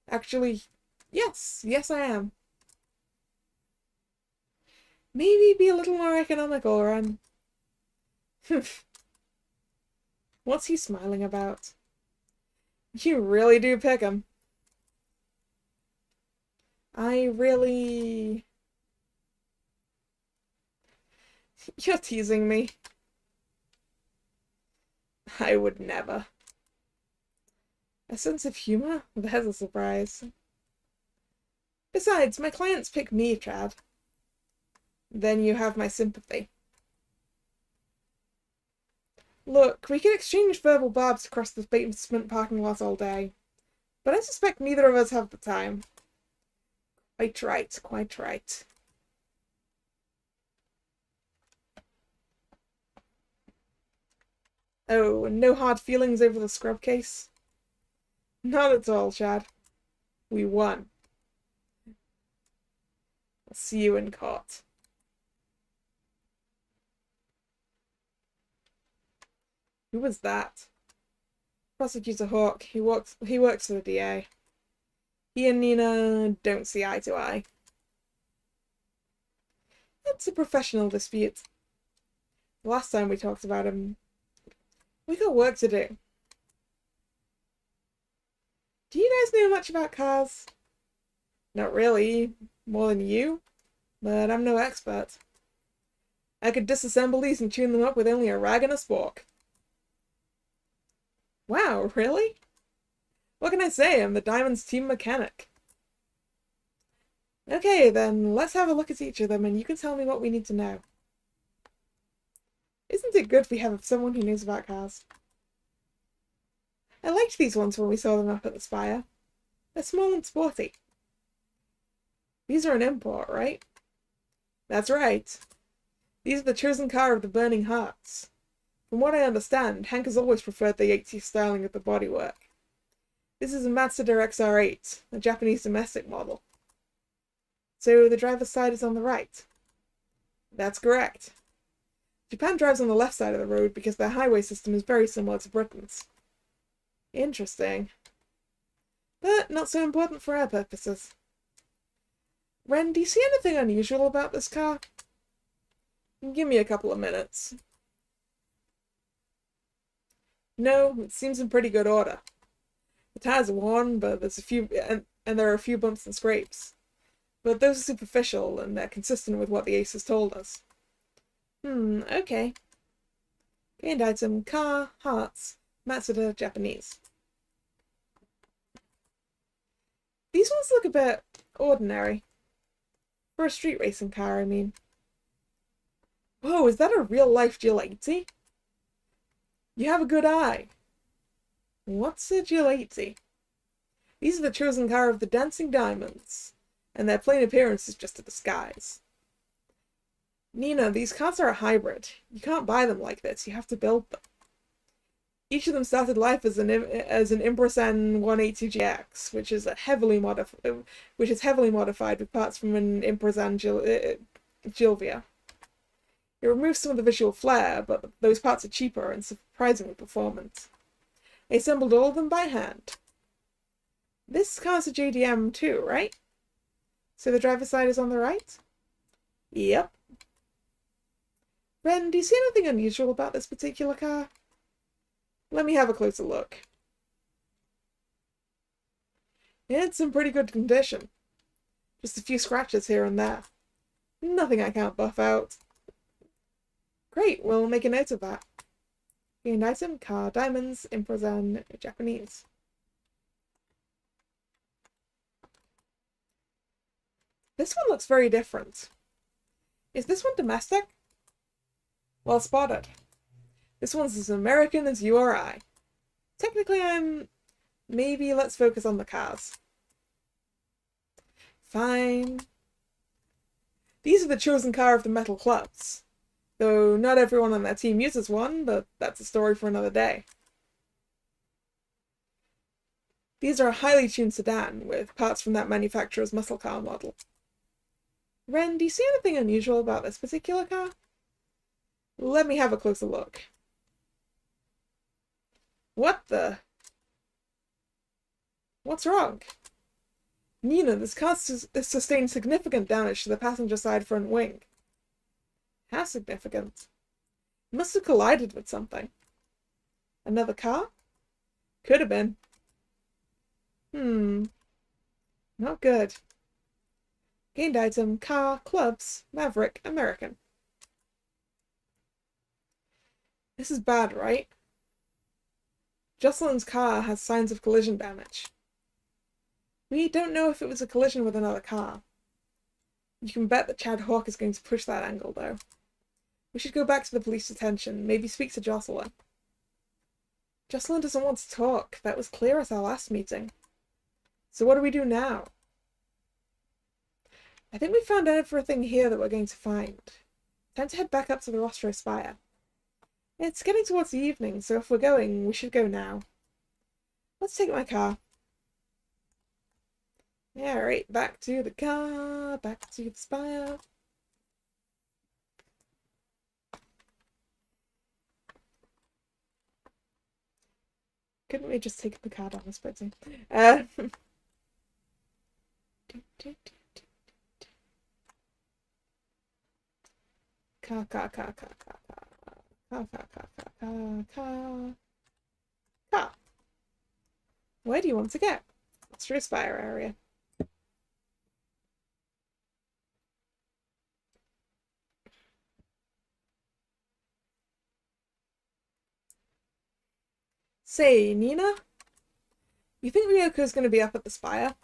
Speaker 1: Actually, yes. Yes, I am. Maybe be a little more economical, Ren. What's he smiling about? You really do pick him. I really... You're teasing me. I would never. A sense of humor? There's a surprise. Besides, my clients pick me, Chad. Then you have my sympathy. Look, we could exchange verbal barbs across the basement parking lot all day, but I suspect neither of us have the time. Quite right, quite right. Oh, and no hard feelings over the scrub case? Not at all, Chad. We won. I'll see you in court. Who was that? Prosecutor Hawk. He works for the DA. He and Nina don't see eye to eye. It's a professional dispute. The last time we talked about him, we got work to do. Do you guys know much about cars? Not really, more than you, but I'm no expert. I could disassemble these and tune them up with only a rag and a spork. Wow, really? What can I say? I'm the Diamond's team mechanic. Okay, then let's have a look at each of them and you can tell me what we need to know. Isn't it good we have someone who knows about cars? I liked these ones when we saw them up at the Spire. They're small and sporty. These are an import, right? That's right. These are the chosen car of the Burning Hearts. From what I understand, Hank has always preferred the 80s styling of the bodywork. This is a Mazda XR8, a Japanese domestic model. So the driver's side is on the right. That's correct. Japan drives on the left side of the road because their highway system is very similar to Britain's. Interesting. But not so important for our purposes. Ren, do you see anything unusual about this car? Give me a couple of minutes. No, it seems in pretty good order. The tires are worn, but there's a few, and there are a few bumps and scrapes. But those are superficial, and they're consistent with what the ace has told us. Okay. Gained item, car, hearts, Mazda, Japanese. These ones look a bit ordinary. For a street racing car, I mean. Whoa, is that a real-life G80? You have a good eye. What's a G80? These are the chosen car of the Dancing Diamonds, and their plain appearance is just a disguise. Nina, these cars are a hybrid. You can't buy them like this, you have to build them. Each of them started life as an Imprezan 180GX, which is heavily modified with parts from an Imprezan Gilvia. It removes some of the visual flair, but those parts are cheaper and surprisingly performant. I assembled all of them by hand. This car's a JDM too, right? So the driver's side is on the right? Yep. Ren, do you see anything unusual about this particular car? Let me have a closer look. It's in pretty good condition. Just a few scratches here and there. Nothing I can't buff out. Great, we'll make a note of that. Gained item, car, diamonds, Imprezan, Japanese. This one looks very different. Is this one domestic? Well spotted. This one's as American as you or I. Technically maybe let's focus on the cars. Fine. These are the chosen car of the metal clubs. Though not everyone on that team uses one, but that's a story for another day. These are a highly tuned sedan, with parts from that manufacturer's muscle car model. Ren, do you see anything unusual about this particular car? Let me have a closer look. What the? What's wrong? Nina, this car sustained significant damage to the passenger side front wing. How significant? It must have collided with something. Another car? Could have been. Not good. Gained item, car, clubs, Maverick, American. This is bad, right? Jocelyn's car has signs of collision damage. We don't know if it was a collision with another car. You can bet that Chad Hawk is going to push that angle, though. We should go back to the police detention, maybe speak to Jocelyn. Jocelyn doesn't want to talk. That was clear at our last meeting. So what do we do now? I think we found everything here that we're going to find. Time to head back up to the Rostro Spire. It's getting towards the evening, so if we're going, we should go now. Let's take my car. Yeah, right, back to the car, back to the spire. Couldn't we just take the car down this bit? Car. Where do you want to go? What's your Spire area? Say, Nina? You think Ryoko's going to be up at the Spire?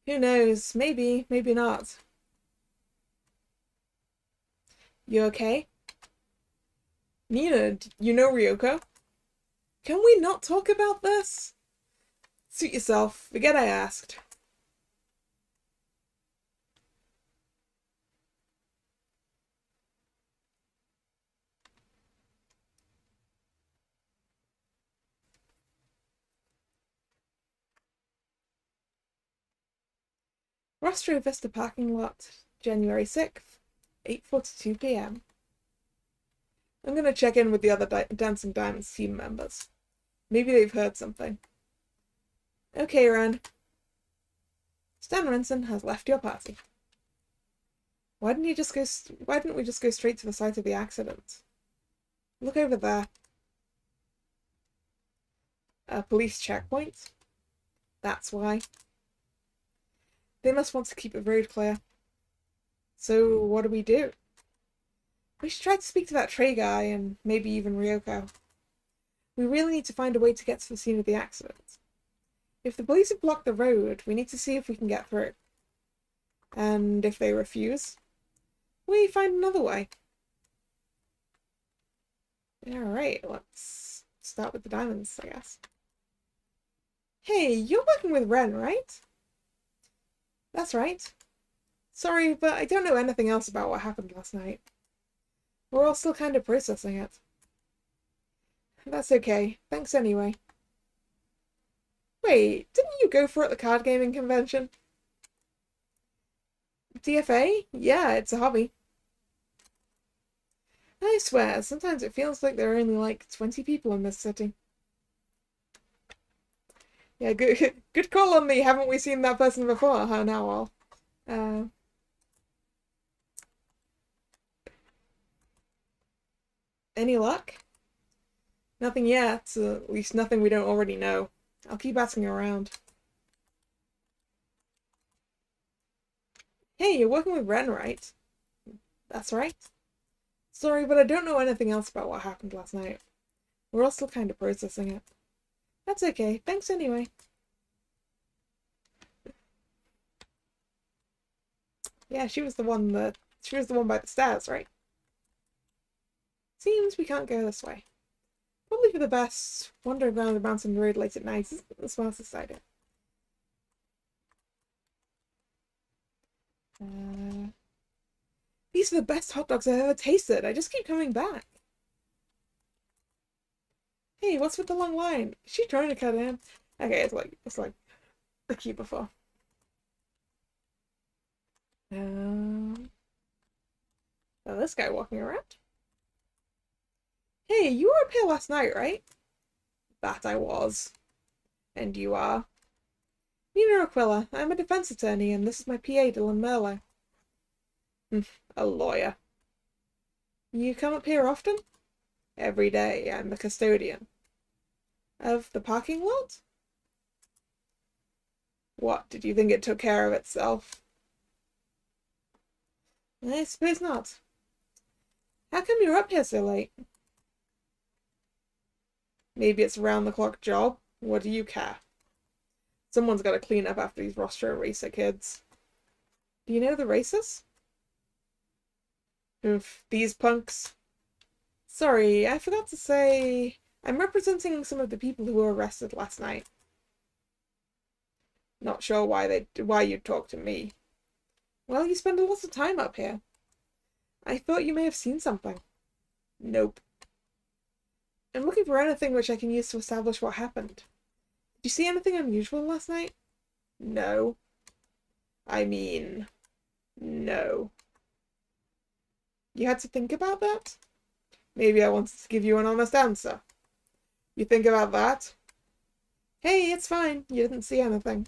Speaker 1: Who knows? Maybe, maybe not. You okay? Nina, you know Ryoko? Can we not talk about this? Suit yourself. Forget I asked. Rostro Vista parking lot, January 6th, 8:42 p.m. I'm going to check in with the other Dancing Diamonds team members. Maybe they've heard something. Okay, Ren. Stan Renson has left your party. Why didn't we just go straight to the site of the accident? Look over there. A police checkpoint? That's why. They must want to keep the road clear. So what do we do? We should try to speak to that Trey guy and maybe even Ryoko. We really need to find a way to get to the scene of the accident. If the police have blocked the road, we need to see if we can get through. And if they refuse, we find another way. Alright, let's start with the diamonds, I guess. Hey, you're working with Ren, right? That's right. Sorry, but I don't know anything else about what happened last night. We're all still kind of processing it. That's okay. Thanks anyway. Wait, didn't you go for it at the card gaming convention? DFA? Yeah, it's a hobby. I swear, sometimes it feels like there are only like 20 people in this city. Yeah, good call on me. Haven't we seen that person before? Huh, now all. Any luck? Nothing yet. At least nothing we don't already know. I'll keep asking around. Hey, you're working with Ren, right? That's right. Sorry, but I don't know anything else about what happened last night. We're all still kind of processing it. That's okay. Thanks anyway. Yeah, she was the one by the stairs, right? Seems we can't go this way. Probably for the best. Wandering around the mountain road late at night isn't the smartest idea. These are the best hot dogs I've ever tasted. I just keep coming back. Hey, what's with the long line? Is she trying to cut in? Okay, it's like the queue before. Oh, this guy walking around. Hey, you were up here last night, right? That I was. And you are? Nina Aquila. I'm a defense attorney, and this is my PA, Dylan Merlo. A lawyer. You come up here often? Every day. I'm the custodian. Of the parking lot? What, did you think it took care of itself? I suppose not. How come you're up here so late? Maybe it's a round-the-clock job. What do you care? Someone's got to clean up after these rostro racer kids. Do you know the racers? Oof, these punks. Sorry, I forgot to say, I'm representing some of the people who were arrested last night. Not sure why you'd talk to me. Well, you spend a lot of time up here. I thought you may have seen something. Nope. I'm looking for anything which I can use to establish what happened. Did you see anything unusual last night? No. I mean, no. You had to think about that? Maybe I wanted to give you an honest answer. You think about that? Hey, it's fine. You didn't see anything.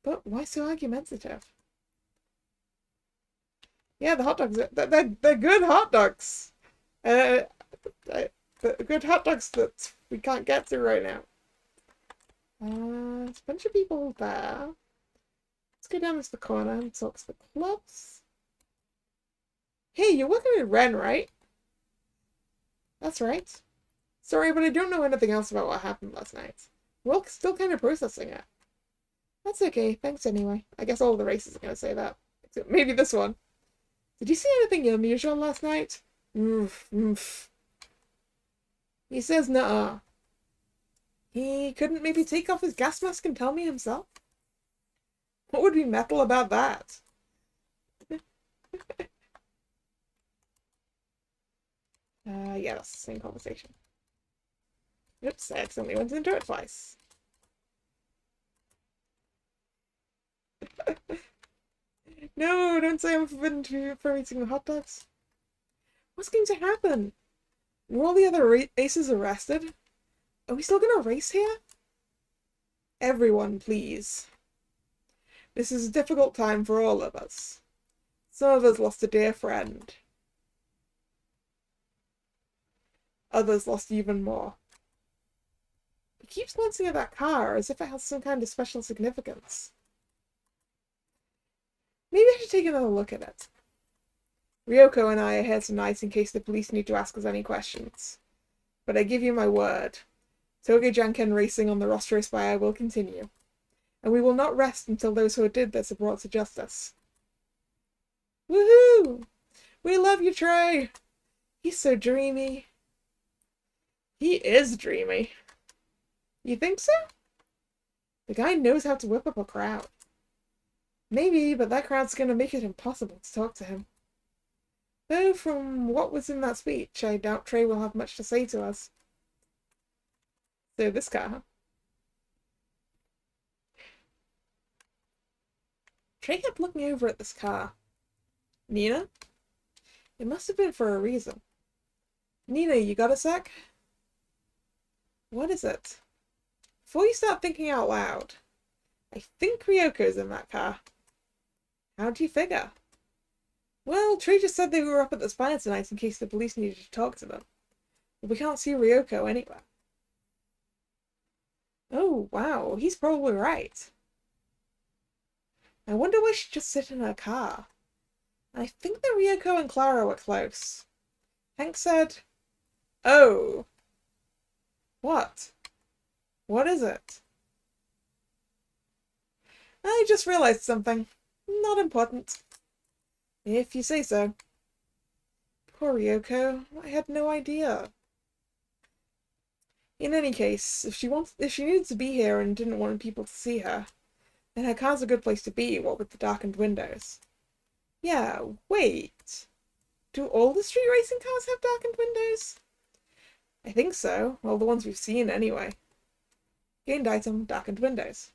Speaker 1: But why so argumentative? Yeah, the hot dogs, they're good hot dogs. The good hot dogs that we can't get to right now. There's a bunch of people there. Let's go down to the corner and talk to the clubs. Hey, you're working with Ren, right? That's right. Sorry, but I don't know anything else about what happened last night. We're still kind of processing it. That's okay, thanks anyway. I guess all the races are going to say that. Except maybe this one. Did you see anything unusual last night? Oof. He says nuh-uh. He couldn't maybe take off his gas mask and tell me himself? What would be metal about that? Yeah, that's the same conversation. Oops, I accidentally went into it twice. No, don't say I'm forbidden from eating the hot dogs. What's going to happen? Were all the other aces arrested? Are we still going to race here? Everyone, please. This is a difficult time for all of us. Some of us lost a dear friend. Others lost even more. He keeps glancing at that car as if it has some kind of special significance. Maybe I should take another look at it. Ryoko and I are here tonight in case the police need to ask us any questions. But I give you my word. Toge Janken racing on the Rostro Spire will continue. And we will not rest until those who did this are brought to justice. Woohoo! We love you, Trey! He's so dreamy. He is dreamy. You think so? The guy knows how to whip up a crowd. Maybe, but that crowd's going to make it impossible to talk to him. Though from what was in that speech, I doubt Trey will have much to say to us. So this car, huh? Trey kept looking over at this car. Nina? It must have been for a reason. Nina, you got a sec? What is it? Before you start thinking out loud, I think Ryoko's in that car. How do you figure? Well, Trey just said they were up at the Spire tonight in case the police needed to talk to them. But we can't see Ryoko anywhere. Oh, wow, he's probably right. I wonder why she'd just sit in her car. I think that Ryoko and Clara were close. Hank said, "Oh." What? What is it? I just realized something. Not important. If you say so. Poor Ryoko. I had no idea. In any case, if she needed to be here and didn't want people to see her, then her car's a good place to be, what with the darkened windows. Yeah, wait. Do all the street racing cars have darkened windows? I think so. Well, the ones we've seen anyway. Gained item, darkened windows.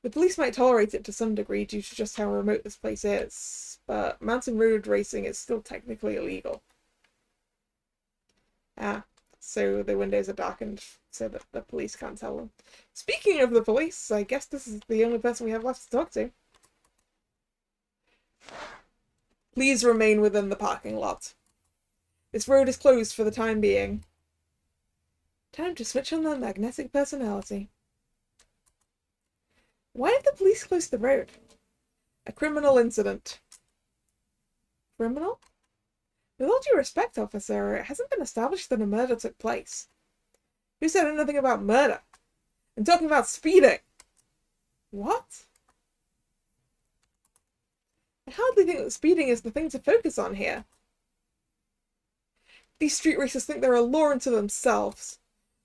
Speaker 1: The police might tolerate it to some degree due to just how remote this place is, but mountain road racing is still technically illegal. Ah, so the windows are darkened so that the police can't tell them. Speaking of the police, I guess this is the only person we have left to talk to. Please remain within the parking lot. This road is closed for the time being. Time to switch on the magnetic personality. Why have the police closed the road? A criminal incident. Criminal? With all due respect, officer, it hasn't been established that a murder took place. Who said anything about murder? I'm talking about speeding. What? I hardly think that speeding is the thing to focus on here. These street racers think they're a law unto themselves.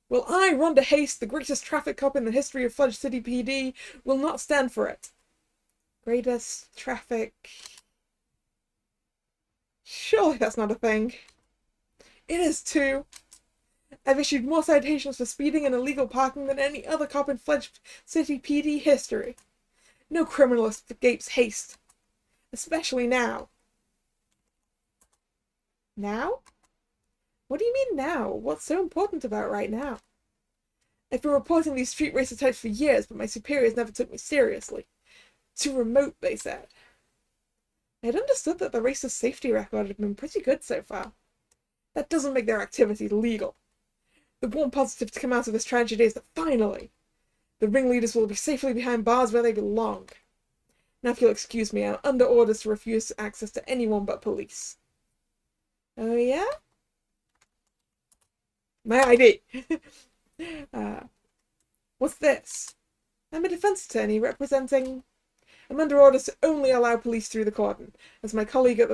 Speaker 1: Well, I, Rhonda Haste, the greatest traffic cop in the history of Fudge City PD, will not stand for it. Greatest traffic... Surely that's not a thing. It is too. I've issued more citations for speeding and illegal parking than any other cop in Fudge City PD history. No criminal escapes haste. Especially now. Now? What do you mean now? What's so important about right now? I've been reporting these street racer types for years, but my superiors never took me seriously. Too remote, they said. I had understood that the racer's safety record had been pretty good so far. That doesn't make their activities legal. The one positive to come out of this tragedy is that finally, the ringleaders will be safely behind bars where they belong. Now if you'll excuse me, I'm under orders to refuse access to anyone but police. Oh yeah? My ID! What's this? I'm a defense attorney representing... I'm under orders to only allow police through the cordon, as is my colleague at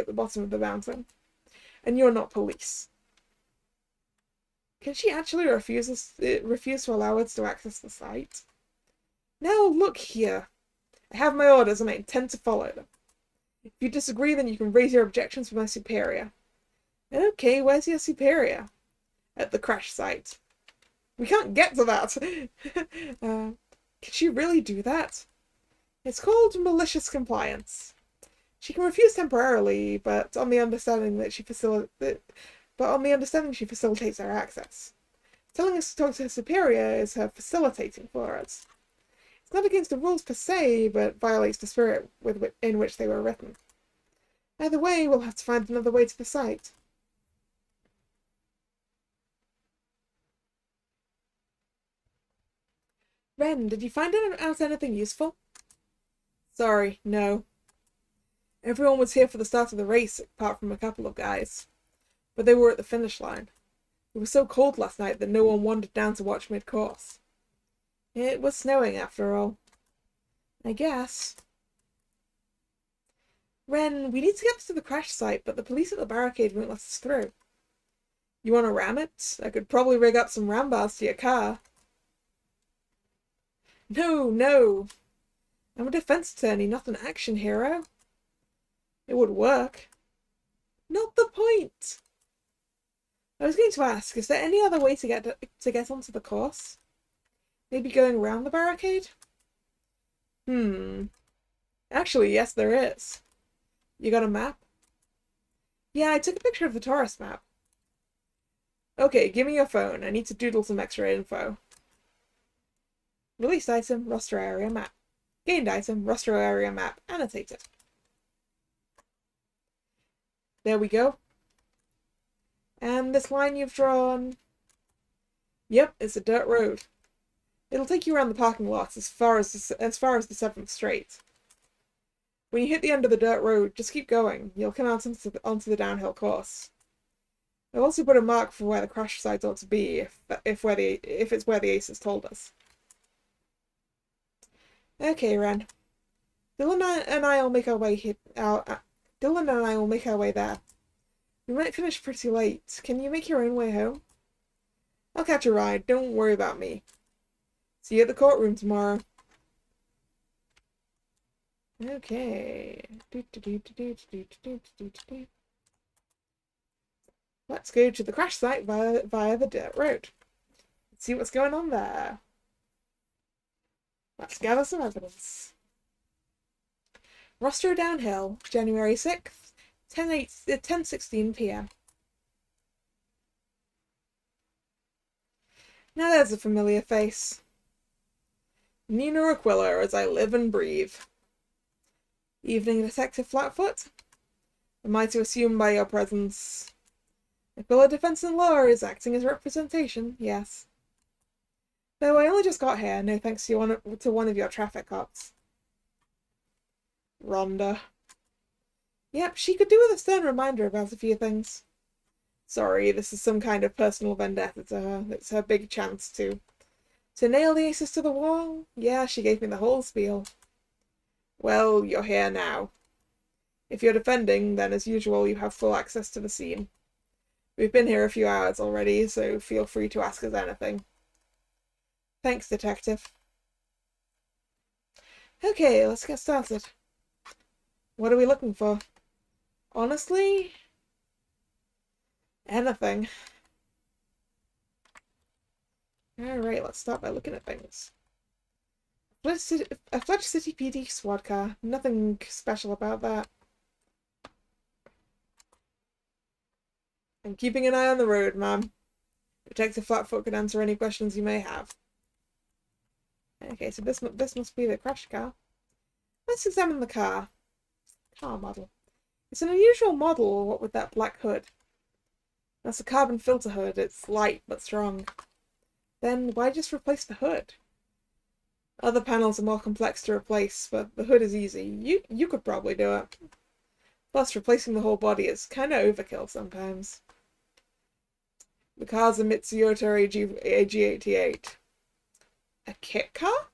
Speaker 1: the bottom of the mountain. And you're not police. Can she actually refuse to allow us to access the site? Now look here. I have my orders and I intend to follow them. If you disagree, then you can raise your objections with my superior. Okay, where's your superior? At the crash site. We can't get to that! Can she really do that? It's called malicious compliance. She can refuse temporarily, but on the understanding that she facilitates our access. Telling us to talk to her superior is her facilitating for us. It's not against the rules per se, but violates the spirit in which they were written. Either way, we'll have to find another way to the site. Ren, did you find out anything useful? Sorry, no. Everyone was here for the start of the race, apart from a couple of guys. But they were at the finish line. It was so cold last night that no one wandered down to watch mid-course. It was snowing, after all. I guess. Ren, we need to get to the crash site, but the police at the barricade won't let us through. You want to ram it? I could probably rig up some ram bars to your car. No. I'm a defense attorney, not an action hero. It would work. Not the point. I was going to ask, is there any other way to get onto the course? Maybe going around the barricade? Actually, yes, there is. You got a map? Yeah, I took a picture of the tourist map. Okay, give me your phone. I need to doodle some extra info. Released item, roster area map. Gained item, roster area map, annotated. There we go. And this line you've drawn... Yep, it's a dirt road. It'll take you around the parking lot as far as the 7th Straight. When you hit the end of the dirt road, just keep going. You'll come out onto the downhill course. I've also put a mark for where the crash site ought to be, if it's where the aces told us. Okay, Ren. Dylan and I will make our way there. We might finish pretty late. Can you make your own way home? I'll catch a ride. Don't worry about me. See you at the courtroom tomorrow. Okay. Let's go to the crash site via the dirt road. Let's see what's going on there. Let's gather some evidence. Rostro Downhill, January 6th, 10:16 p.m. Now there's a familiar face. Nina Aquila, as I live and breathe. Evening, Detective Flatfoot. Am I to assume by your presence... Aquila Defense and Law is acting as representation, yes. Though I only just got here, no thanks to one of your traffic cops. Rhonda. Yep, she could do with a stern reminder about a few things. Sorry, this is some kind of personal vendetta to her. It's her big chance to To nail the aces to the wall? Yeah, she gave me the whole spiel. Well, you're here now. If you're defending, then as usual you have full access to the scene. We've been here a few hours already, so feel free to ask us anything. Thanks, Detective. Okay, let's get started. What are we looking for? Honestly, anything. Alright, let's start by looking at things. A Fletch City PD squad car. Nothing special about that. I'm keeping an eye on the road, ma'am. Detective Flatfoot can answer any questions you may have. Okay, so this must be the crash car. Let's examine the car. Car model. It's an unusual model, what with that black hood. That's a carbon filter hood. It's light but strong. Then why just replace the hood? Other panels are more complex to replace, but the hood is easy. You could probably do it. Plus, replacing the whole body is kinda overkill sometimes. The car's a Mitsuyoto AG88. A kit car?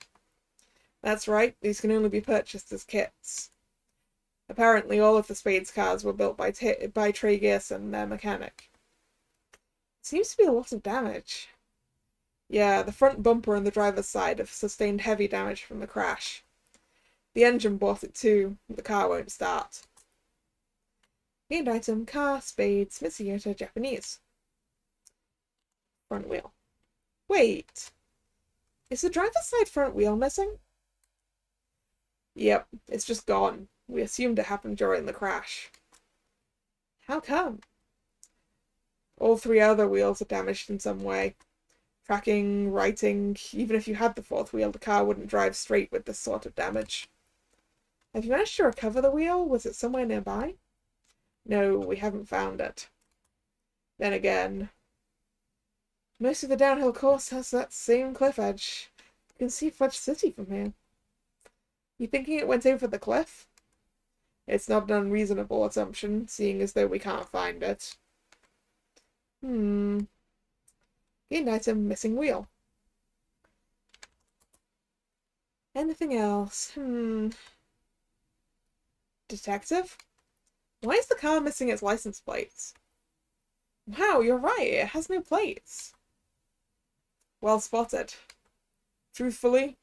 Speaker 1: That's right, these can only be purchased as kits. Apparently all of the Spades cars were built by Trey Gearson, their mechanic. It seems to be a lot of damage. Yeah, the front bumper and the driver's side have sustained heavy damage from the crash. The engine bought it too, but the car won't start. Gained item, car, Spades, Mitsuyoto, Japanese. Front wheel. Wait! Is the driver's side front wheel missing? Yep, it's just gone. We assumed it happened during the crash. How come? All three other wheels are damaged in some way. Tracking, writing, even if you had the fourth wheel, the car wouldn't drive straight with this sort of damage. Have you managed to recover the wheel? Was it somewhere nearby? No, we haven't found it. Then again, most of the downhill course has that same cliff edge. You can see Fudge City from here. You thinking it went over the cliff? It's not an unreasonable assumption, seeing as though we can't find it. Gained item, missing wheel. Anything else? Detective? Why is the car missing its license plates? Wow, you're right, it has no plates. Well spotted. Truthfully,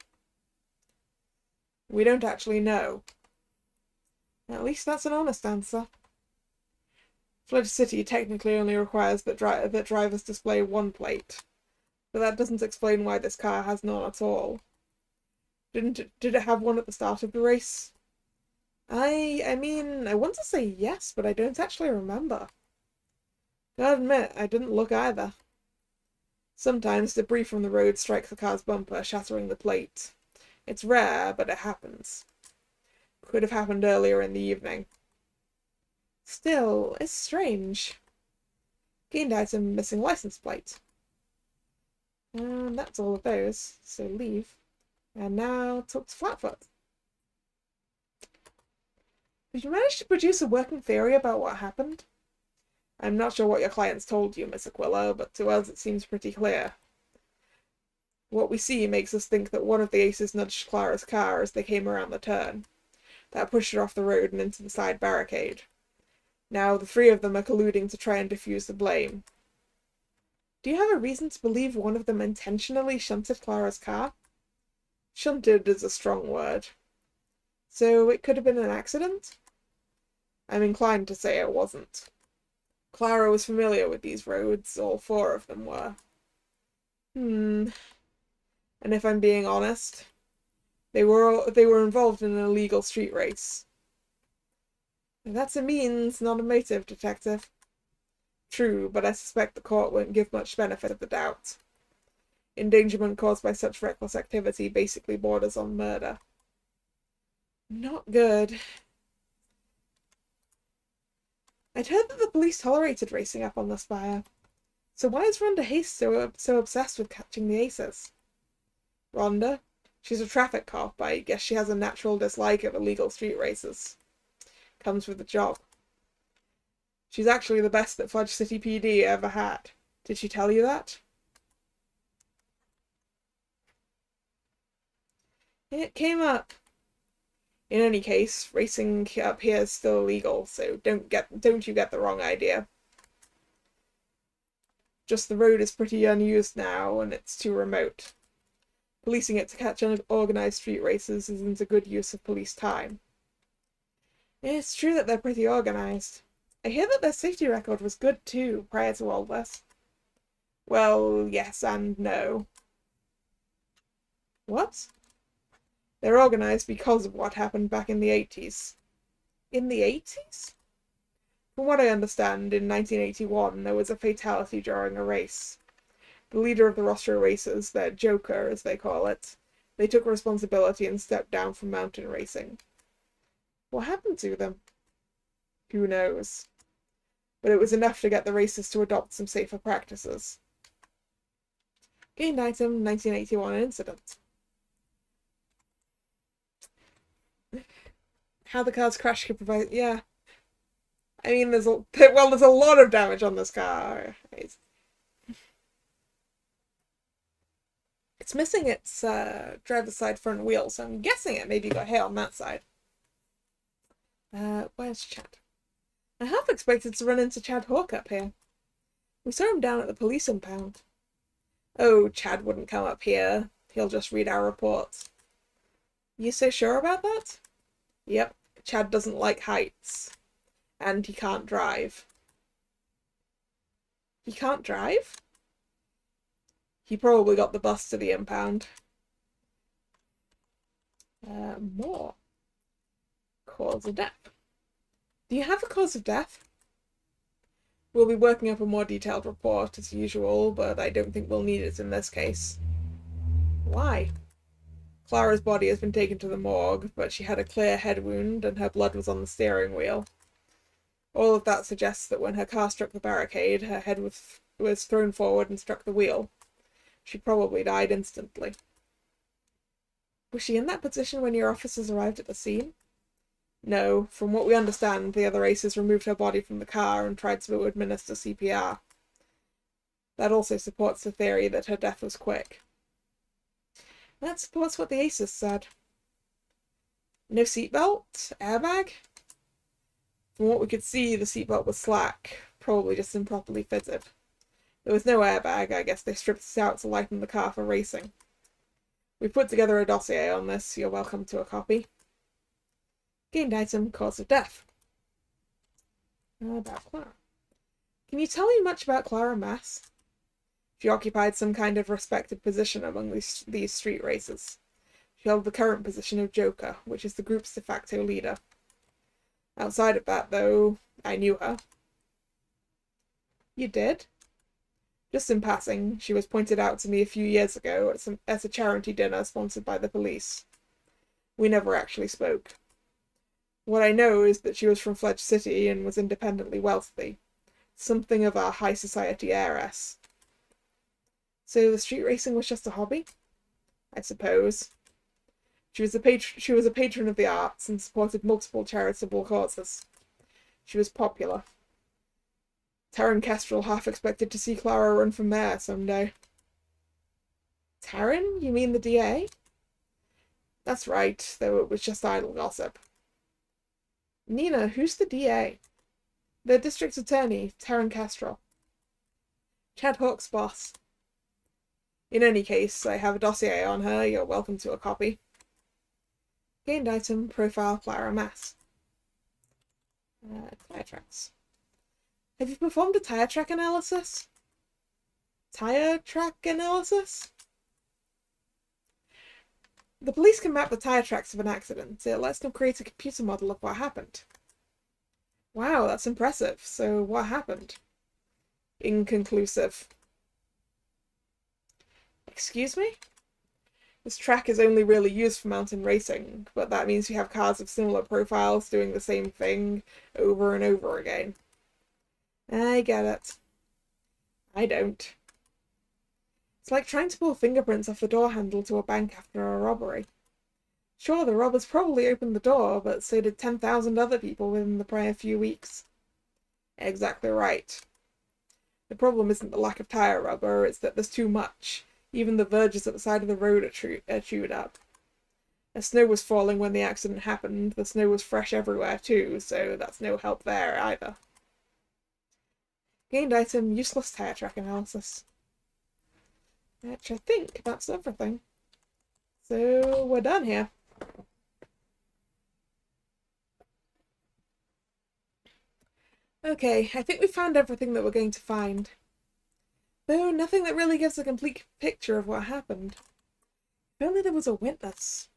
Speaker 1: we don't actually know. At least that's an honest answer. Fledge City technically only requires that drivers display one plate, but that doesn't explain why this car has none at all. Did it have one at the start of the race? I mean, I want to say yes, but I don't actually remember. Gotta admit, I didn't look either. Sometimes debris from the road strikes the car's bumper, shattering the plate. It's rare, but it happens. Could have happened earlier in the evening. Still, it's strange. Gained item, missing license plate. And that's all of those, so leave. And now talk to Flatfoot. Did you manage to produce a working theory about what happened? I'm not sure what your clients told you, Miss Aquila, but to us it seems pretty clear. What we see makes us think that one of the aces nudged Clara's car as they came around the turn. That pushed her off the road and into the side barricade. Now the three of them are colluding to try and defuse the blame. Do you have a reason to believe one of them intentionally shunted Clara's car? Shunted is a strong word. So it could have been an accident? I'm inclined to say it wasn't. Clara was familiar with these roads, all four of them were. And if I'm being honest, they were involved in an illegal street race. That's a means, not a motive, Detective. True, but I suspect the court won't give much benefit of the doubt. Endangerment caused by such reckless activity basically borders on murder. Not good. I'd heard that the police tolerated racing up on the Spire. So why is Rhonda Haste so obsessed with catching the aces? Rhonda? She's a traffic cop. I guess she has a natural dislike of illegal street races. Comes with the job. She's actually the best that Fudge City PD ever had. Did she tell you that? It came up. In any case, racing up here is still illegal, so don't you get the wrong idea. Just the road is pretty unused now, and it's too remote. Policing it to catch unorganized street races isn't a good use of police time. It's true that they're pretty organized. I hear that their safety record was good too, prior to all this. Well, yes and no. What? They're organized because of what happened back in the 80s. In the 80s? From what I understand, in 1981 there was a fatality during a race. The leader of the Rostro Racers, their Joker as they call it, they took responsibility and stepped down from mountain racing. What happened to them? Who knows? But it was enough to get the racers to adopt some safer practices. Gained item, 1981 incident. How the car's crash could provide... Yeah. I mean, there's a lot of damage on this car. It's missing its driver's side front wheel, so I'm guessing it maybe got hit on that side. Where's Chad? I half expected to run into Chad Hawk up here. We saw him down at the police impound. Oh, Chad wouldn't come up here. He'll just read our reports. You so sure about that? Yep, Chad doesn't like heights. And he can't drive. He can't drive? He probably got the bus to the impound. More. Cause of death. Do you have a cause of death? We'll be working up a more detailed report as usual, but I don't think we'll need it in this case. Why? Clara's body has been taken to the morgue, but she had a clear head wound and her blood was on the steering wheel. All of that suggests that when her car struck the barricade, her head was thrown forward and struck the wheel. She probably died instantly. Was she in that position when your officers arrived at the scene? No. From what we understand, the other racers removed her body from the car and tried to administer CPR. That also supports the theory that her death was quick. That supports what the aces said. No seatbelt? Airbag? From what we could see, the seatbelt was slack, probably just improperly fitted. There was no airbag. I guess they stripped it out to lighten the car for racing. We've put together a dossier on this. You're welcome to a copy. Gained item, cause of death. About Clara. Can you tell me much about Clara Mass? She occupied some kind of respected position among these street racers. She held the current position of Joker, which is the group's de facto leader. Outside of that, though, I knew her. You did? Just in passing, she was pointed out to me a few years ago at a charity dinner sponsored by the police. We never actually spoke. What I know is that she was from Fledge City and was independently wealthy. Something of a high society heiress. So the street racing was just a hobby? I suppose. She was a patron of the arts and supported multiple charitable causes. She was popular. Taryn Kestrel half expected to see Clara run for mayor someday. Taryn? You mean the DA? That's right, though it was just idle gossip. Nina, who's the DA? The district attorney, Taryn Kestrel. Chad Hawk's boss. In any case, I have a dossier on her. You're welcome to a copy. Gained item, profile Clara Mass. Tire tracks. Have you performed a tire track analysis? Tire track analysis? The police can map the tire tracks of an accident. It lets them create a computer model of what happened. Wow, that's impressive. So what happened? Inconclusive. Excuse me? This track is only really used for mountain racing, but that means you have cars of similar profiles doing the same thing over and over again. I get it. I don't. It's like trying to pull fingerprints off the door handle to a bank after a robbery. Sure, the robbers probably opened the door, but so did 10,000 other people within the prior few weeks. Exactly right. The problem isn't the lack of tire rubber, it's that there's too much. Even the verges at the side of the road are chewed up. The snow was falling when the accident happened. The snow was fresh everywhere too, so that's no help there either. Gained item, useless tire track analysis. Which I think that's everything. So we're done here. Okay, I think we found everything that we're going to find. Though nothing that really gives a complete picture of what happened. If only there was a witness.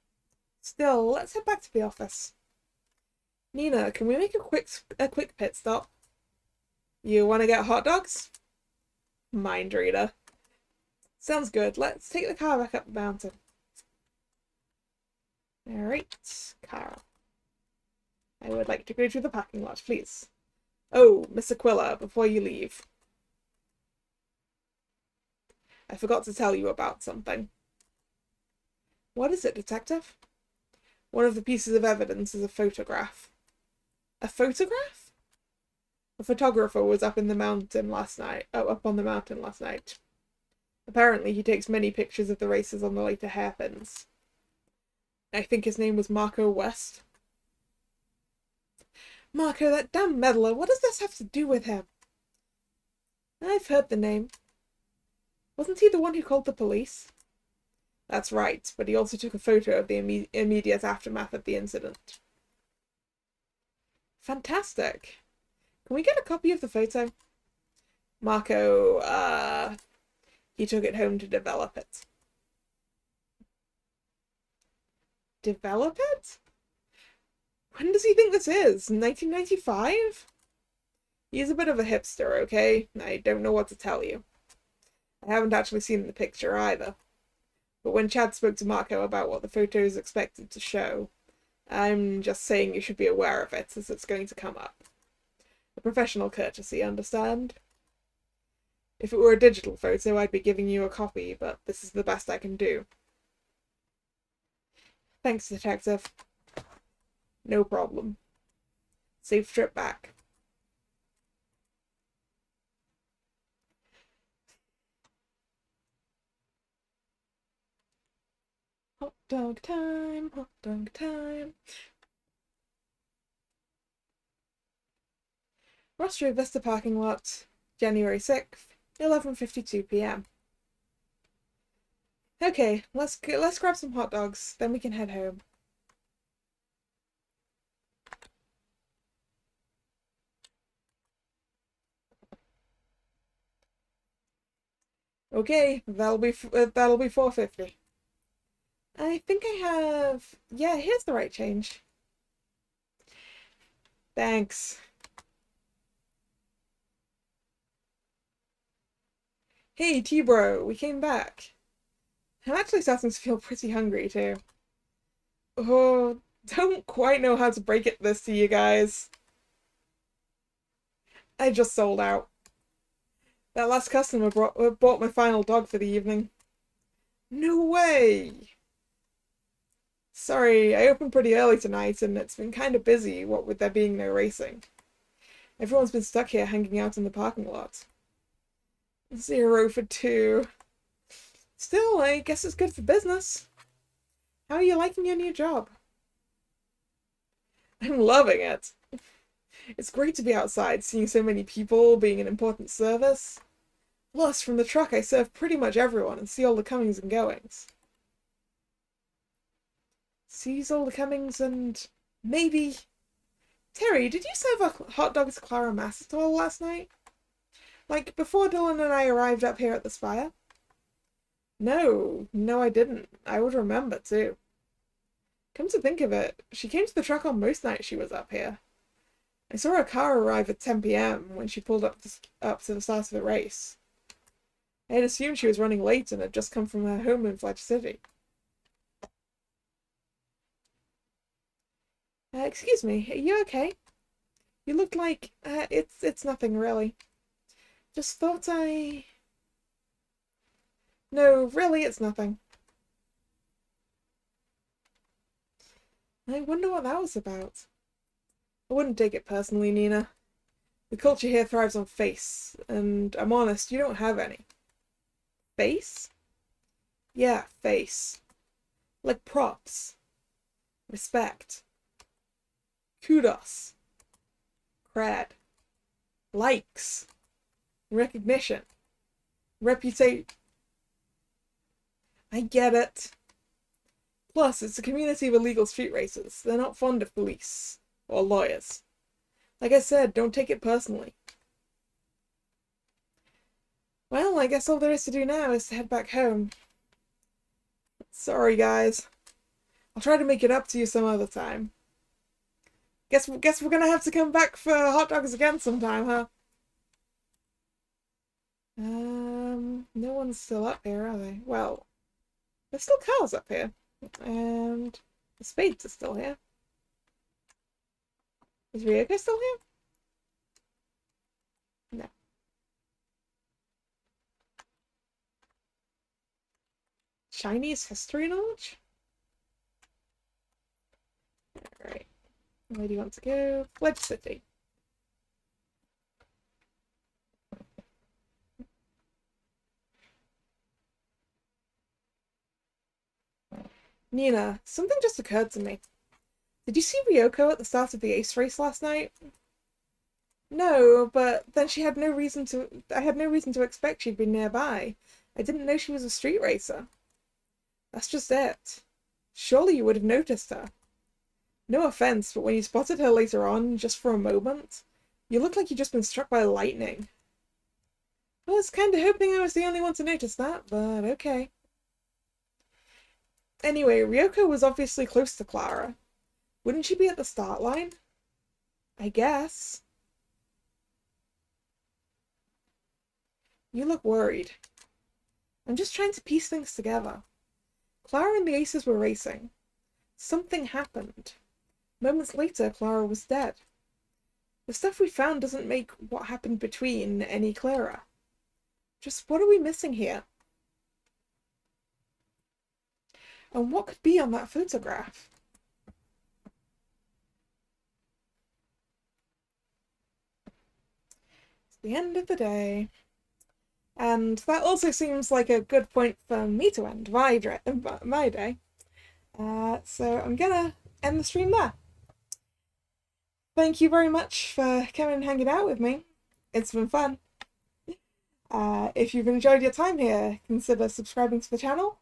Speaker 1: Still, let's head back to the office. Nina, can we make a quick pit stop? You want to get hot dogs? Mind reader. Sounds good. Let's take the car back up the mountain. Alright, car. I would like to go to the parking lot, please. Oh, Miss Aquila, before you leave. I forgot to tell you about something. What is it, Detective? One of the pieces of evidence is a photograph. A photograph? A photographer was up in the mountain last night. Oh, up on the mountain last night. Apparently, he takes many pictures of the races on the later hairpins. I think his name was Marco West. Marco, that damn meddler, what does this have to do with him? I've heard the name. Wasn't he the one who called the police? That's right, but he also took a photo of the immediate aftermath of the incident. Fantastic. Can we get a copy of the photo? Marco, he took it home to develop it. Develop it? When does he think this is? 1995? He's a bit of a hipster, okay? I don't know what to tell you. I haven't actually seen the picture either. But when Chad spoke to Marco about what the photo is expected to show, I'm just saying you should be aware of it, as it's going to come up. A professional courtesy, understand? If it were a digital photo, I'd be giving you a copy, but this is the best I can do. Thanks, Detective. No problem. Safe trip back. Hot dog time, hot dog time. Rostro Vista parking lot, January 6th, 11:52 p.m. Okay, let's grab some hot dogs, then we can head home. Okay, that'll be $4.50. I think I have... Yeah, here's the right change. Thanks. Hey, T-Bro, we came back. I'm actually starting to feel pretty hungry, too. Oh, don't quite know how to break this to you guys. I just sold out. That last customer bought my final dog for the evening. No way! Sorry, I opened pretty early tonight and it's been kind of busy, what with there being no racing. Everyone's been stuck here hanging out in the parking lot. 0 for 2. Still, I guess it's good for business. How are you liking your new job? I'm loving it. It's great to be outside, seeing so many people, being an important service. Plus, from the truck I serve pretty much everyone and see all the comings and goings. Sees all the comings and... maybe... Terry, did you serve a hot dog to Clara Massitol last night? Like, before Dylan and I arrived up here at the Spire? No, I didn't. I would remember, too. Come to think of it, she came to the truck on most nights she was up here. I saw her car arrive at 10 p.m. when she pulled up to the start of the race. I had assumed she was running late and had just come from her home in Fletch City. Excuse me, are you okay? You look like... it's nothing, really. Just thought I... No, really, it's nothing. I wonder what that was about. I wouldn't take it personally, Nina. The culture here thrives on face, and I'm honest, you don't have any. Face? Yeah, face. Like props. respect, kudos, cred, likes, recognition, reputation. I get it. Plus, it's a community of illegal street racers. They're not fond of police or lawyers. Like I said, don't take it personally. Well, I guess all there is to do now is to head back home. Sorry, guys. I'll try to make it up to you some other time. Guess we're gonna have to come back for hot dogs again sometime, huh? No one's still up here, are they? Well, there's still cars up here. And the spades are still here. Is Ryoko still here? No. Chinese history knowledge? Alright. Where do you want to go? Pledge City. Nina, something just occurred to me. Did you see Ryoko at the start of the ace race last night? No, but then I had no reason to expect she'd be nearby. I didn't know she was a street racer. That's just it. Surely you would have noticed her. No offense, but when you spotted her later on, just for a moment, you looked like you'd just been struck by lightning. I was kind of hoping I was the only one to notice that, but okay. Anyway, Ryoko was obviously close to Clara. Wouldn't she be at the start line? I guess. You look worried. I'm just trying to piece things together. Clara and the Aces were racing. Something happened. Moments later, Clara was dead. The stuff we found doesn't make what happened between any clearer. Just what are we missing here? And what could be on that photograph? It's the end of the day. And that also seems like a good point for me to end my day. So I'm gonna end the stream there. Thank you very much for coming and hanging out with me. It's been fun. If you've enjoyed your time here, consider subscribing to the channel.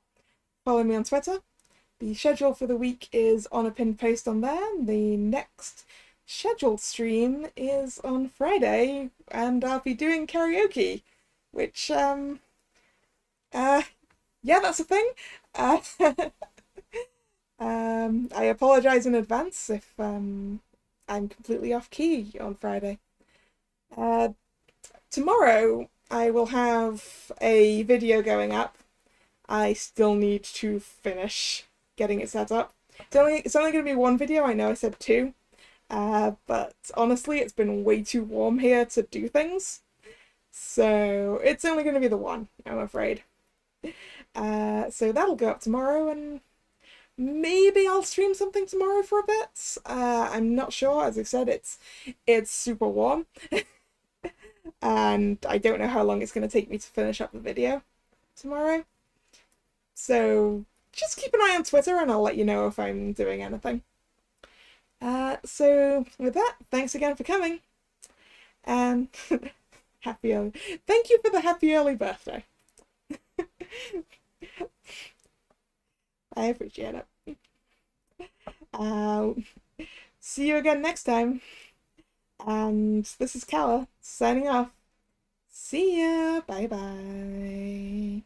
Speaker 1: Follow me on Twitter. The schedule for the week is on a pinned post on there. The next scheduled stream is on Friday, and I'll be doing karaoke, which, yeah, that's a thing. I apologize in advance if I'm completely off key on Friday. Tomorrow I will have a video going up. I still need to finish getting it set up. It's only going to be one video. I know I said two, but honestly it's been way too warm here to do things, so it's only going to be the one, I'm afraid. So that'll go up tomorrow, and maybe I'll stream something tomorrow for a bit. I'm not sure. As I said, it's super warm and I don't know how long it's going to take me to finish up the video tomorrow. So just keep an eye on Twitter and I'll let you know if I'm doing anything. So with that, thanks again for coming, and happy early. Thank you for the happy early birthday. I appreciate it. See you again next time. And this is Kalla signing off. See ya. Bye bye.